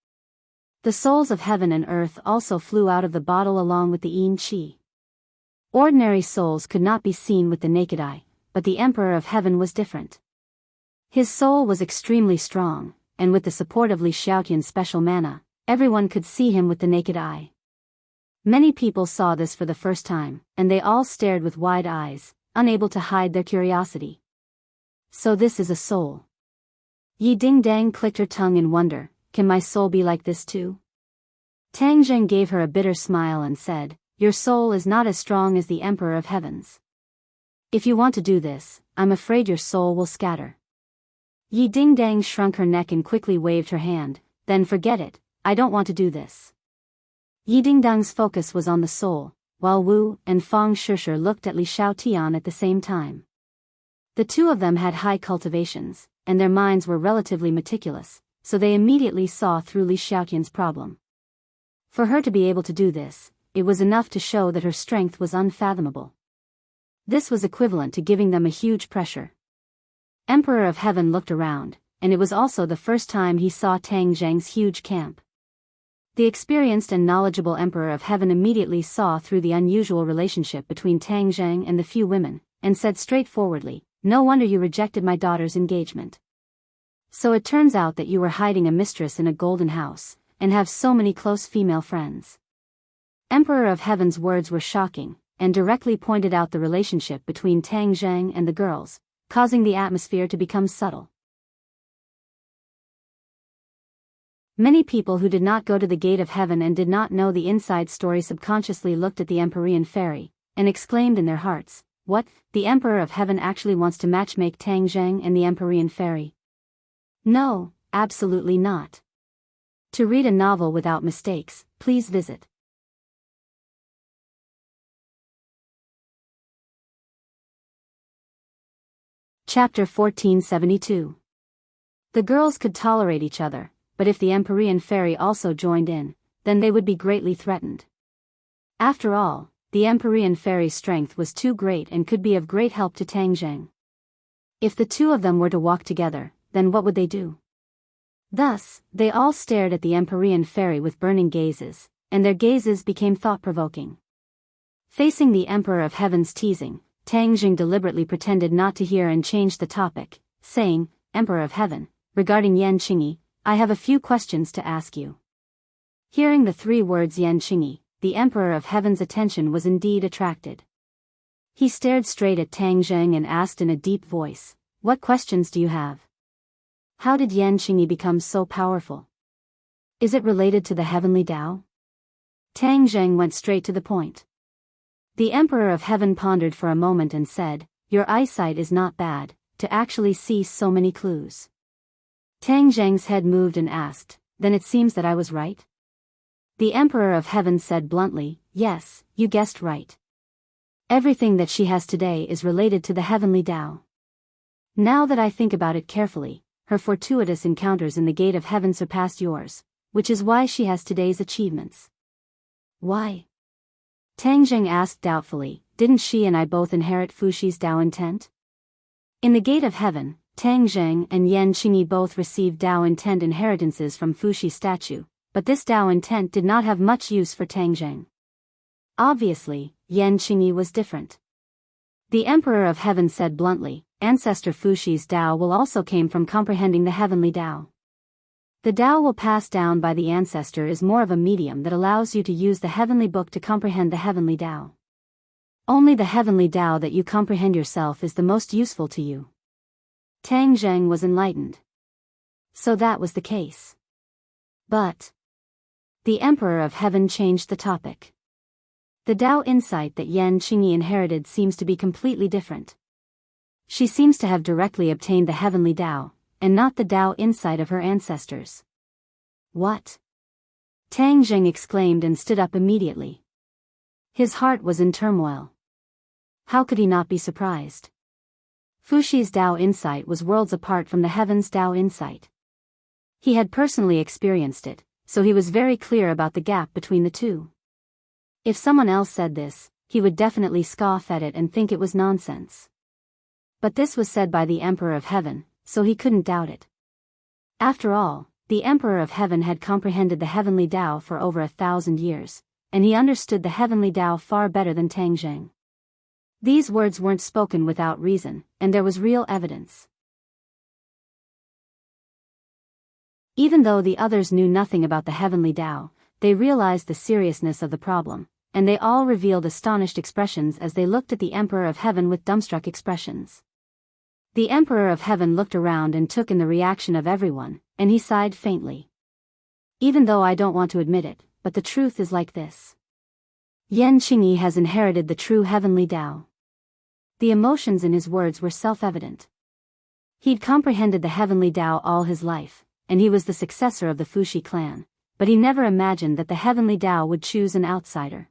The souls of heaven and earth also flew out of the bottle along with the yin qi. Ordinary souls could not be seen with the naked eye, but the Emperor of Heaven was different. His soul was extremely strong, and with the support of Li Xiaotian's special mana, everyone could see him with the naked eye. Many people saw this for the first time, and they all stared with wide eyes, unable to hide their curiosity. So this is a soul. Yi Dingdang clicked her tongue in wonder. Can my soul be like this too? Tang Zheng gave her a bitter smile and said, "Your soul is not as strong as the Emperor of Heaven's. If you want to do this, I'm afraid your soul will scatter." Yi Dingdang shrunk her neck and quickly waved her hand. "Then forget it, I don't want to do this." Yi Dingdang's focus was on the soul, while Wu and Fang Shishir looked at Li Xiaotian at the same time. The two of them had high cultivations, and their minds were relatively meticulous, so they immediately saw through Li Xiaotian's problem. For her to be able to do this, it was enough to show that her strength was unfathomable. This was equivalent to giving them a huge pressure. Emperor of Heaven looked around, and it was also the first time he saw Tang Zheng's huge camp. The experienced and knowledgeable Emperor of Heaven immediately saw through the unusual relationship between Tang Zheng and the few women, and said straightforwardly, "No wonder you rejected my daughter's engagement. So it turns out that you were hiding a mistress in a golden house, and have so many close female friends." Emperor of Heaven's words were shocking, and directly pointed out the relationship between Tang Zheng and the girls, causing the atmosphere to become subtle. Many people who did not go to the gate of heaven and did not know the inside story subconsciously looked at the Empyrean fairy, and exclaimed in their hearts, "What, the Emperor of Heaven actually wants to matchmake Tang Zheng and the Empyrean fairy? No, absolutely not. To read a novel without mistakes, please visit Chapter 1472. The girls could tolerate each other, but if the Empyrean fairy also joined in, then they would be greatly threatened. After all, the Empyrean fairy's strength was too great and could be of great help to Tang Zheng. If the two of them were to walk together, then what would they do? Thus, they all stared at the Empyrean fairy with burning gazes, and their gazes became thought-provoking. Facing the Emperor of Heaven's teasing, Tang Zheng deliberately pretended not to hear and changed the topic, saying, "Emperor of Heaven, regarding Yan Qingyi, I have a few questions to ask you." Hearing the three words Yan Qingyi, the Emperor of Heaven's attention was indeed attracted. He stared straight at Tang Zheng and asked in a deep voice, "What questions do you have? How did Yan Qingyi become so powerful? Is it related to the heavenly Tao?" Tang Zheng went straight to the point. The Emperor of Heaven pondered for a moment and said, "Your eyesight is not bad, to actually see so many clues." Tang Zheng's head moved and asked, "Then it seems that I was right?" The Emperor of Heaven said bluntly, "Yes, you guessed right. Everything that she has today is related to the heavenly Tao. Now that I think about it carefully, her fortuitous encounters in the gate of heaven surpassed yours, which is why she has today's achievements." "Why?" Tang Zheng asked doubtfully, "Didn't she and I both inherit Fuxi's Tao intent?" In the gate of heaven, Tang Zheng and Yan Qingyi both received Tao intent inheritances from Fuxi's statue, but this Tao intent did not have much use for Tang Zheng. Obviously, Yan Qingyi was different. The Emperor of Heaven said bluntly, "Ancestor Fuxi's Tao will also came from comprehending the heavenly Tao. The Tao will pass down by the ancestor is more of a medium that allows you to use the heavenly book to comprehend the heavenly Tao. Only the heavenly Tao that you comprehend yourself is the most useful to you." Tang Zheng was enlightened. So that was the case. But the Emperor of Heaven changed the topic. The Tao insight that Yan Qingyi inherited seems to be completely different. She seems to have directly obtained the heavenly Tao, and not the Tao insight of her ancestors. "What?" Tang Zheng exclaimed and stood up immediately. His heart was in turmoil. How could he not be surprised? Fuxi's Tao insight was worlds apart from the heaven's Tao insight. He had personally experienced it, so he was very clear about the gap between the two. If someone else said this, he would definitely scoff at it and think it was nonsense. But this was said by the Emperor of Heaven, so he couldn't doubt it. After all, the Emperor of Heaven had comprehended the heavenly Tao for over 1,000 years, and he understood the heavenly Tao far better than Tang Zheng. These words weren't spoken without reason, and there was real evidence. Even though the others knew nothing about the heavenly Tao, they realized the seriousness of the problem, and they all revealed astonished expressions as they looked at the Emperor of Heaven with dumbstruck expressions. The Emperor of Heaven looked around and took in the reaction of everyone, and he sighed faintly. "Even though I don't want to admit it, but the truth is like this. Yan Qingyi has inherited the true heavenly Tao." The emotions in his words were self-evident. He'd comprehended the heavenly Tao all his life, and he was the successor of the Fuxi clan, but he never imagined that the heavenly Tao would choose an outsider.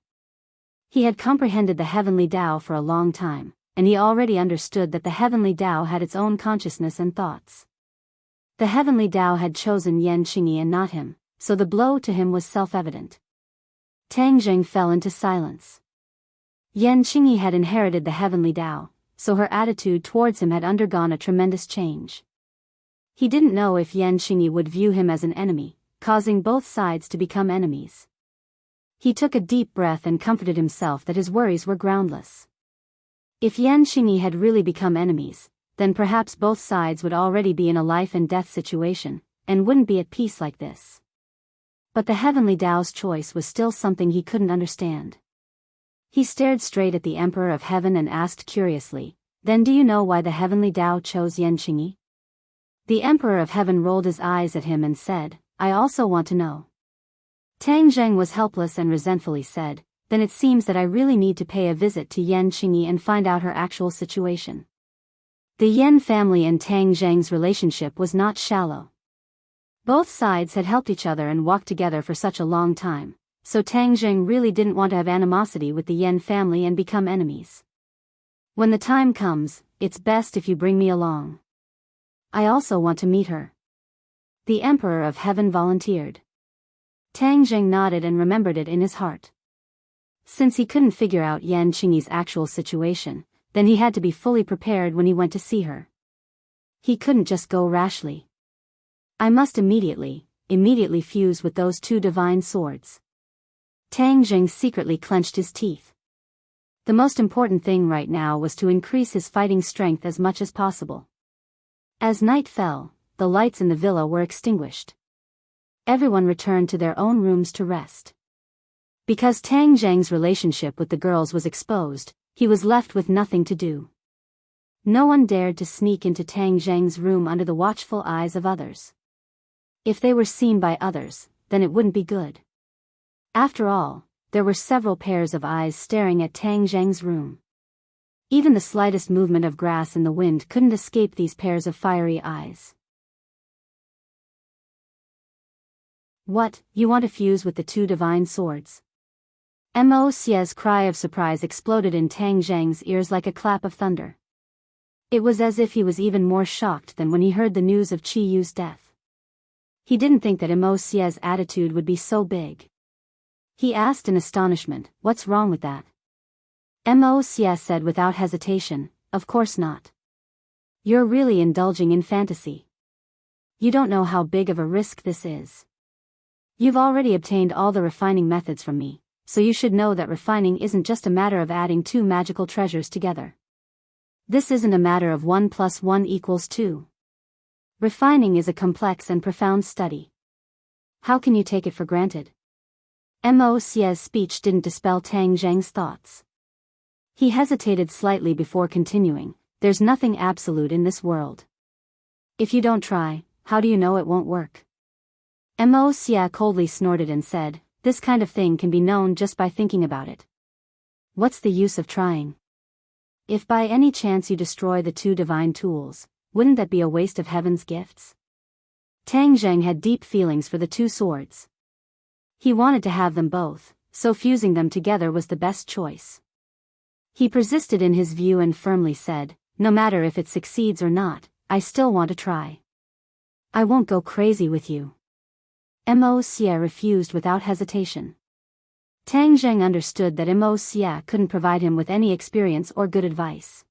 He had comprehended the heavenly Tao for a long time, and he already understood that the heavenly Tao had its own consciousness and thoughts. The heavenly Tao had chosen Yan Qingyi and not him, so the blow to him was self-evident. Tang Zheng fell into silence. Yan Qingyi had inherited the heavenly Tao, so her attitude towards him had undergone a tremendous change. He didn't know if Yan Qingyi would view him as an enemy, causing both sides to become enemies. He took a deep breath and comforted himself that his worries were groundless. If Yan Qingyi had really become enemies, then perhaps both sides would already be in a life and death situation, and wouldn't be at peace like this. But the heavenly Tao's choice was still something he couldn't understand. He stared straight at the Emperor of Heaven and asked curiously, "Then do you know why the heavenly Tao chose Yan Qingyi?" The Emperor of Heaven rolled his eyes at him and said, "I also want to know." Tang Zheng was helpless and resentfully said, "Then it seems that I really need to pay a visit to Yan Qingyi and find out her actual situation." The Yan family and Tang Zheng's relationship was not shallow. Both sides had helped each other and walked together for such a long time, so Tang Jing really didn't want to have animosity with the Yan family and become enemies. When the time comes, it's best if you bring me along. I also want to meet her. The Emperor of Heaven volunteered. Tang Jing nodded and remembered it in his heart. Since he couldn't figure out Yan Qingyi's actual situation, then he had to be fully prepared when he went to see her. He couldn't just go rashly. I must immediately fuse with those two divine swords. Tang Jing secretly clenched his teeth. The most important thing right now was to increase his fighting strength as much as possible. As night fell, the lights in the villa were extinguished. Everyone returned to their own rooms to rest. Because Tang Jing's relationship with the girls was exposed, he was left with nothing to do. No one dared to sneak into Tang Jing's room under the watchful eyes of others. If they were seen by others, then it wouldn't be good. After all, there were several pairs of eyes staring at Tang Jing's room. Even the slightest movement of grass in the wind couldn't escape these pairs of fiery eyes. What, you want to fuse with the two divine swords? Mo Xie's cry of surprise exploded in Tang Jing's ears like a clap of thunder. It was as if he was even more shocked than when he heard the news of Qi Yu's death. He didn't think that Mo Xie's attitude would be so big. He asked in astonishment, "What's wrong with that?" Mo Xie said without hesitation, "Of course not. You're really indulging in fantasy. You don't know how big of a risk this is. You've already obtained all the refining methods from me, so you should know that refining isn't just a matter of adding two magical treasures together. This isn't a matter of 1 + 1 = 2. Refining is a complex and profound study. How can you take it for granted?" Mo Xie's speech didn't dispel Tang Jing's thoughts. He hesitated slightly before continuing, "There's nothing absolute in this world. If you don't try, how do you know it won't work?" Mo Xie coldly snorted and said, "This kind of thing can be known just by thinking about it. What's the use of trying? If by any chance you destroy the two divine tools, wouldn't that be a waste of heaven's gifts?" Tang Jing had deep feelings for the two swords. He wanted to have them both, so fusing them together was the best choice. He persisted in his view and firmly said, "No matter if it succeeds or not, I still want to try. I won't go crazy with you." Mo Xie refused without hesitation. Tang Jing understood that Mo Xie couldn't provide him with any experience or good advice.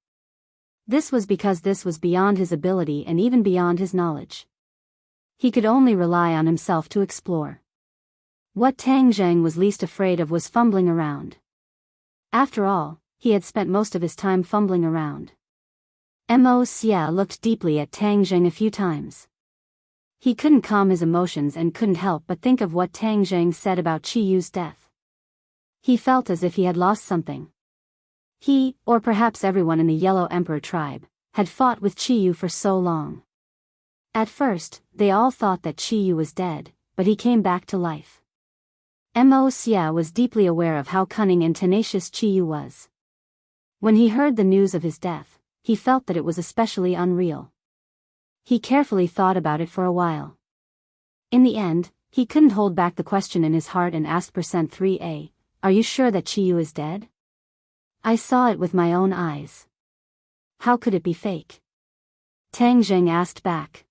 This was because this was beyond his ability and even beyond his knowledge. He could only rely on himself to explore. What Tang Jing was least afraid of was fumbling around. After all, he had spent most of his time fumbling around. Mo Xie looked deeply at Tang Jing a few times. He couldn't calm his emotions and couldn't help but think of what Tang Jing said about Qi Yu's death. He felt as if he had lost something. He, or perhaps everyone in the Yellow Emperor tribe, had fought with Qi Yu for so long. At first, they all thought that Qi Yu was dead, but he came back to life. Mo Xie was deeply aware of how cunning and tenacious Qi Yu was. When he heard the news of his death, he felt that it was especially unreal. He carefully thought about it for a while. In the end, he couldn't hold back the question in his heart and asked %3a, "Are you sure that Qi Yu is dead? I saw it with my own eyes. How could it be fake?" Tang Jing asked back.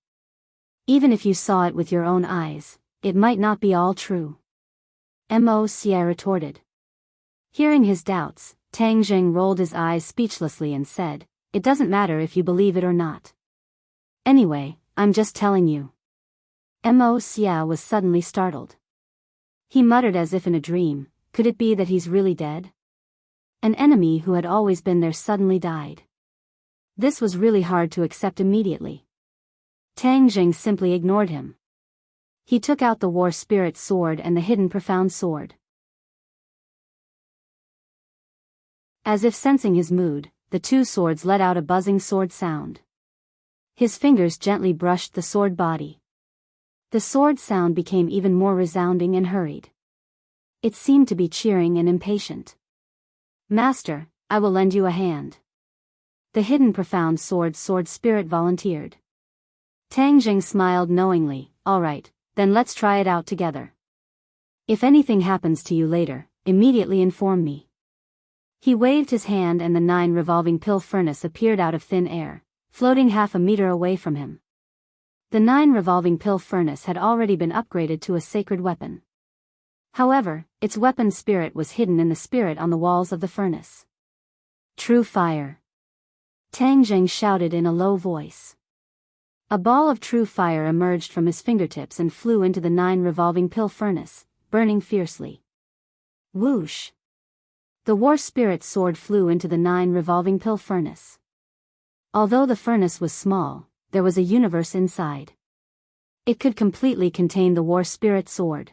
"Even if you saw it with your own eyes, it might not be all true," Mo Xie retorted. Hearing his doubts, Tang Jing rolled his eyes speechlessly and said, "It doesn't matter if you believe it or not. Anyway, I'm just telling you." Mo Xie was suddenly startled. He muttered as if in a dream, "Could it be that he's really dead? An enemy who had always been there suddenly died." This was really hard to accept immediately. Tang Jing simply ignored him. He took out the War Spirit sword and the hidden Profound sword. As if sensing his mood, the two swords let out a buzzing sword sound. His fingers gently brushed the sword body. The sword sound became even more resounding and hurried. It seemed to be cheering and impatient. "Master, I will lend you a hand." The hidden Profound sword spirit volunteered. Tang Jing smiled knowingly, "All right, then let's try it out together. If anything happens to you later, immediately inform me. He waved his hand and the 9 revolving pill furnace appeared out of thin air, floating half a meter away from him. The 9 revolving pill furnace had already been upgraded to a sacred weapon. However, its weapon spirit was hidden in the spirit on the walls of the furnace. True fire. Tang Zheng shouted in a low voice. A ball of true fire emerged from his fingertips and flew into the 9 revolving pill furnace, burning fiercely. Whoosh! The war spirit sword flew into the 9 revolving pill furnace. Although the furnace was small, there was a universe inside. It could completely contain the war spirit sword.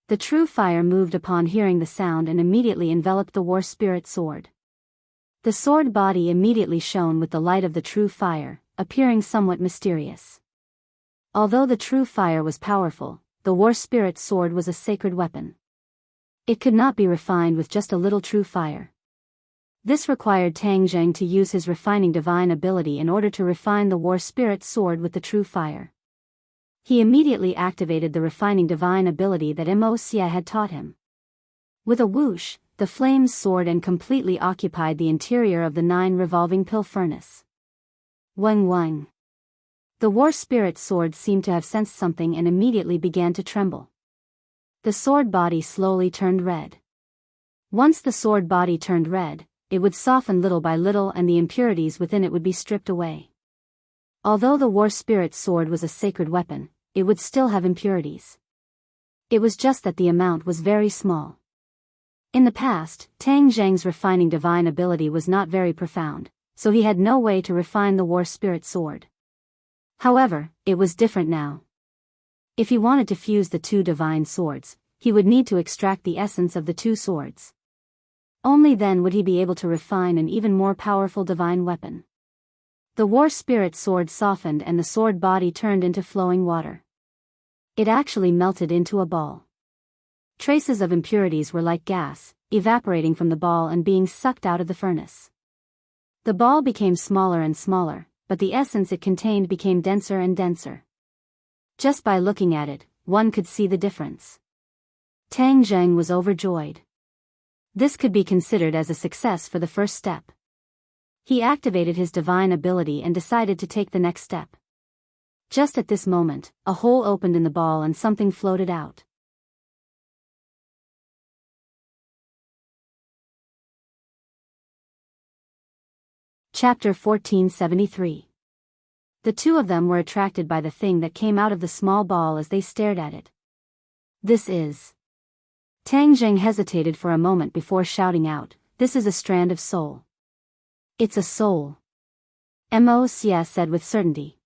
The true fire moved upon hearing the sound and immediately enveloped the war spirit sword. The sword body immediately shone with the light of the true fire, appearing somewhat mysterious. Although the true fire was powerful, the war spirit sword was a sacred weapon. It could not be refined with just a little true fire. This required Tang Zheng to use his refining divine ability in order to refine the war spirit sword with the true fire. He immediately activated the refining divine ability that Mo Xie had taught him. With a whoosh, the flames soared and completely occupied the interior of the 9 revolving pill furnace. Wang wang. The war spirit sword seemed to have sensed something and immediately began to tremble. The sword body slowly turned red. Once the sword body turned red, it would soften little by little and the impurities within it would be stripped away. Although the war spirit sword was a sacred weapon, it would still have impurities. It was just that the amount was very small. In the past, Tang Zheng's refining divine ability was not very profound, so he had no way to refine the war spirit sword. However, it was different now. If he wanted to fuse the 2 divine swords, he would need to extract the essence of the 2 swords. Only then would he be able to refine an even more powerful divine weapon. The war spirit sword softened and the sword body turned into flowing water. It actually melted into a ball. Traces of impurities were like gas, evaporating from the ball and being sucked out of the furnace. The ball became smaller and smaller, but the essence it contained became denser and denser. Just by looking at it, one could see the difference. Tang Zheng was overjoyed. This could be considered as a success for the first step. He activated his divine ability and decided to take the next step. Just at this moment, a hole opened in the ball and something floated out. Chapter 1473. The 2 of them were attracted by the thing that came out of the small ball as they stared at it. This is... Tang Zheng hesitated for a moment before shouting out, "This is a strand of soul." "It's a soul," Mo Xie said with certainty.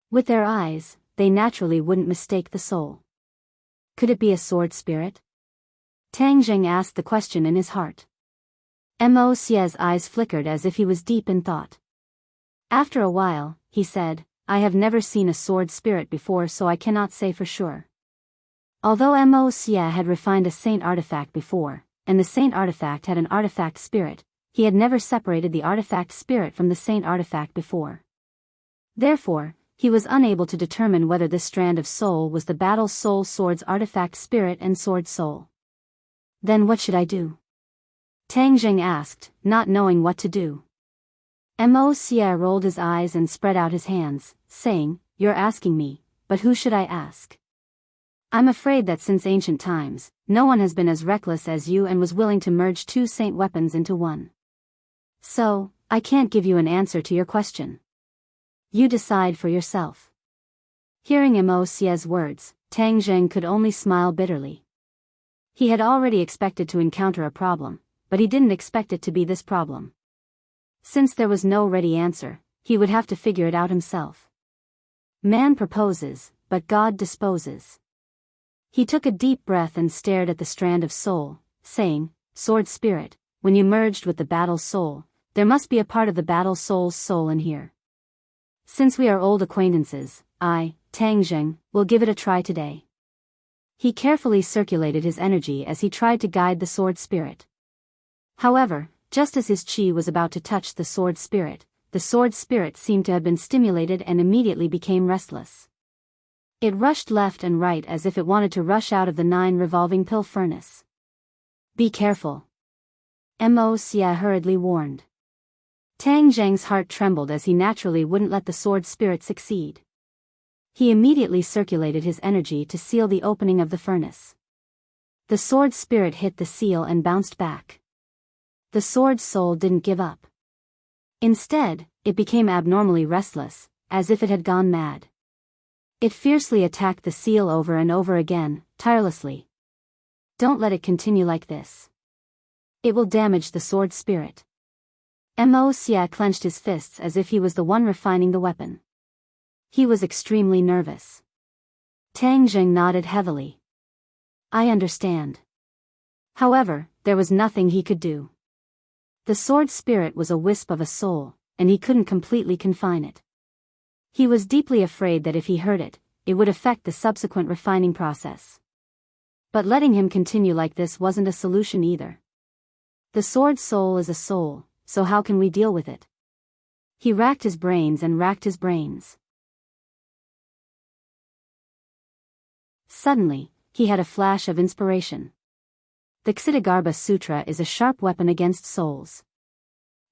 With their eyes, they naturally wouldn't mistake the soul. Could it be a sword spirit? Tang Zheng asked the question in his heart. Mo Xie's eyes flickered as if he was deep in thought. After a while, he said, "I have never seen a sword spirit before, so I cannot say for sure." Although Mo Xie had refined a saint artifact before, and the saint artifact had an artifact spirit, he had never separated the artifact spirit from the saint artifact before. Therefore, he was unable to determine whether this strand of soul was the battle soul sword's artifact spirit and sword soul. Then what should I do? Tang Zheng asked, not knowing what to do. Mo Xie rolled his eyes and spread out his hands, saying, "You're asking me, but who should I ask? I'm afraid that since ancient times, no one has been as reckless as you and was willing to merge 2 saint weapons into one. So, I can't give you an answer to your question. You decide for yourself." Hearing Mo Xie's words, Tang Zheng could only smile bitterly. He had already expected to encounter a problem, but he didn't expect it to be this problem. Since there was no ready answer, he would have to figure it out himself. Man proposes, but God disposes. He took a deep breath and stared at the strand of soul, saying, "Sword spirit, when you merged with the battle soul, there must be a part of the battle soul's soul in here. Since we are old acquaintances, I, Tang Zheng, will give it a try today." He carefully circulated his energy as he tried to guide the sword spirit. However, just as his chi was about to touch the sword spirit seemed to have been stimulated and immediately became restless. It rushed left and right as if it wanted to rush out of the 9 revolving pill furnace. Be careful, Mo Xia hurriedly warned. Tang Zheng's heart trembled as he naturally wouldn't let the sword spirit succeed. He immediately circulated his energy to seal the opening of the furnace. The sword spirit hit the seal and bounced back. The sword soul didn't give up. Instead, it became abnormally restless, as if it had gone mad. It fiercely attacked the seal over and over again, tirelessly. Don't let it continue like this. It will damage the sword spirit. Mo Xia clenched his fists as if he was the one refining the weapon. He was extremely nervous. Tang Zheng nodded heavily. I understand. However, there was nothing he could do. The sword spirit was a wisp of a soul, and he couldn't completely confine it. He was deeply afraid that if he hurt it, it would affect the subsequent refining process. But letting him continue like this wasn't a solution either. The sword soul is a soul, so how can we deal with it? He racked his brains and racked his brains. Suddenly, he had a flash of inspiration. The Ksitigarbha Sutra is a sharp weapon against souls.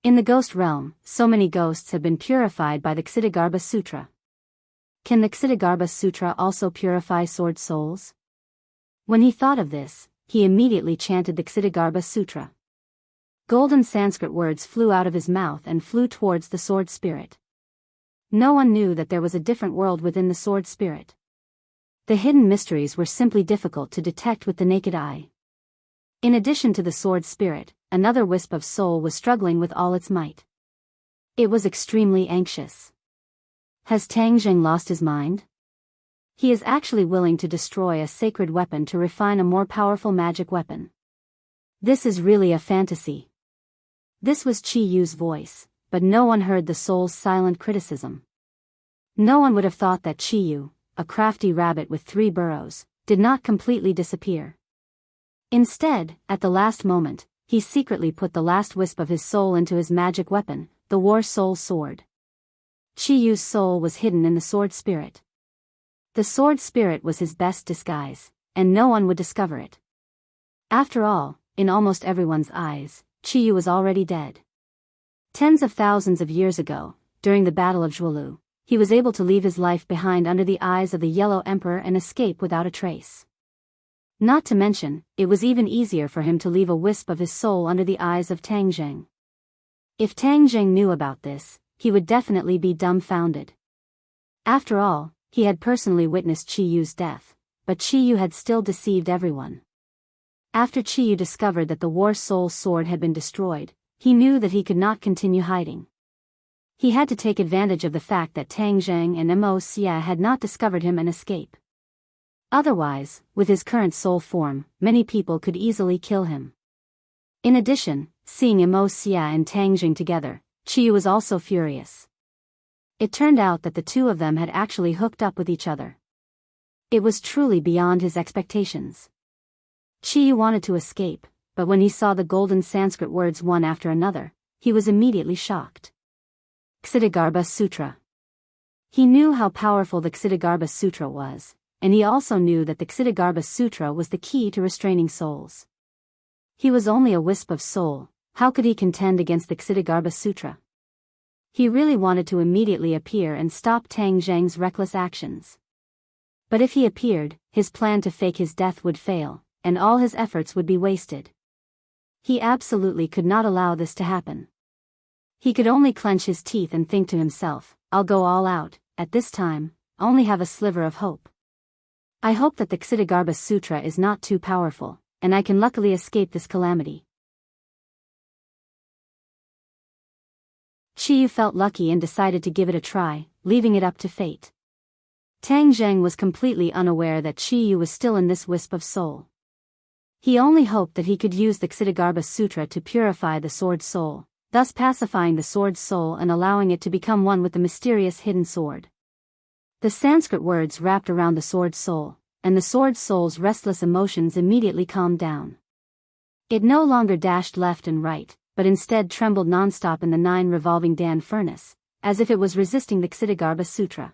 In the ghost realm, so many ghosts have been purified by the Ksitigarbha Sutra. Can the Ksitigarbha Sutra also purify sword souls? When he thought of this, he immediately chanted the Ksitigarbha Sutra. Golden Sanskrit words flew out of his mouth and flew towards the sword spirit. No one knew that there was a different world within the sword spirit. The hidden mysteries were simply difficult to detect with the naked eye. In addition to the sword spirit, another wisp of soul was struggling with all its might. It was extremely anxious. Has Tang Zheng lost his mind? He is actually willing to destroy a sacred weapon to refine a more powerful magic weapon. This is really a fantasy. This was Qi Yu's voice, but no one heard the soul's silent criticism. No one would have thought that Qi Yu, a crafty rabbit with 3 burrows, did not completely disappear. Instead, at the last moment, he secretly put the last wisp of his soul into his magic weapon, the War Soul Sword. Qi Yu's soul was hidden in the sword spirit. The sword spirit was his best disguise, and no one would discover it. After all, in almost everyone's eyes, Qi Yu was already dead. Tens of thousands of years ago, during the Battle of Zhuolu, he was able to leave his life behind under the eyes of the Yellow Emperor and escape without a trace. Not to mention, it was even easier for him to leave a wisp of his soul under the eyes of Tang Zheng. If Tang Zheng knew about this, he would definitely be dumbfounded. After all, he had personally witnessed Qi Yu's death, but Qi Yu had still deceived everyone. After Qi Yu discovered that the War Soul Sword had been destroyed, he knew that he could not continue hiding. He had to take advantage of the fact that Tang Zheng and Mo Xia had not discovered him and escape. Otherwise, with his current soul form, many people could easily kill him. In addition, seeing Mo Xia and Tang Zheng together, Qi Yu was also furious. It turned out that the two of them had actually hooked up with each other. It was truly beyond his expectations. Qi Yu wanted to escape, but when he saw the golden Sanskrit words one after another, he was immediately shocked. Ksitigarbha Sutra. He knew how powerful the Ksitigarbha Sutra was, and he also knew that the Ksitigarbha Sutra was the key to restraining souls. He was only a wisp of soul, how could he contend against the Ksitigarbha Sutra? He really wanted to immediately appear and stop Tang Zheng's reckless actions. But if he appeared, his plan to fake his death would fail, and all his efforts would be wasted. He absolutely could not allow this to happen. He could only clench his teeth and think to himself, I'll go all out, at this time, only have a sliver of hope. I hope that the Ksitigarbha Sutra is not too powerful, and I can luckily escape this calamity. Qi Yu felt lucky and decided to give it a try, leaving it up to fate. Tang Zheng was completely unaware that Qi Yu was still in this wisp of soul. He only hoped that he could use the Ksitigarbha Sutra to purify the sword soul, thus pacifying the sword soul and allowing it to become one with the mysterious hidden sword. The Sanskrit words wrapped around the sword soul, and the sword soul's restless emotions immediately calmed down. It no longer dashed left and right, but instead trembled non-stop in the 9 revolving Dan furnace, as if it was resisting the Ksitigarbha Sutra.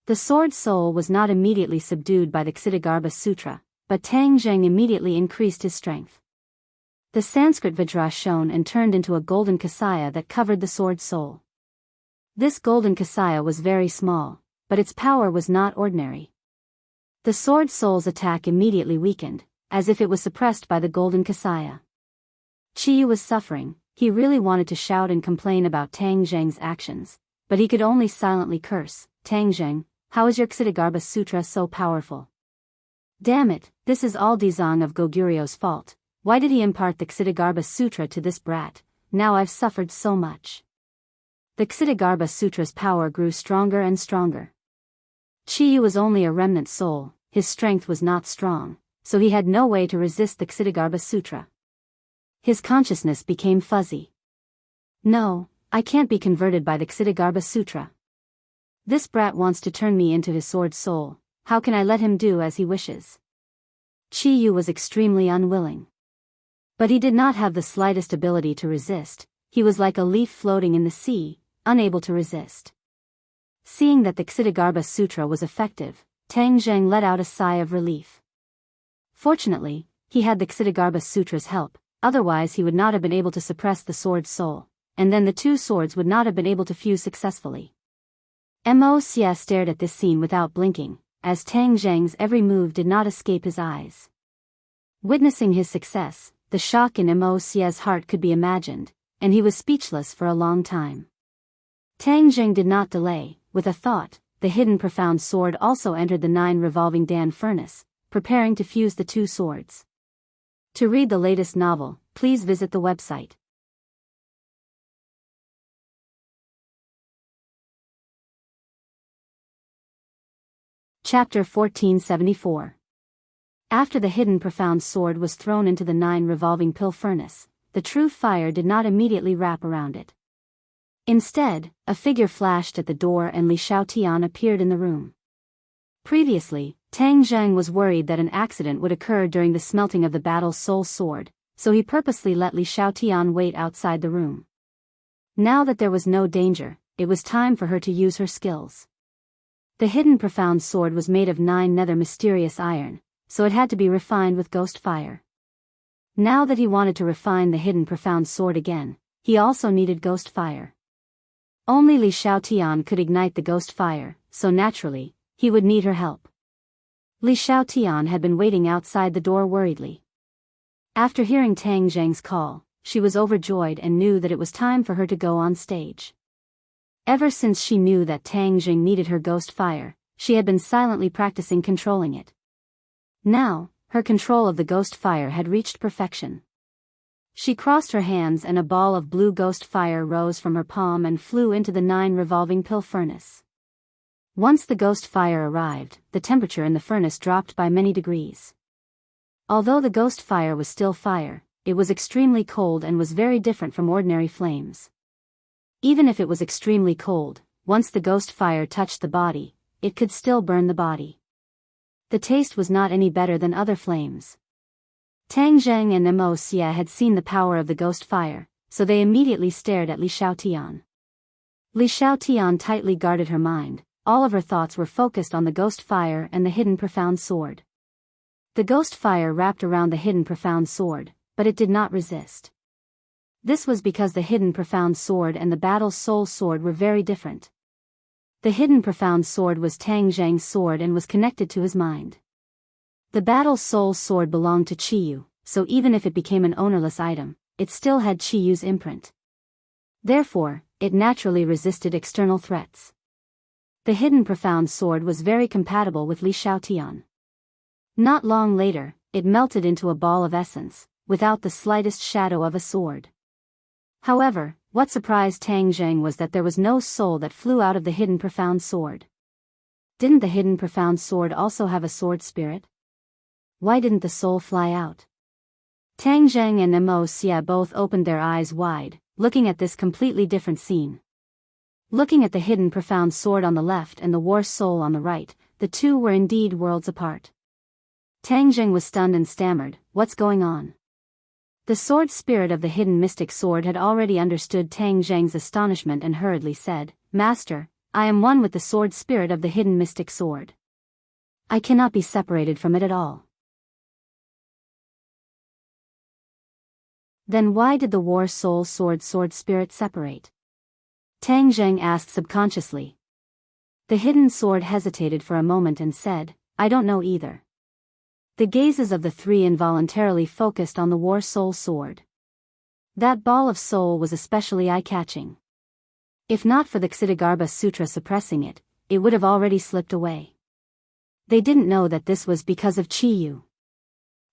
The sword soul was not immediately subdued by the Ksitigarbha Sutra, but Tang Zheng immediately increased his strength. The Sanskrit Vajra shone and turned into a golden kasaya that covered the sword soul. This golden kasaya was very small, but its power was not ordinary. The sword soul's attack immediately weakened, as if it was suppressed by the golden kasaya. Chiyu was suffering. He really wanted to shout and complain about Tang Zheng's actions, but he could only silently curse. Tang Zheng, how is your Ksitigarbha Sutra so powerful? Damn it, this is all Dizang of Goguryo's fault. Why did he impart the Ksitigarbha Sutra to this brat? Now I've suffered so much. The Ksitigarbha Sutra's power grew stronger and stronger. Chiyu was only a remnant soul, his strength was not strong, so he had no way to resist the Ksitigarbha Sutra. His consciousness became fuzzy. No, I can't be converted by the Ksitigarbha Sutra. This brat wants to turn me into his sword soul, how can I let him do as he wishes? Chiyu was extremely unwilling. But he did not have the slightest ability to resist, he was like a leaf floating in the sea, unable to resist. Seeing that the Ksitigarbha Sutra was effective, Tang Zheng let out a sigh of relief. Fortunately, he had the Ksitigarbha Sutra's help, otherwise he would not have been able to suppress the sword soul, and then the two swords would not have been able to fuse successfully. Mo Xie stared at this scene without blinking, as Tang Zheng's every move did not escape his eyes. Witnessing his success, the shock in Mo Xie's heart could be imagined, and he was speechless for a long time. Tang Zheng did not delay. With a thought, the hidden profound sword also entered the 9 revolving Dan furnace, preparing to fuse the two swords. To read the latest novel, please visit the website. Chapter 1474. After the hidden profound sword was thrown into the 9 revolving pill furnace, the true fire did not immediately wrap around it. Instead, a figure flashed at the door and Li Shaotian appeared in the room. Previously, Tang Zheng was worried that an accident would occur during the smelting of the battle's soul sword, so he purposely let Li Shaotian wait outside the room. Now that there was no danger, it was time for her to use her skills. The hidden profound sword was made of 9 nether mysterious iron, so it had to be refined with ghost fire. Now that he wanted to refine the hidden profound sword again, he also needed ghost fire. Only Li Shaotian could ignite the ghost fire, so naturally, he would need her help. Li Shaotian had been waiting outside the door worriedly. After hearing Tang Zheng's call, she was overjoyed and knew that it was time for her to go on stage. Ever since she knew that Tang Zheng needed her ghost fire, she had been silently practicing controlling it. Now, her control of the ghost fire had reached perfection. She crossed her hands and a ball of blue ghost fire rose from her palm and flew into the 9 revolving pill furnace. Once the ghost fire arrived, the temperature in the furnace dropped by many degrees. Although the ghost fire was still fire, it was extremely cold and was very different from ordinary flames. Even if it was extremely cold, once the ghost fire touched the body, it could still burn the body. The taste was not any better than other flames. Tang Zheng and Mo Xie had seen the power of the ghost fire, so they immediately stared at Li Shaotian. Li Shaotian tightly guarded her mind, all of her thoughts were focused on the ghost fire and the hidden profound sword. The ghost fire wrapped around the hidden profound sword, but it did not resist. This was because the hidden profound sword and the battle's soul sword were very different. The hidden profound sword was Tang Zheng's sword and was connected to his mind. The battle's soul sword belonged to Chiyu, so even if it became an ownerless item, it still had Chiyu's imprint. Therefore, it naturally resisted external threats. The hidden profound sword was very compatible with Li Shaotian. Not long later, it melted into a ball of essence, without the slightest shadow of a sword. However, what surprised Tang Zheng was that there was no soul that flew out of the hidden profound sword. Didn't the hidden profound sword also have a sword spirit? Why didn't the soul fly out? Tang Zheng and Mo Xie both opened their eyes wide, looking at this completely different scene. Looking at the hidden profound sword on the left and the war soul on the right, the two were indeed worlds apart. Tang Zheng was stunned and stammered, "What's going on?" The sword spirit of the hidden mystic sword had already understood Tang Zheng's astonishment and hurriedly said, "Master, I am one with the sword spirit of the hidden mystic sword. I cannot be separated from it at all. Then why did the war soul sword spirit separate? Tang Zheng asked subconsciously. The hidden sword hesitated for a moment and said, I don't know either. The gazes of the three involuntarily focused on the war soul sword. That ball of soul was especially eye-catching. If not for the Ksitigarbha Sutra suppressing it, it would have already slipped away. They didn't know that this was because of Chi-Yu.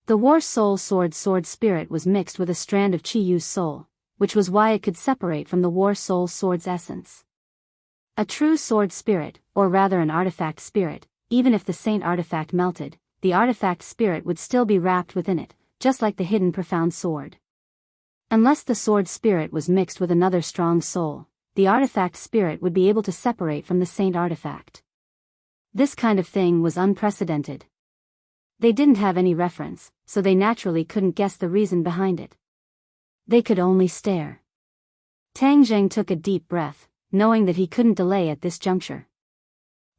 The war soul sword spirit was mixed with a strand of Chi-Yu's soul, which was why it could separate from the war soul sword's essence. A true sword spirit, or rather an artifact spirit, even if the saint artifact melted, the artifact spirit would still be wrapped within it, just like the hidden profound sword. Unless the sword spirit was mixed with another strong soul, the artifact spirit would be able to separate from the saint artifact. This kind of thing was unprecedented. They didn't have any reference, so they naturally couldn't guess the reason behind it. They could only stare. Tang Zheng took a deep breath, knowing that he couldn't delay at this juncture.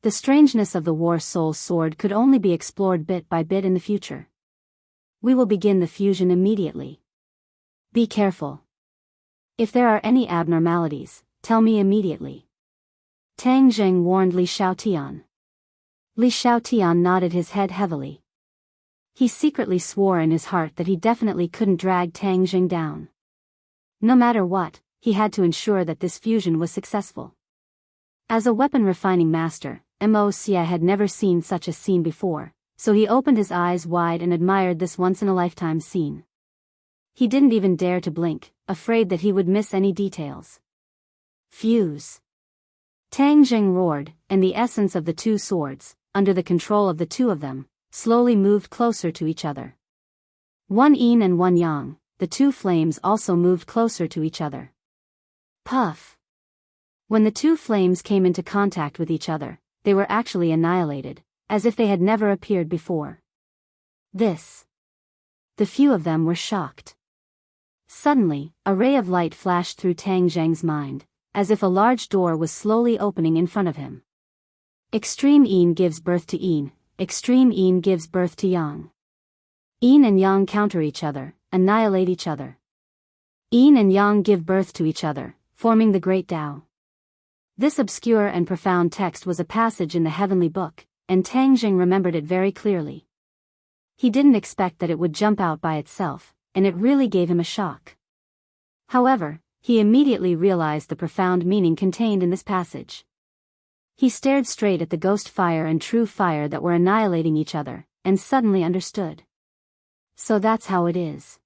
The strangeness of the war soul sword could only be explored bit by bit in the future. We will begin the fusion immediately. Be careful. If there are any abnormalities, tell me immediately. Tang Zheng warned Li Xiaotian. Li Xiaotian nodded his head heavily. He secretly swore in his heart that he definitely couldn't drag Tang Zheng down. No matter what, he had to ensure that this fusion was successful. As a weapon refining master, Mo Xia had never seen such a scene before, so he opened his eyes wide and admired this once-in-a-lifetime scene. He didn't even dare to blink, afraid that he would miss any details. Fuse! Tang Zheng roared, and the essence of the two swords, under the control of the two of them, slowly moved closer to each other. One yin and one yang, the two flames also moved closer to each other. Puff! When the two flames came into contact with each other, they were actually annihilated, as if they had never appeared before. This. The few of them were shocked. Suddenly, a ray of light flashed through Tang Zheng's mind, as if a large door was slowly opening in front of him. Extreme yin gives birth to yin, extreme yin gives birth to yang. Yin and yang counter each other, annihilate each other. Yin and yang give birth to each other, forming the Great Tao. This obscure and profound text was a passage in the heavenly book, and Tang Zheng remembered it very clearly. He didn't expect that it would jump out by itself, and it really gave him a shock. However, he immediately realized the profound meaning contained in this passage. He stared straight at the ghost fire and true fire that were annihilating each other, and suddenly understood. So that's how it is.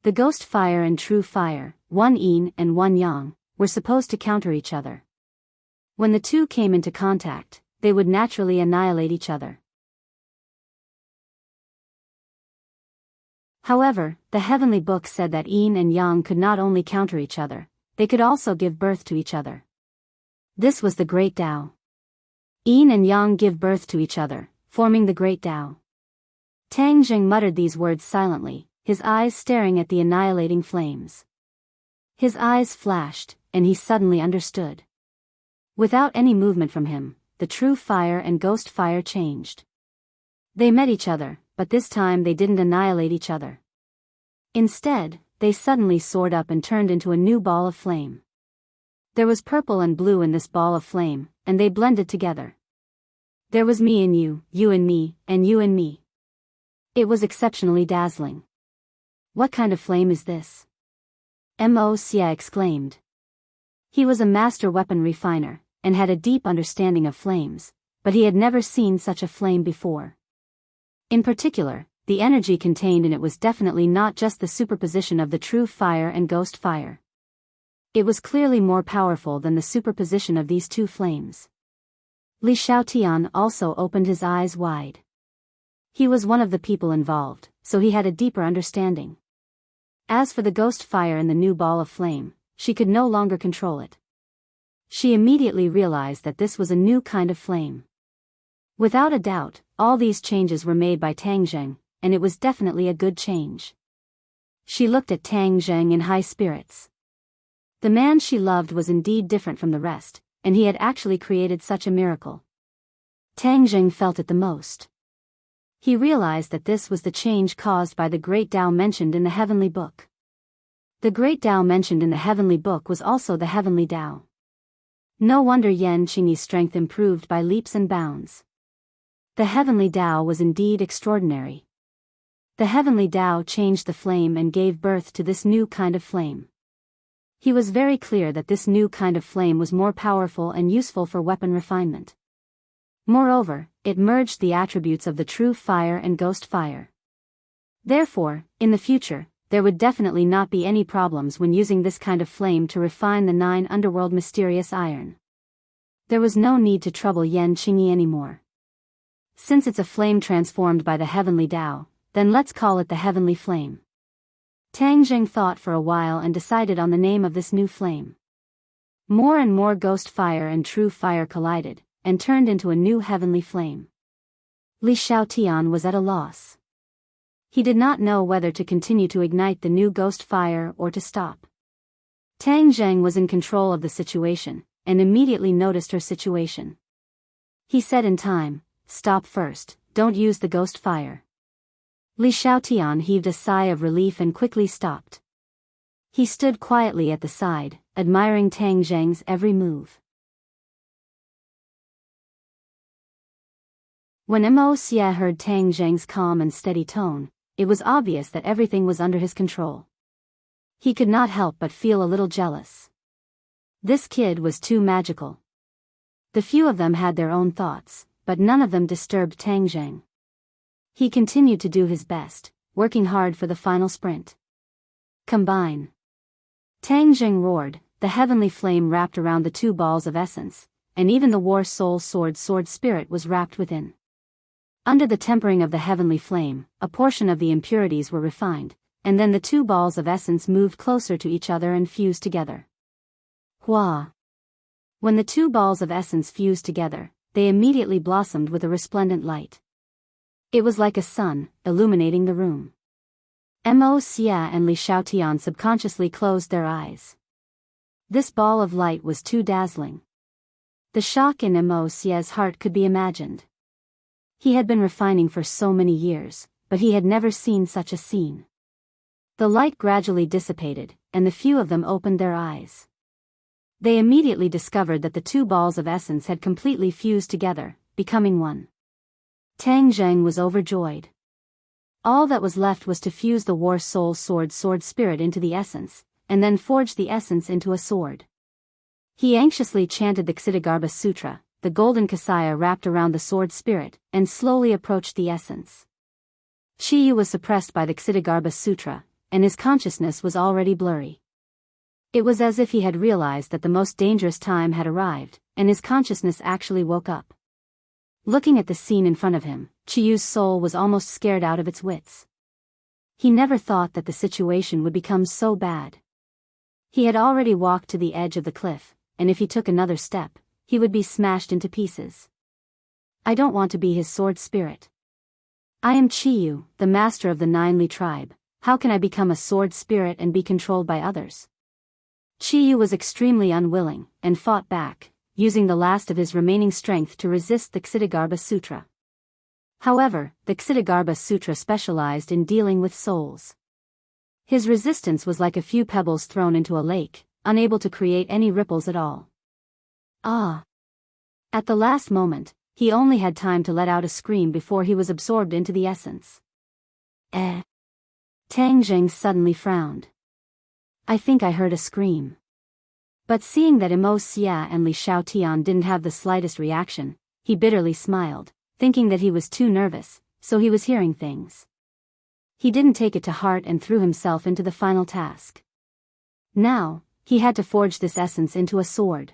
The ghost fire and true fire, one yin and one yang, were supposed to counter each other. When the two came into contact, they would naturally annihilate each other. However, the heavenly book said that yin and yang could not only counter each other, they could also give birth to each other. This was the Great Tao. Yin and yang give birth to each other, forming the Great Tao. Tang Zheng muttered these words silently, his eyes staring at the annihilating flames. His eyes flashed, and he suddenly understood. Without any movement from him, the true fire and ghost fire changed. They met each other, but this time they didn't annihilate each other. Instead, they suddenly soared up and turned into a new ball of flame. There was purple and blue in this ball of flame, and they blended together. There was me and you and me, and you and me. It was exceptionally dazzling. What kind of flame is this? Mo Xia exclaimed. He was a master weapon refiner, and had a deep understanding of flames, but he had never seen such a flame before. In particular, the energy contained in it was definitely not just the superposition of the true fire and ghost fire. It was clearly more powerful than the superposition of these two flames. Li Xiaotian also opened his eyes wide. He was one of the people involved, so he had a deeper understanding. As for the ghost fire in the new ball of flame, she could no longer control it. She immediately realized that this was a new kind of flame. Without a doubt, all these changes were made by Tang Zheng, and it was definitely a good change. She looked at Tang Zheng in high spirits. The man she loved was indeed different from the rest, and he had actually created such a miracle. Tang Jing felt it the most. He realized that this was the change caused by the great Tao mentioned in the heavenly book. The great Tao mentioned in the heavenly book was also the heavenly Tao. No wonder Yan Qingyi's strength improved by leaps and bounds. The heavenly Tao was indeed extraordinary. The heavenly Tao changed the flame and gave birth to this new kind of flame. He was very clear that this new kind of flame was more powerful and useful for weapon refinement. Moreover, it merged the attributes of the true fire and ghost fire. Therefore, in the future, there would definitely not be any problems when using this kind of flame to refine the 9 underworld mysterious iron. There was no need to trouble Yan Qingyi anymore. Since it's a flame transformed by the heavenly Tao, then let's call it the heavenly flame. Tang Jing thought for a while and decided on the name of this new flame. More and more ghost fire and true fire collided, and turned into a new heavenly flame. Li Xiaotian was at a loss. He did not know whether to continue to ignite the new ghost fire or to stop. Tang Zheng was in control of the situation, and immediately noticed her situation. He said in time, "Stop first, don't use the ghost fire." Li Xiaotian heaved a sigh of relief and quickly stopped. He stood quietly at the side, admiring Tang Zheng's every move. When Mo Xie heard Tang Zheng's calm and steady tone, it was obvious that everything was under his control. He could not help but feel a little jealous. This kid was too magical. The few of them had their own thoughts, but none of them disturbed Tang Zheng. He continued to do his best, working hard for the final sprint. Combine. Tang Zheng roared, the heavenly flame wrapped around the 2 balls of essence, and even the war soul sword spirit was wrapped within. Under the tempering of the heavenly flame, a portion of the impurities were refined, and then the 2 balls of essence moved closer to each other and fused together. Hua! When the 2 balls of essence fused together, they immediately blossomed with a resplendent light. It was like a sun, illuminating the room. Mo Xie and Li Xiaotian subconsciously closed their eyes. This ball of light was too dazzling. The shock in Mo Xie's heart could be imagined. He had been refining for so many years, but he had never seen such a scene. The light gradually dissipated, and the few of them opened their eyes. They immediately discovered that the 2 balls of essence had completely fused together, becoming one. Tang Zheng was overjoyed. All that was left was to fuse the war soul sword spirit into the essence, and then forge the essence into a sword. He anxiously chanted the Ksitigarbha Sutra, the golden kasaya wrapped around the sword spirit, and slowly approached the essence. Qi Yu was suppressed by the Ksitigarbha Sutra, and his consciousness was already blurry. It was as if he had realized that the most dangerous time had arrived, and his consciousness actually woke up. Looking at the scene in front of him, Qi Yu's soul was almost scared out of its wits. He never thought that the situation would become so bad. He had already walked to the edge of the cliff, and if he took another step, he would be smashed into pieces. I don't want to be his sword spirit. I am Qi Yu, the master of the 9 Li tribe. How can I become a sword spirit and be controlled by others? Qi Yu was extremely unwilling, and fought back, using the last of his remaining strength to resist the Ksitigarbha Sutra. However, the Ksitigarbha Sutra specialized in dealing with souls. His resistance was like a few pebbles thrown into a lake, unable to create any ripples at all. Ah! At the last moment, he only had time to let out a scream before he was absorbed into the essence. Tang Zheng suddenly frowned. I think I heard a scream. But seeing that Mo Xie and Li Xiaotian didn't have the slightest reaction, he bitterly smiled, thinking that he was too nervous, so he was hearing things. He didn't take it to heart and threw himself into the final task. Now, he had to forge this essence into a sword.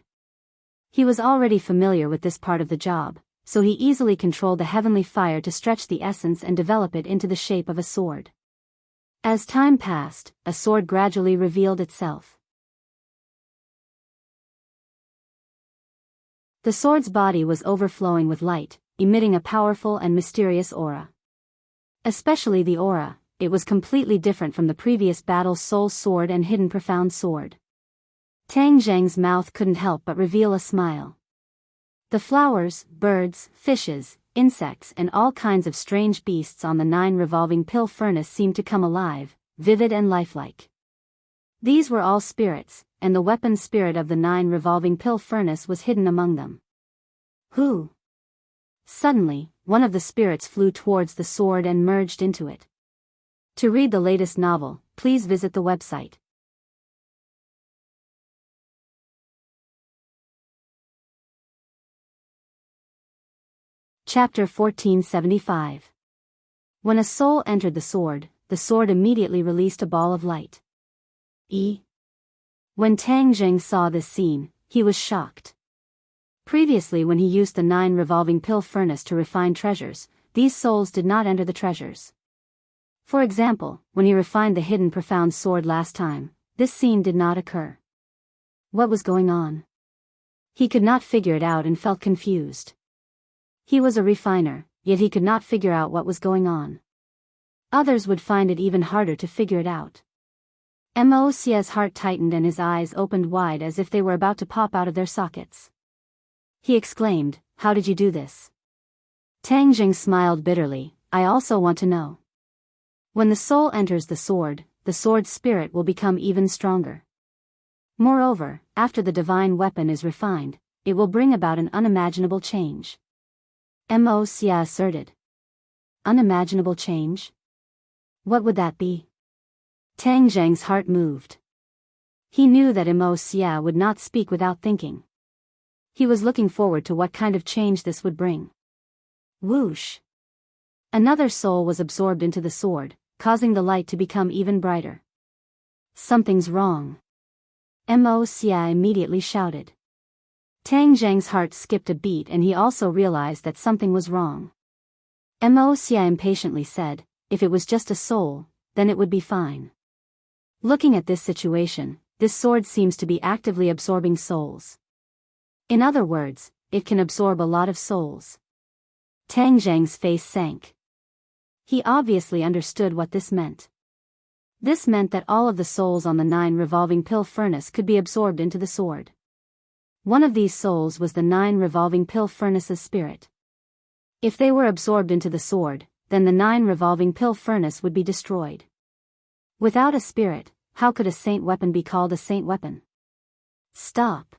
He was already familiar with this part of the job, so he easily controlled the heavenly fire to stretch the essence and develop it into the shape of a sword. As time passed, a sword gradually revealed itself. The sword's body was overflowing with light, emitting a powerful and mysterious aura. Especially the aura, it was completely different from the previous battle's soul sword and hidden profound sword. Tang Zhang's mouth couldn't help but reveal a smile. The flowers, birds, fishes, insects and all kinds of strange beasts on the 9 revolving pill furnace seemed to come alive, vivid and lifelike. These were all spirits, and the weapon spirit of the 9 revolving pill furnace was hidden among them. Who? Suddenly, one of the spirits flew towards the sword and merged into it. To read the latest novel, please visit the website. Chapter 1475. When a soul entered the sword immediately released a ball of light. When Tang Zheng saw this scene, he was shocked. Previously, when he used the 9 revolving pill furnace to refine treasures, these souls did not enter the treasures. For example, when he refined the hidden profound sword last time, this scene did not occur. What was going on? He could not figure it out and felt confused. He was a refiner, yet he could not figure out what was going on. Others would find it even harder to figure it out. Mo Xia's heart tightened and his eyes opened wide as if they were about to pop out of their sockets. He exclaimed, "How did you do this?" Tang Jing smiled bitterly, "I also want to know." When the soul enters the sword spirit will become even stronger. Moreover, after the divine weapon is refined, it will bring about an unimaginable change. Mo Xia asserted. Unimaginable change? What would that be? Tang Zheng's heart moved. He knew that Mo Xia would not speak without thinking. He was looking forward to what kind of change this would bring. Whoosh! Another soul was absorbed into the sword, causing the light to become even brighter. Something's wrong. Mo Xia immediately shouted. Tang Zheng's heart skipped a beat and he also realized that something was wrong. Mo Xia impatiently said, "If it was just a soul, then it would be fine." Looking at this situation, this sword seems to be actively absorbing souls. In other words, it can absorb a lot of souls. Tang Zheng's face sank. He obviously understood what this meant. This meant that all of the souls on the 9 revolving pill furnace could be absorbed into the sword. One of these souls was the 9 revolving pill furnace's spirit. If they were absorbed into the sword, then the 9 revolving pill furnace would be destroyed. Without a spirit, how could a saint weapon be called a saint weapon? Stop!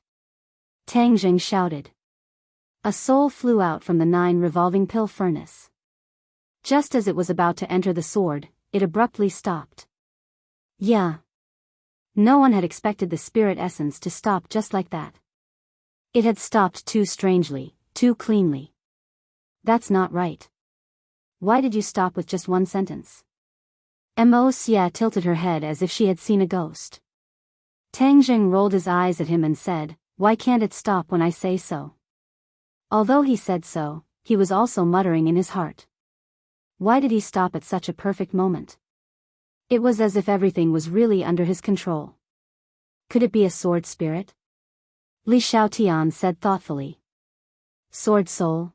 Tang Jing shouted. A soul flew out from the 9 revolving pill furnace. Just as it was about to enter the sword, it abruptly stopped. Yeah. No one had expected the spirit essence to stop just like that. It had stopped too strangely, too cleanly. That's not right. Why did you stop with just one sentence? Mo Xia tilted her head as if she had seen a ghost. Tang Jing rolled his eyes at him and said, "Why can't it stop when I say so?" Although he said so, he was also muttering in his heart. Why did he stop at such a perfect moment? It was as if everything was really under his control. Could it be a sword spirit? Li Xiaotian said thoughtfully. Sword soul?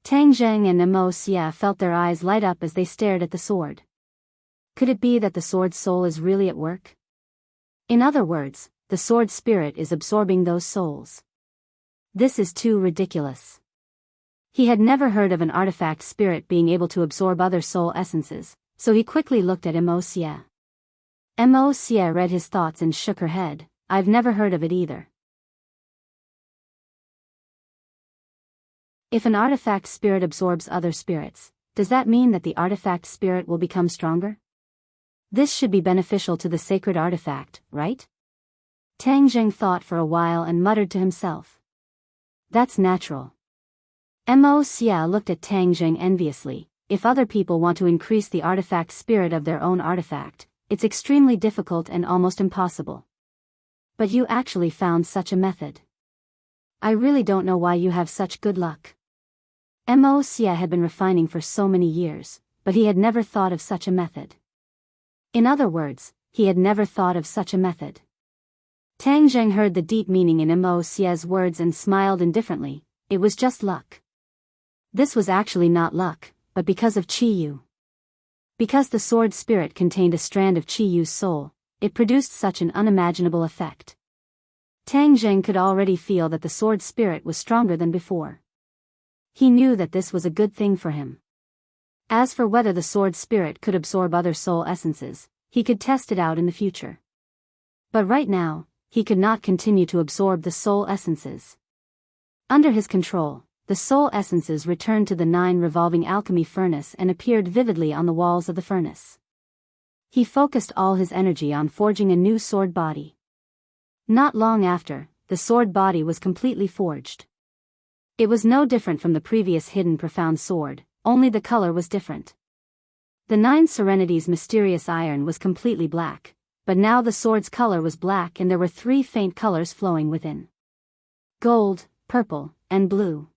Tang Zheng and Mo Xia felt their eyes light up as they stared at the sword. Could it be that the sword soul is really at work? In other words, the sword spirit is absorbing those souls. This is too ridiculous. He had never heard of an artifact spirit being able to absorb other soul essences, so he quickly looked at Mo Xia. Mo Xia read his thoughts and shook her head. I've never heard of it either. If an artifact spirit absorbs other spirits, does that mean that the artifact spirit will become stronger? This should be beneficial to the sacred artifact, right? Tang Jing thought for a while and muttered to himself. That's natural. Mo Xia looked at Tang Jing enviously. If other people want to increase the artifact spirit of their own artifact, it's extremely difficult and almost impossible. But you actually found such a method. I really don't know why you have such good luck. Mo Xia had been refining for so many years, but he had never thought of such a method. In other words, he had never thought of such a method. Tang Zheng heard the deep meaning in Mo Xia's words and smiled indifferently. It was just luck. This was actually not luck, but because of Qi Yu. Because the sword spirit contained a strand of Qi Yu's soul, it produced such an unimaginable effect. Tang Zheng could already feel that the sword spirit was stronger than before. He knew that this was a good thing for him. As for whether the sword spirit could absorb other soul essences, he could test it out in the future. But right now, he could not continue to absorb the soul essences. Under his control, the soul essences returned to the 9 revolving alchemy furnace and appeared vividly on the walls of the furnace. He focused all his energy on forging a new sword body. Not long after, the sword body was completely forged. It was no different from the previous hidden profound sword, only the color was different. The 9 Serenity's mysterious iron was completely black, but now the sword's color was black and there were 3 faint colors flowing within. Gold, purple, and blue.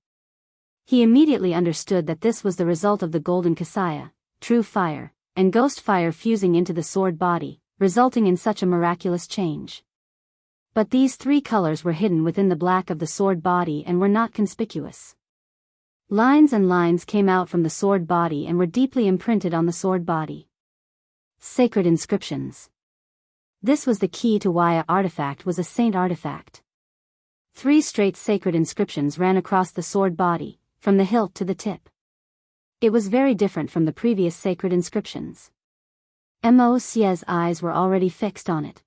He immediately understood that this was the result of the golden Kasaya, true fire, and ghost fire fusing into the sword body, resulting in such a miraculous change. But these 3 colors were hidden within the black of the sword body and were not conspicuous. Lines and lines came out from the sword body and were deeply imprinted on the sword body. Sacred inscriptions. This was the key to why an artifact was a saint artifact. 3 straight sacred inscriptions ran across the sword body, from the hilt to the tip. It was very different from the previous sacred inscriptions. Mo Xie's eyes were already fixed on it.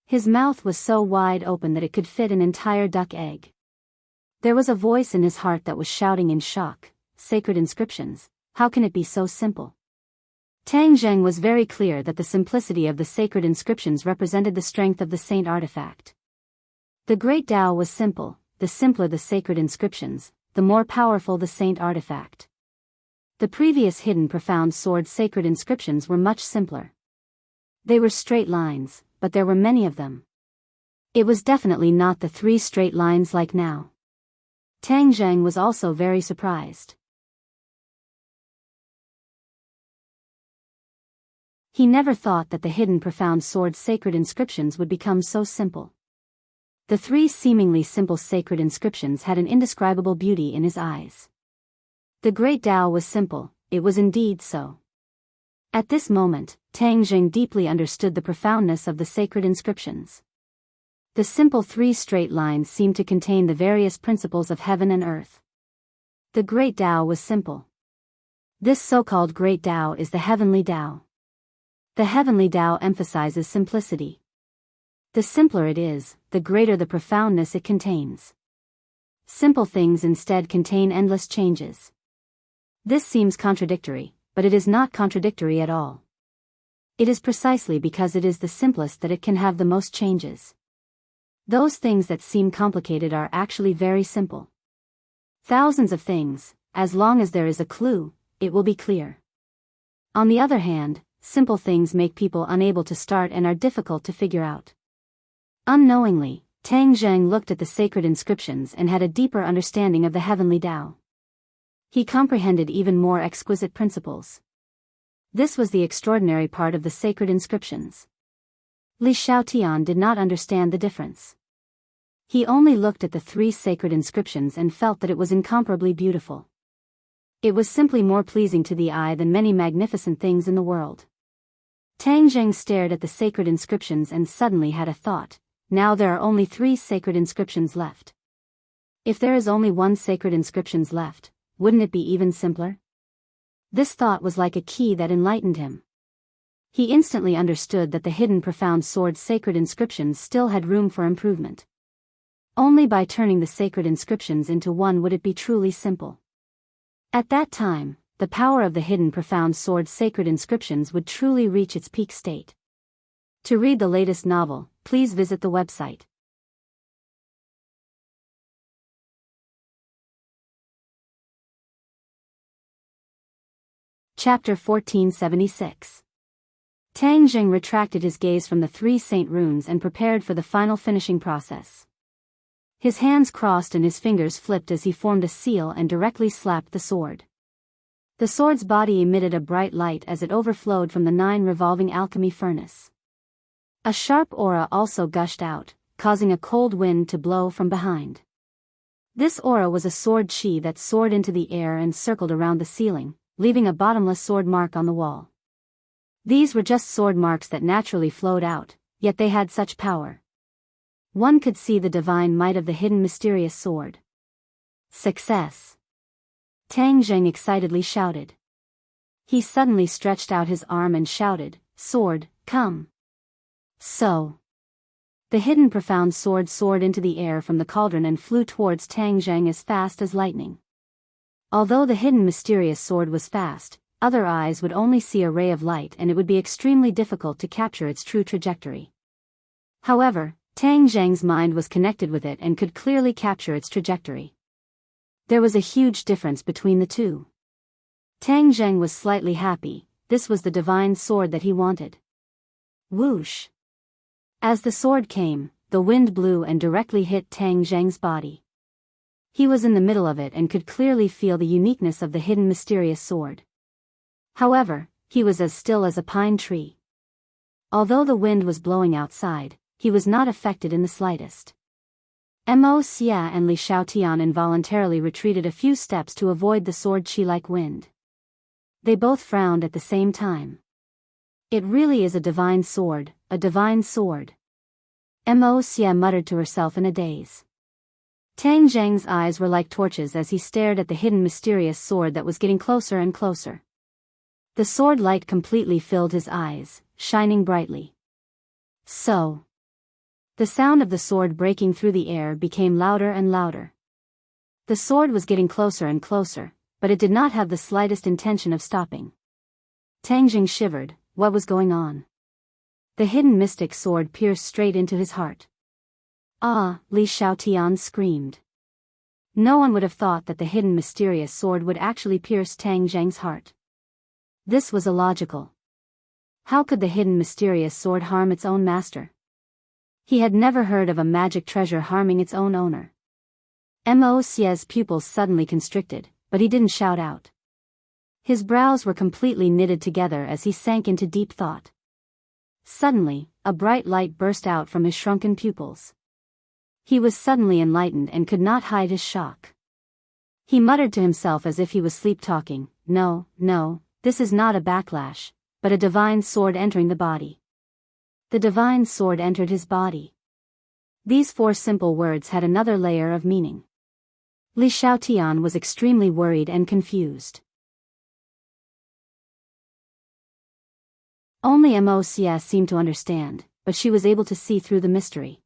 His mouth was so wide open that it could fit an entire duck egg. There was a voice in his heart that was shouting in shock, "Sacred inscriptions, how can it be so simple?" Tang Zheng was very clear that the simplicity of the sacred inscriptions represented the strength of the saint artifact. The great Tao was simple, the simpler the sacred inscriptions, the more powerful the saint artifact. The previous hidden profound sword sacred inscriptions were much simpler. They were straight lines, but there were many of them. It was definitely not the 3 straight lines like now. Tang Zheng was also very surprised. He never thought that the hidden profound sword sacred inscriptions would become so simple. The 3 seemingly simple sacred inscriptions had an indescribable beauty in his eyes. The great Tao was simple, it was indeed so. At this moment, Tang Zheng deeply understood the profoundness of the sacred inscriptions. The simple 3 straight lines seemed to contain the various principles of heaven and earth. The great Tao was simple. This so-called great Tao is the heavenly Tao. The heavenly Tao emphasizes simplicity. The simpler it is, the greater the profoundness it contains. Simple things instead contain endless changes. This seems contradictory, but it is not contradictory at all. It is precisely because it is the simplest that it can have the most changes. Those things that seem complicated are actually very simple. Thousands of things, as long as there is a clue, it will be clear. On the other hand, simple things make people unable to start and are difficult to figure out. Unknowingly, Tang Zheng looked at the sacred inscriptions and had a deeper understanding of the heavenly Tao. He comprehended even more exquisite principles. This was the extraordinary part of the sacred inscriptions. Li Xiaotian did not understand the difference. He only looked at the 3 sacred inscriptions and felt that it was incomparably beautiful. It was simply more pleasing to the eye than many magnificent things in the world. Tang Zheng stared at the sacred inscriptions and suddenly had a thought. Now there are only 3 sacred inscriptions left. If there is only 1 sacred inscriptions left, wouldn't it be even simpler? This thought was like a key that enlightened him. He instantly understood that the hidden profound sword sacred inscriptions still had room for improvement. Only by turning the sacred inscriptions into one would it be truly simple. At that time, the power of the hidden profound sword sacred inscriptions would truly reach its peak state. To read the latest novel, please visit the website. Chapter 1476. Tang Zheng retracted his gaze from the 3 saint runes and prepared for the final finishing process. His hands crossed and his fingers flipped as he formed a seal and directly slapped the sword. The sword's body emitted a bright light as it overflowed from the 9 revolving alchemy furnace. A sharp aura also gushed out, causing a cold wind to blow from behind. This aura was a sword chi that soared into the air and circled around the ceiling, leaving a bottomless sword mark on the wall. These were just sword marks that naturally flowed out, yet they had such power. One could see the divine might of the hidden mysterious sword. Success! Tang Zheng excitedly shouted. He suddenly stretched out his arm and shouted, "Sword, come!" So. The hidden profound sword soared into the air from the cauldron and flew towards Tang Zheng as fast as lightning. Although the hidden mysterious sword was fast, other eyes would only see a ray of light and it would be extremely difficult to capture its true trajectory. However, Tang Zheng's mind was connected with it and could clearly capture its trajectory. There was a huge difference between the two. Tang Zheng was slightly happy, this was the divine sword that he wanted. Whoosh! As the sword came, the wind blew and directly hit Tang Zheng's body. He was in the middle of it and could clearly feel the uniqueness of the hidden mysterious sword. However, he was as still as a pine tree. Although the wind was blowing outside, he was not affected in the slightest. Mo Xia and Li Xiaotian involuntarily retreated a few steps to avoid the sword chi-like wind. They both frowned at the same time. It really is a divine sword, a divine sword. Mo Xia muttered to herself in a daze. Tang Zheng's eyes were like torches as he stared at the hidden mysterious sword that was getting closer and closer. The sword light completely filled his eyes, shining brightly. So. The sound of the sword breaking through the air became louder and louder. The sword was getting closer and closer, but it did not have the slightest intention of stopping. Tang Zheng shivered. What was going on? The hidden mystic sword pierced straight into his heart. Ah! Li Xiaotian screamed. No one would have thought that the hidden mysterious sword would actually pierce Tang Zheng's heart. This was illogical. How could the hidden mysterious sword harm its own master? He had never heard of a magic treasure harming its own owner. Mo Xia's pupils suddenly constricted, but he didn't shout out. His brows were completely knitted together as he sank into deep thought. Suddenly, a bright light burst out from his shrunken pupils. He was suddenly enlightened and could not hide his shock. He muttered to himself as if he was sleep-talking, "No, no, this is not a backlash, but a divine sword entering the body." The divine sword entered his body. These 4 simple words had another layer of meaning. Li Xiaotian was extremely worried and confused. Only Mo Xia seemed to understand, but she was able to see through the mystery.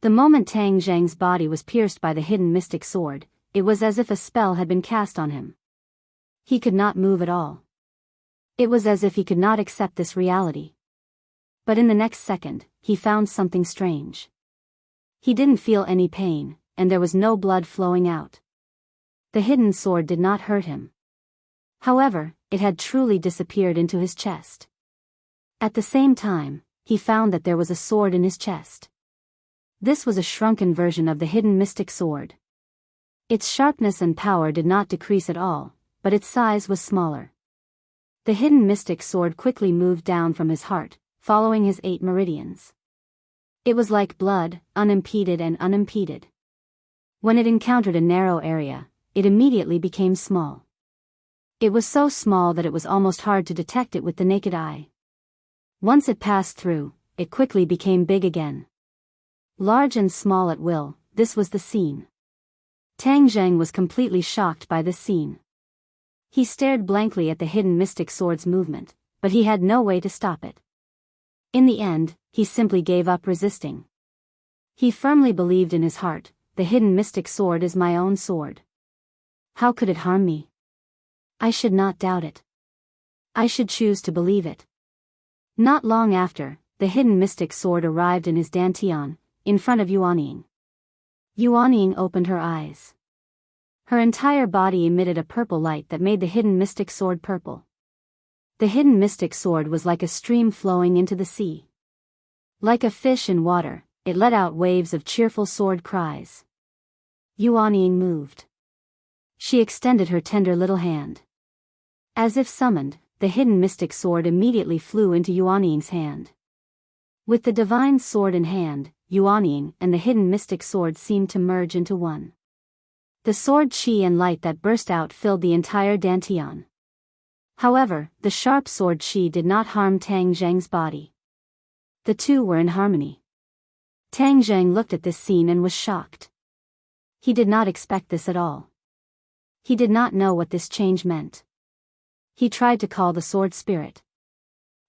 The moment Tang Zheng's body was pierced by the hidden mystic sword, it was as if a spell had been cast on him. He could not move at all. It was as if he could not accept this reality. But in the next second, he found something strange. He didn't feel any pain, and there was no blood flowing out. The hidden sword did not hurt him. However, it had truly disappeared into his chest. At the same time, he found that there was a sword in his chest. This was a shrunken version of the hidden mystic sword. Its sharpness and power did not decrease at all, but its size was smaller. The hidden mystic sword quickly moved down from his heart, following his 8 meridians. It was like blood, unimpeded and unimpeded. When it encountered a narrow area, it immediately became small. It was so small that it was almost hard to detect it with the naked eye. Once it passed through, it quickly became big again. Large and small at will, this was the scene. Tang Zheng was completely shocked by this scene. He stared blankly at the hidden mystic sword's movement, but he had no way to stop it. In the end, he simply gave up resisting. He firmly believed in his heart, the hidden mystic sword is my own sword. How could it harm me? I should not doubt it. I should choose to believe it. Not long after, the hidden mystic sword arrived in his dantian, in front of Yuanying. Yuanying opened her eyes. Her entire body emitted a purple light that made the hidden mystic sword purple. The hidden mystic sword was like a stream flowing into the sea. Like a fish in water, it let out waves of cheerful sword cries. Yuanying moved. She extended her tender little hand. As if summoned, the hidden mystic sword immediately flew into Yuanying's hand. With the divine sword in hand, Yuanying and the hidden mystic sword seemed to merge into one. The sword chi and light that burst out filled the entire dantian. However, the sharp sword chi did not harm Tang Zheng's body. The two were in harmony. Tang Zheng looked at this scene and was shocked. He did not expect this at all. He did not know what this change meant. He tried to call the sword spirit.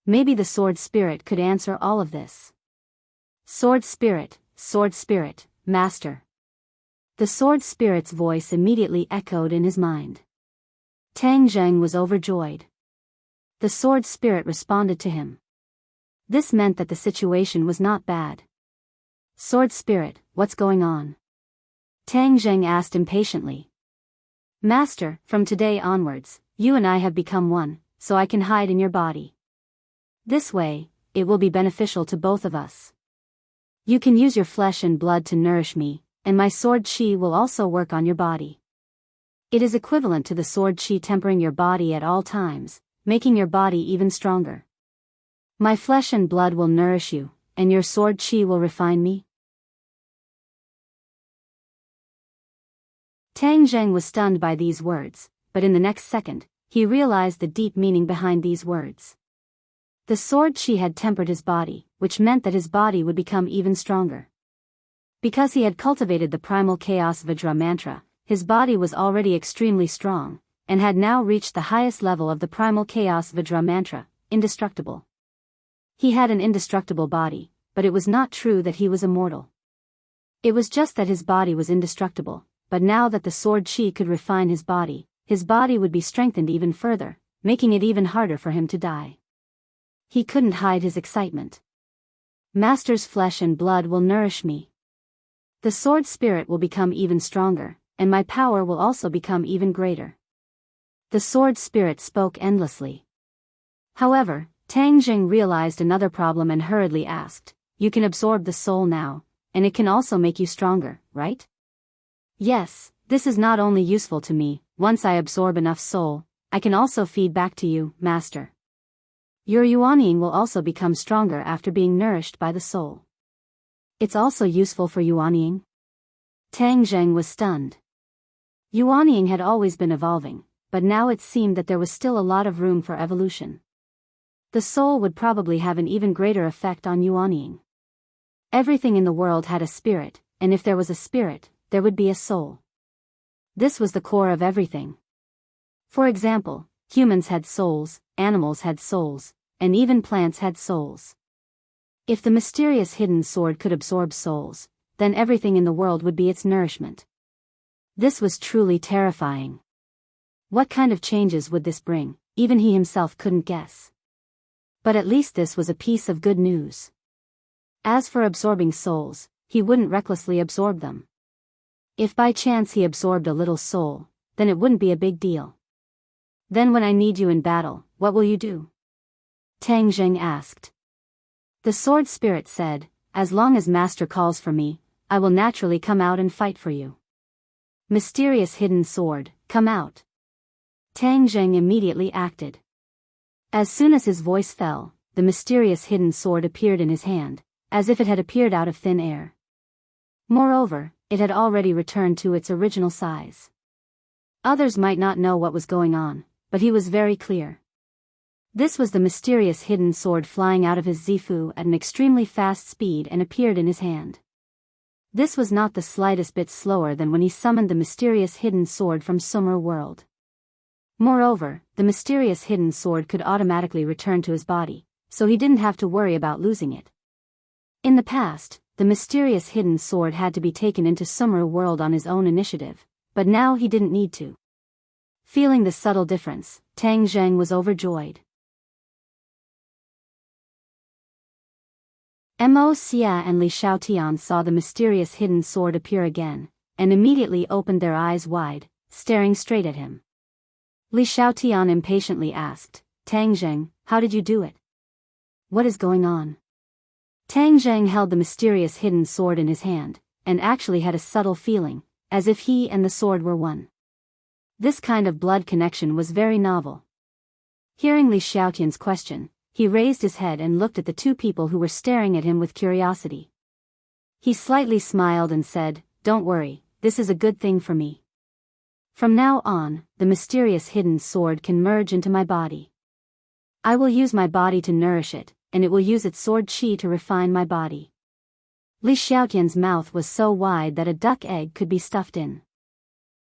Maybe the sword spirit could answer all of this. Sword spirit, master. The sword spirit's voice immediately echoed in his mind. Tang Zheng was overjoyed. The sword spirit responded to him. This meant that the situation was not bad. Sword spirit, what's going on? Tang Zheng asked impatiently. Master, from today onwards, you and I have become one, so I can hide in your body. This way, it will be beneficial to both of us. You can use your flesh and blood to nourish me, and my sword chi will also work on your body. It is equivalent to the sword chi tempering your body at all times, making your body even stronger. My flesh and blood will nourish you, and your sword chi will refine me. Tang Zheng was stunned by these words, but in the next second, he realized the deep meaning behind these words. The sword chi had tempered his body, which meant that his body would become even stronger. Because he had cultivated the primal chaos Vajra mantra, his body was already extremely strong, and had now reached the highest level of the primal chaos Vajra mantra, indestructible. He had an indestructible body, but it was not true that he was immortal. It was just that his body was indestructible, but now that the sword chi could refine his body would be strengthened even further, making it even harder for him to die. He couldn't hide his excitement. Master's flesh and blood will nourish me. The sword spirit will become even stronger, and my power will also become even greater. The sword spirit spoke endlessly. However, Tang Zheng realized another problem and hurriedly asked, You can absorb the soul now, and it can also make you stronger, right? Yes, this is not only useful to me, once I absorb enough soul, I can also feed back to you, Master. Your yuanying will also become stronger after being nourished by the soul. It's also useful for yuanying? Tang Zheng was stunned. Yuanying had always been evolving, but now it seemed that there was still a lot of room for evolution. The soul would probably have an even greater effect on yuanying. Everything in the world had a spirit, and if there was a spirit, there would be a soul. This was the core of everything. For example, humans had souls, animals had souls, and even plants had souls. If the mysterious hidden sword could absorb souls, then everything in the world would be its nourishment. This was truly terrifying. What kind of changes would this bring? Even he himself couldn't guess. But at least this was a piece of good news. As for absorbing souls, he wouldn't recklessly absorb them. If by chance he absorbed a little soul, then it wouldn't be a big deal. Then when I need you in battle, what will you do? Tang Zheng asked. The sword spirit said, As long as Master calls for me, I will naturally come out and fight for you. Mysterious hidden sword, come out. Tang Zheng immediately acted. As soon as his voice fell, the mysterious hidden sword appeared in his hand, as if it had appeared out of thin air. Moreover, it had already returned to its original size. Others might not know what was going on, but he was very clear. This was the mysterious hidden sword flying out of his Zifu at an extremely fast speed and appeared in his hand. This was not the slightest bit slower than when he summoned the mysterious hidden sword from Sumer world. Moreover, the mysterious hidden sword could automatically return to his body, so he didn't have to worry about losing it. In the past, the mysterious hidden sword had to be taken into Sumer world on his own initiative, but now he didn't need to. Feeling the subtle difference, Tang Zheng was overjoyed. Mo Xia and Li Xiaotian saw the mysterious hidden sword appear again, and immediately opened their eyes wide, staring straight at him. Li Xiaotian impatiently asked, Tang Zheng, how did you do it? What is going on? Tang Zheng held the mysterious hidden sword in his hand, and actually had a subtle feeling, as if he and the sword were one. This kind of blood connection was very novel. Hearing Li Xiaotian's question, he raised his head and looked at the two people who were staring at him with curiosity. He slightly smiled and said, Don't worry, this is a good thing for me. From now on, the mysterious hidden sword can merge into my body. I will use my body to nourish it, and it will use its sword chi to refine my body. Li Xiaotian's mouth was so wide that a duck egg could be stuffed in.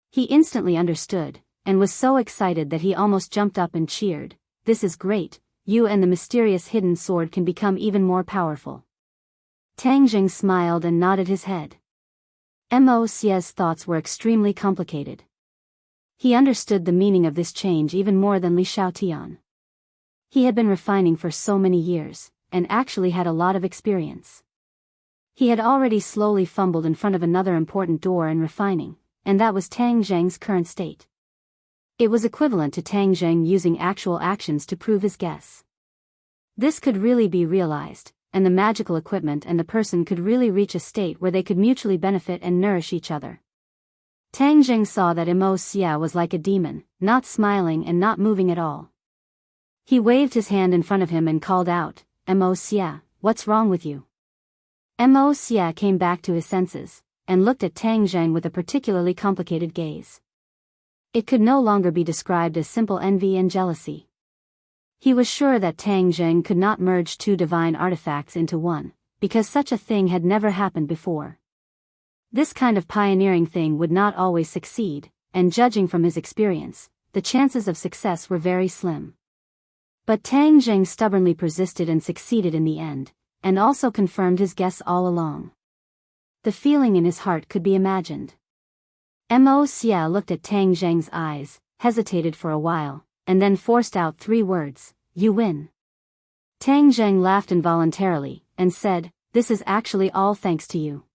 He instantly understood, and was so excited that he almost jumped up and cheered. "This is great, you and the mysterious hidden sword can become even more powerful." Tang Jing smiled and nodded his head. Mo Xie's thoughts were extremely complicated. He understood the meaning of this change even more than Li Xiaotian. He had been refining for so many years, and actually had a lot of experience. He had already slowly fumbled in front of another important door in refining, and that was Tang Zheng's current state. It was equivalent to Tang Zheng using actual actions to prove his guess. This could really be realized, and the magical equipment and the person could really reach a state where they could mutually benefit and nourish each other. Tang Zheng saw that Mo Xia was like a demon, not smiling and not moving at all. He waved his hand in front of him and called out, "Mo Xia, what's wrong with you?" Mo Xia came back to his senses, and looked at Tang Zheng with a particularly complicated gaze. It could no longer be described as simple envy and jealousy. He was sure that Tang Zheng could not merge two divine artifacts into one, because such a thing had never happened before. This kind of pioneering thing would not always succeed, and judging from his experience, the chances of success were very slim. But Tang Zheng stubbornly persisted and succeeded in the end, and also confirmed his guess all along. The feeling in his heart could be imagined. Mo Xia looked at Tang Zheng's eyes, hesitated for a while, and then forced out 3 words, "You win." Tang Zheng laughed involuntarily, and said, "This is actually all thanks to you.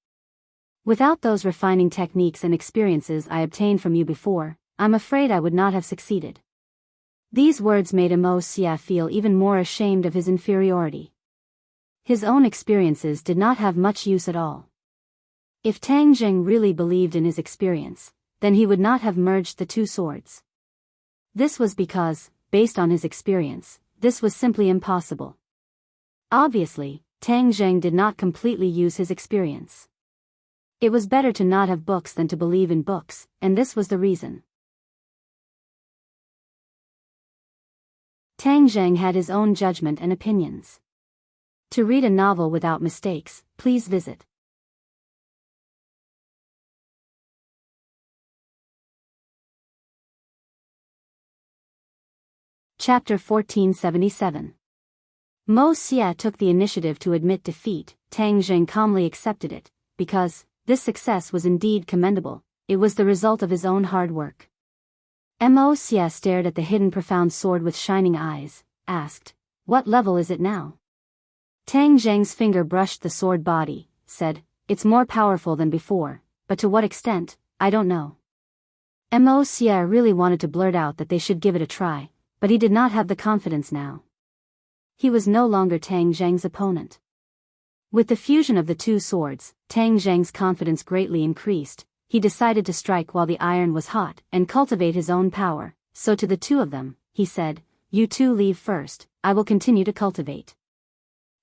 Without those refining techniques and experiences I obtained from you before, I'm afraid I would not have succeeded." These words made Mo Xia feel even more ashamed of his inferiority. His own experiences did not have much use at all. If Tang Zheng really believed in his experience, then he would not have merged the 2 swords. This was because, based on his experience, this was simply impossible. Obviously, Tang Zheng did not completely use his experience. It was better to not have books than to believe in books, and this was the reason. Tang Zheng had his own judgment and opinions. To read a novel without mistakes, please visit Chapter 1477. Mo Xia took the initiative to admit defeat. Tang Zheng calmly accepted it, because this success was indeed commendable. It was the result of his own hard work. Mo Xia stared at the hidden profound sword with shining eyes, asked, "What level is it now?" Tang Zheng's finger brushed the sword body, said, "It's more powerful than before, but to what extent, I don't know." Mo Xia really wanted to blurt out that they should give it a try, but he did not have the confidence now. He was no longer Tang Zheng's opponent. With the fusion of the 2 swords, Tang Zheng's confidence greatly increased. He decided to strike while the iron was hot and cultivate his own power. So to the 2 of them, he said, "You 2 leave first, I will continue to cultivate."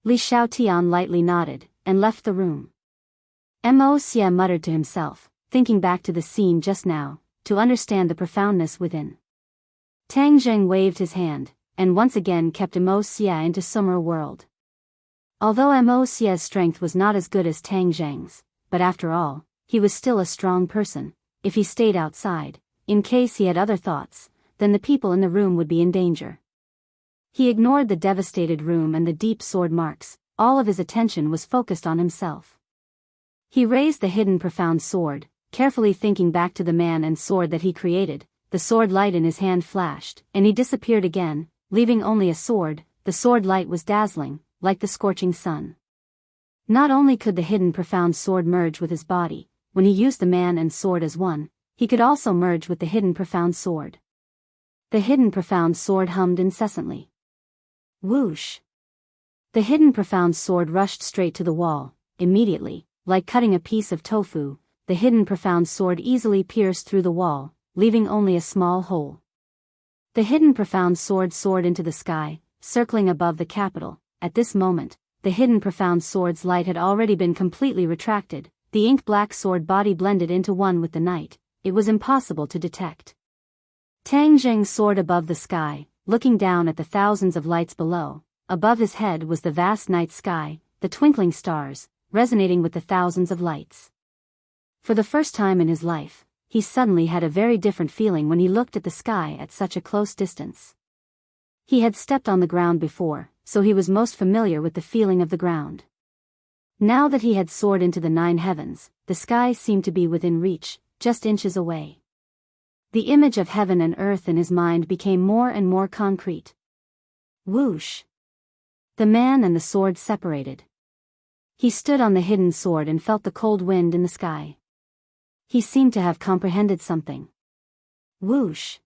Li Xiaotian lightly nodded, and left the room. Mo Xia muttered to himself, thinking back to the scene just now, to understand the profoundness within. Tang Zheng waved his hand, and once again kept Mo Xia into summer world. Although Mo Xia's strength was not as good as Tang Zheng's, but after all, he was still a strong person. If he stayed outside, in case he had other thoughts, then the people in the room would be in danger. He ignored the devastated room and the deep sword marks. All of his attention was focused on himself. He raised the hidden profound sword, carefully thinking back to the man and sword that he created. The sword light in his hand flashed, and he disappeared again, leaving only a sword. The sword light was dazzling, like the scorching sun. Not only could the hidden profound sword merge with his body, when he used the man and sword as one, he could also merge with the hidden profound sword. The hidden profound sword hummed incessantly. Whoosh! The hidden profound sword rushed straight to the wall. Immediately, like cutting a piece of tofu, the hidden profound sword easily pierced through the wall, leaving only a small hole. The hidden profound sword soared into the sky, circling above the capital. At this moment, the hidden profound sword's light had already been completely retracted. The ink-black sword body blended into one with the night. It was impossible to detect. Tang Zheng soared above the sky, looking down at the thousands of lights below. Above his head was the vast night sky, the twinkling stars, resonating with the thousands of lights. For the first time in his life, he suddenly had a very different feeling when he looked at the sky at such a close distance. He had stepped on the ground before, so he was most familiar with the feeling of the ground. Now that he had soared into the 9 heavens, the sky seemed to be within reach, just inches away. The image of heaven and earth in his mind became more and more concrete. Whoosh! The man and the sword separated. He stood on the hidden sword and felt the cold wind in the sky. He seemed to have comprehended something. Whoosh!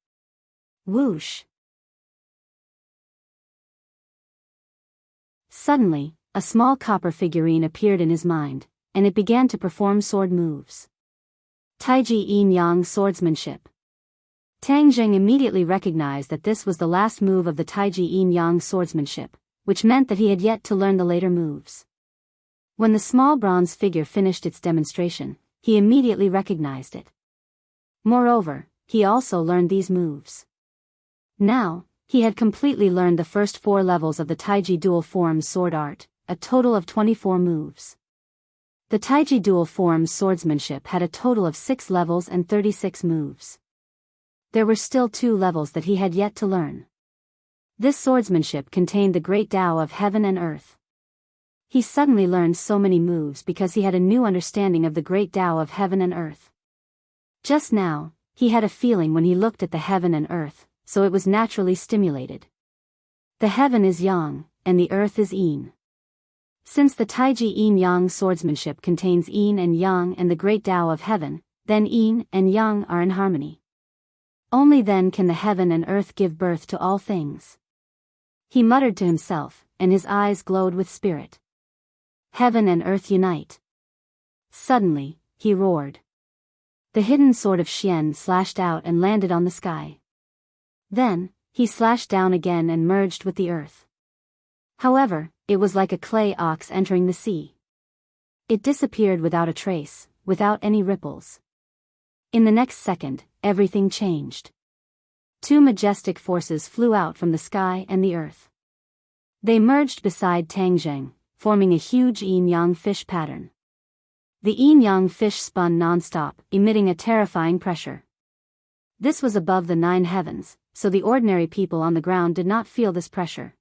Whoosh! Suddenly, a small copper figurine appeared in his mind, and it began to perform sword moves. Taiji Yin Yang swordsmanship. Tang Jing immediately recognized that this was the last move of the Taiji Yin Yang swordsmanship, which meant that he had yet to learn the later moves. When the small bronze figure finished its demonstration, he immediately recognized it. Moreover, he also learned these moves. Now, he had completely learned the first 4 levels of the Taiji dual form sword art, a total of 24 moves. The Taiji dual form swordsmanship had a total of 6 levels and 36 moves. There were still 2 levels that he had yet to learn. This swordsmanship contained the great Tao of heaven and earth. He suddenly learned so many moves because he had a new understanding of the great Tao of heaven and earth. Just now, he had a feeling when he looked at the heaven and earth, so it was naturally stimulated. The heaven is yang, and the earth is yin. Since the Taiji Yin Yang swordsmanship contains yin and yang and the great Tao of heaven, then yin and yang are in harmony. Only then can the heaven and earth give birth to all things. He muttered to himself, and his eyes glowed with spirit. Heaven and earth unite. Suddenly, he roared. The hidden sword of Xian slashed out and landed on the sky. Then, he slashed down again and merged with the earth. However, it was like a clay ox entering the sea. It disappeared without a trace, without any ripples. In the next second, everything changed. 2 majestic forces flew out from the sky and the earth. They merged beside Tang Zheng, forming a huge yin-yang fish pattern. The yin-yang fish spun non-stop, emitting a terrifying pressure. This was above the 9 heavens, so the ordinary people on the ground did not feel this pressure.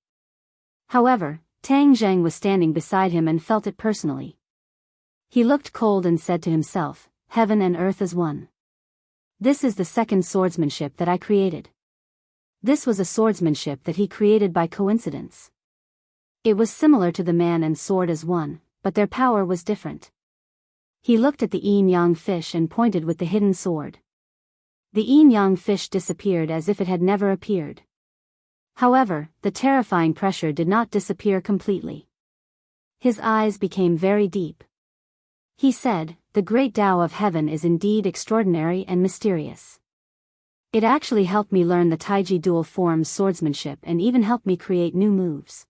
However, Tang Zheng was standing beside him and felt it personally. He looked cold and said to himself, "Heaven and earth is one. This is the second swordsmanship that I created." This was a swordsmanship that he created by coincidence. It was similar to the man and sword as one, but their power was different. He looked at the yin-yang fish and pointed with the hidden sword. The yin-yang fish disappeared as if it had never appeared. However, the terrifying pressure did not disappear completely. His eyes became very deep. He said, "The great Tao of heaven is indeed extraordinary and mysterious. It actually helped me learn the Taiji dual form swordsmanship and even helped me create new moves."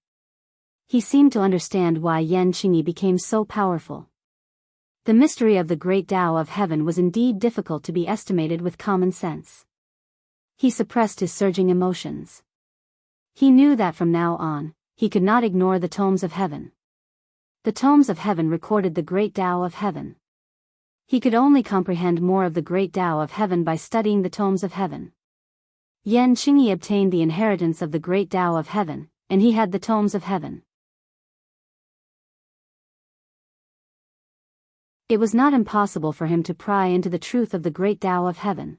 He seemed to understand why Yan Qingyi became so powerful. The mystery of the great Tao of heaven was indeed difficult to be estimated with common sense. He suppressed his surging emotions. He knew that from now on, he could not ignore the tomes of heaven. The tomes of heaven recorded the great Tao of heaven. He could only comprehend more of the great Tao of heaven by studying the tomes of heaven. Yan Qingyi obtained the inheritance of the great Tao of heaven, and he had the tomes of heaven. It was not impossible for him to pry into the truth of the great Tao of heaven.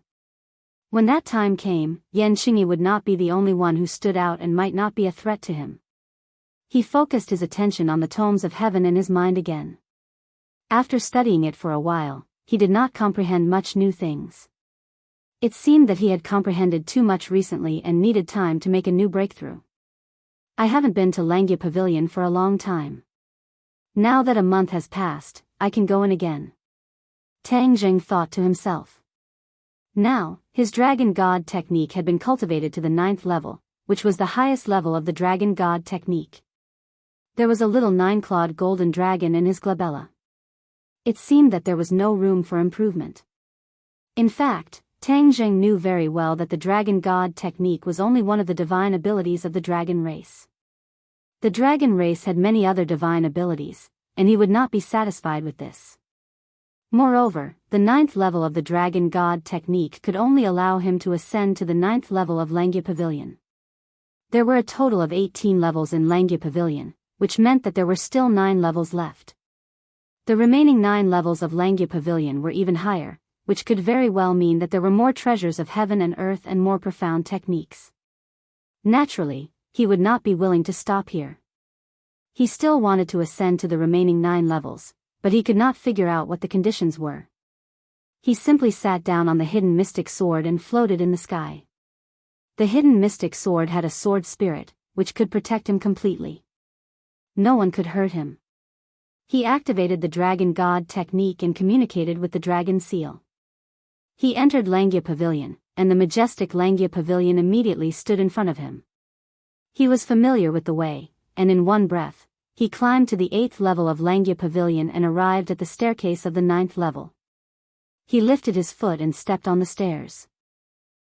When that time came, Yan Qingyi would not be the only one who stood out and might not be a threat to him. He focused his attention on the tomes of heaven in his mind again. After studying it for a while, he did not comprehend much new things. It seemed that he had comprehended too much recently and needed time to make a new breakthrough. "I haven't been to Langya Pavilion for a long time. Now that a month has passed, I can go in again," Tang Zheng thought to himself. Now, his Dragon God technique had been cultivated to the 9th level, which was the highest level of the Dragon God technique. There was a little 9-clawed golden dragon in his glabella. It seemed that there was no room for improvement. In fact, Tang Zheng knew very well that the Dragon God technique was only one of the divine abilities of the dragon race. The dragon race had many other divine abilities, and he would not be satisfied with this. Moreover, the 9th level of the Dragon God technique could only allow him to ascend to the 9th level of Langya Pavilion. There were a total of 18 levels in Langya Pavilion, which meant that there were still 9 levels left. The remaining 9 levels of Langya Pavilion were even higher, which could very well mean that there were more treasures of heaven and earth and more profound techniques. Naturally, he would not be willing to stop here. He still wanted to ascend to the remaining 9 levels, but he could not figure out what the conditions were. He simply sat down on the hidden mystic sword and floated in the sky. The hidden mystic sword had a sword spirit, which could protect him completely. No one could hurt him. He activated the Dragon God technique and communicated with the Dragon Seal. He entered Langya Pavilion, and the majestic Langya Pavilion immediately stood in front of him. He was familiar with the way, and in one breath, he climbed to the 8th level of Langya Pavilion and arrived at the staircase of the 9th level. He lifted his foot and stepped on the stairs.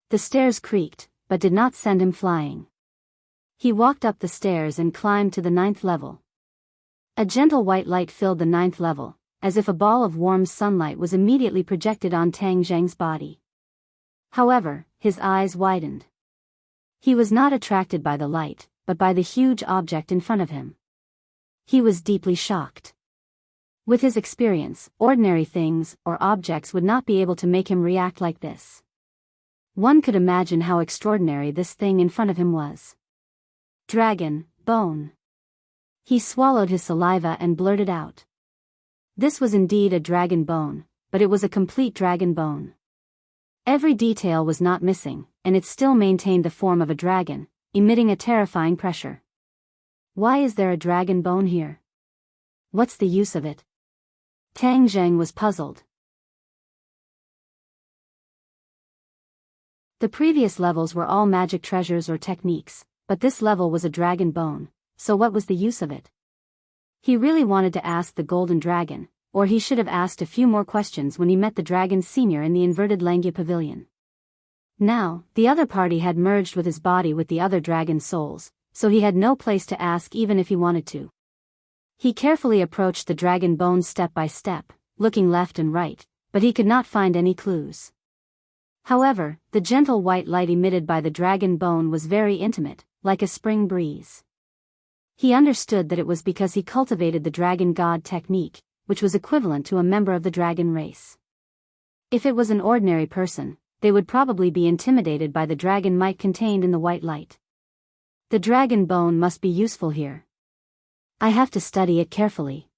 The stairs creaked, but did not send him flying. He walked up the stairs and climbed to the 9th level. A gentle white light filled the 9th level, as if a ball of warm sunlight was immediately projected on Tang Zheng's body. However, his eyes widened. He was not attracted by the light, but by the huge object in front of him. He was deeply shocked. With his experience, ordinary things or objects would not be able to make him react like this. One could imagine how extraordinary this thing in front of him was. Dragon, bone. He swallowed his saliva and blurted out. This was indeed a dragon bone, but it was a complete dragon bone. Every detail was not missing, and it still maintained the form of a dragon, emitting a terrifying pressure. Why is there a dragon bone here? What's the use of it? Tang Zheng was puzzled. The previous levels were all magic treasures or techniques, but this level was a dragon bone, so what was the use of it? He really wanted to ask the Golden Dragon, or he should have asked a few more questions when he met the Dragon Senior in the inverted Langya Pavilion. Now, the other party had merged with his body with the other dragon souls, so he had no place to ask even if he wanted to. He carefully approached the dragon bone step by step, looking left and right, but he could not find any clues. However, the gentle white light emitted by the dragon bone was very intimate, like a spring breeze. He understood that it was because he cultivated the Dragon God technique, which was equivalent to a member of the dragon race. If it was an ordinary person, they would probably be intimidated by the dragon might contained in the white light. The dragon bone must be useful here. I have to study it carefully.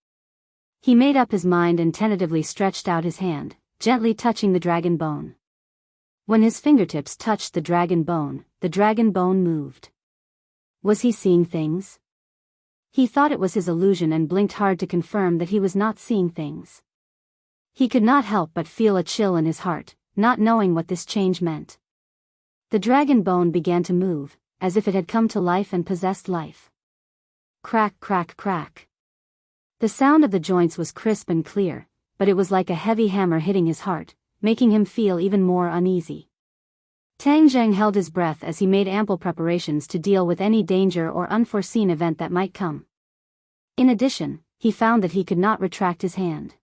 He made up his mind and tentatively stretched out his hand, gently touching the dragon bone. When his fingertips touched the dragon bone moved. Was he seeing things? He thought it was his illusion and blinked hard to confirm that he was not seeing things. He could not help but feel a chill in his heart, not knowing what this change meant. The dragon bone began to move, as if it had come to life and possessed life. Crack, crack, crack. The sound of the joints was crisp and clear, but it was like a heavy hammer hitting his heart, making him feel even more uneasy. Tang Zheng held his breath as he made ample preparations to deal with any danger or unforeseen event that might come. In addition, he found that he could not retract his hand.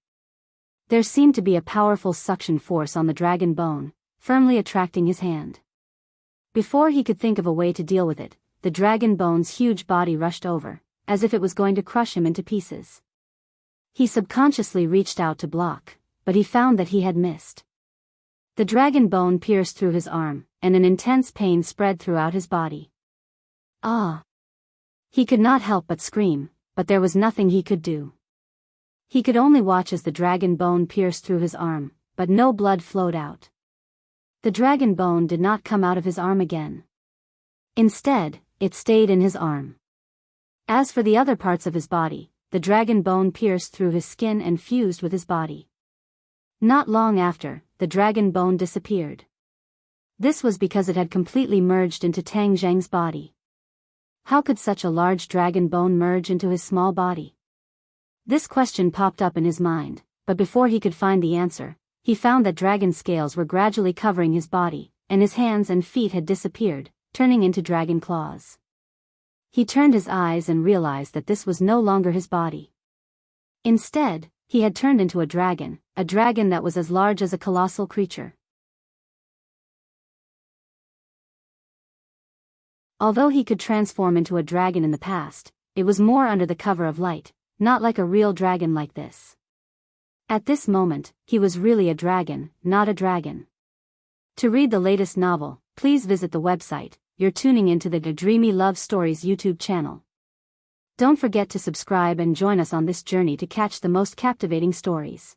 There seemed to be a powerful suction force on the dragon bone, firmly attracting his hand. Before he could think of a way to deal with it, the dragon bone's huge body rushed over, as if it was going to crush him into pieces. He subconsciously reached out to block, but he found that he had missed. The dragon bone pierced through his arm, and an intense pain spread throughout his body. Ah! He could not help but scream, but there was nothing he could do. He could only watch as the dragon bone pierced through his arm, but no blood flowed out. The dragon bone did not come out of his arm again. Instead, it stayed in his arm. As for the other parts of his body, the dragon bone pierced through his skin and fused with his body. Not long after, the dragon bone disappeared. This was because it had completely merged into Tang Zheng's body. How could such a large dragon bone merge into his small body? This question popped up in his mind, but before he could find the answer, he found that dragon scales were gradually covering his body, and his hands and feet had disappeared, turning into dragon claws. He turned his eyes and realized that this was no longer his body. Instead, he had turned into a dragon that was as large as a colossal creature. Although he could transform into a dragon in the past, it was more under the cover of light, not like a real dragon like this. At this moment, he was really a dragon, not a dragon. To read the latest novel, please visit the website. You're tuning into the Dreamy Love Stories YouTube channel. Don't forget to subscribe and join us on this journey to catch the most captivating stories.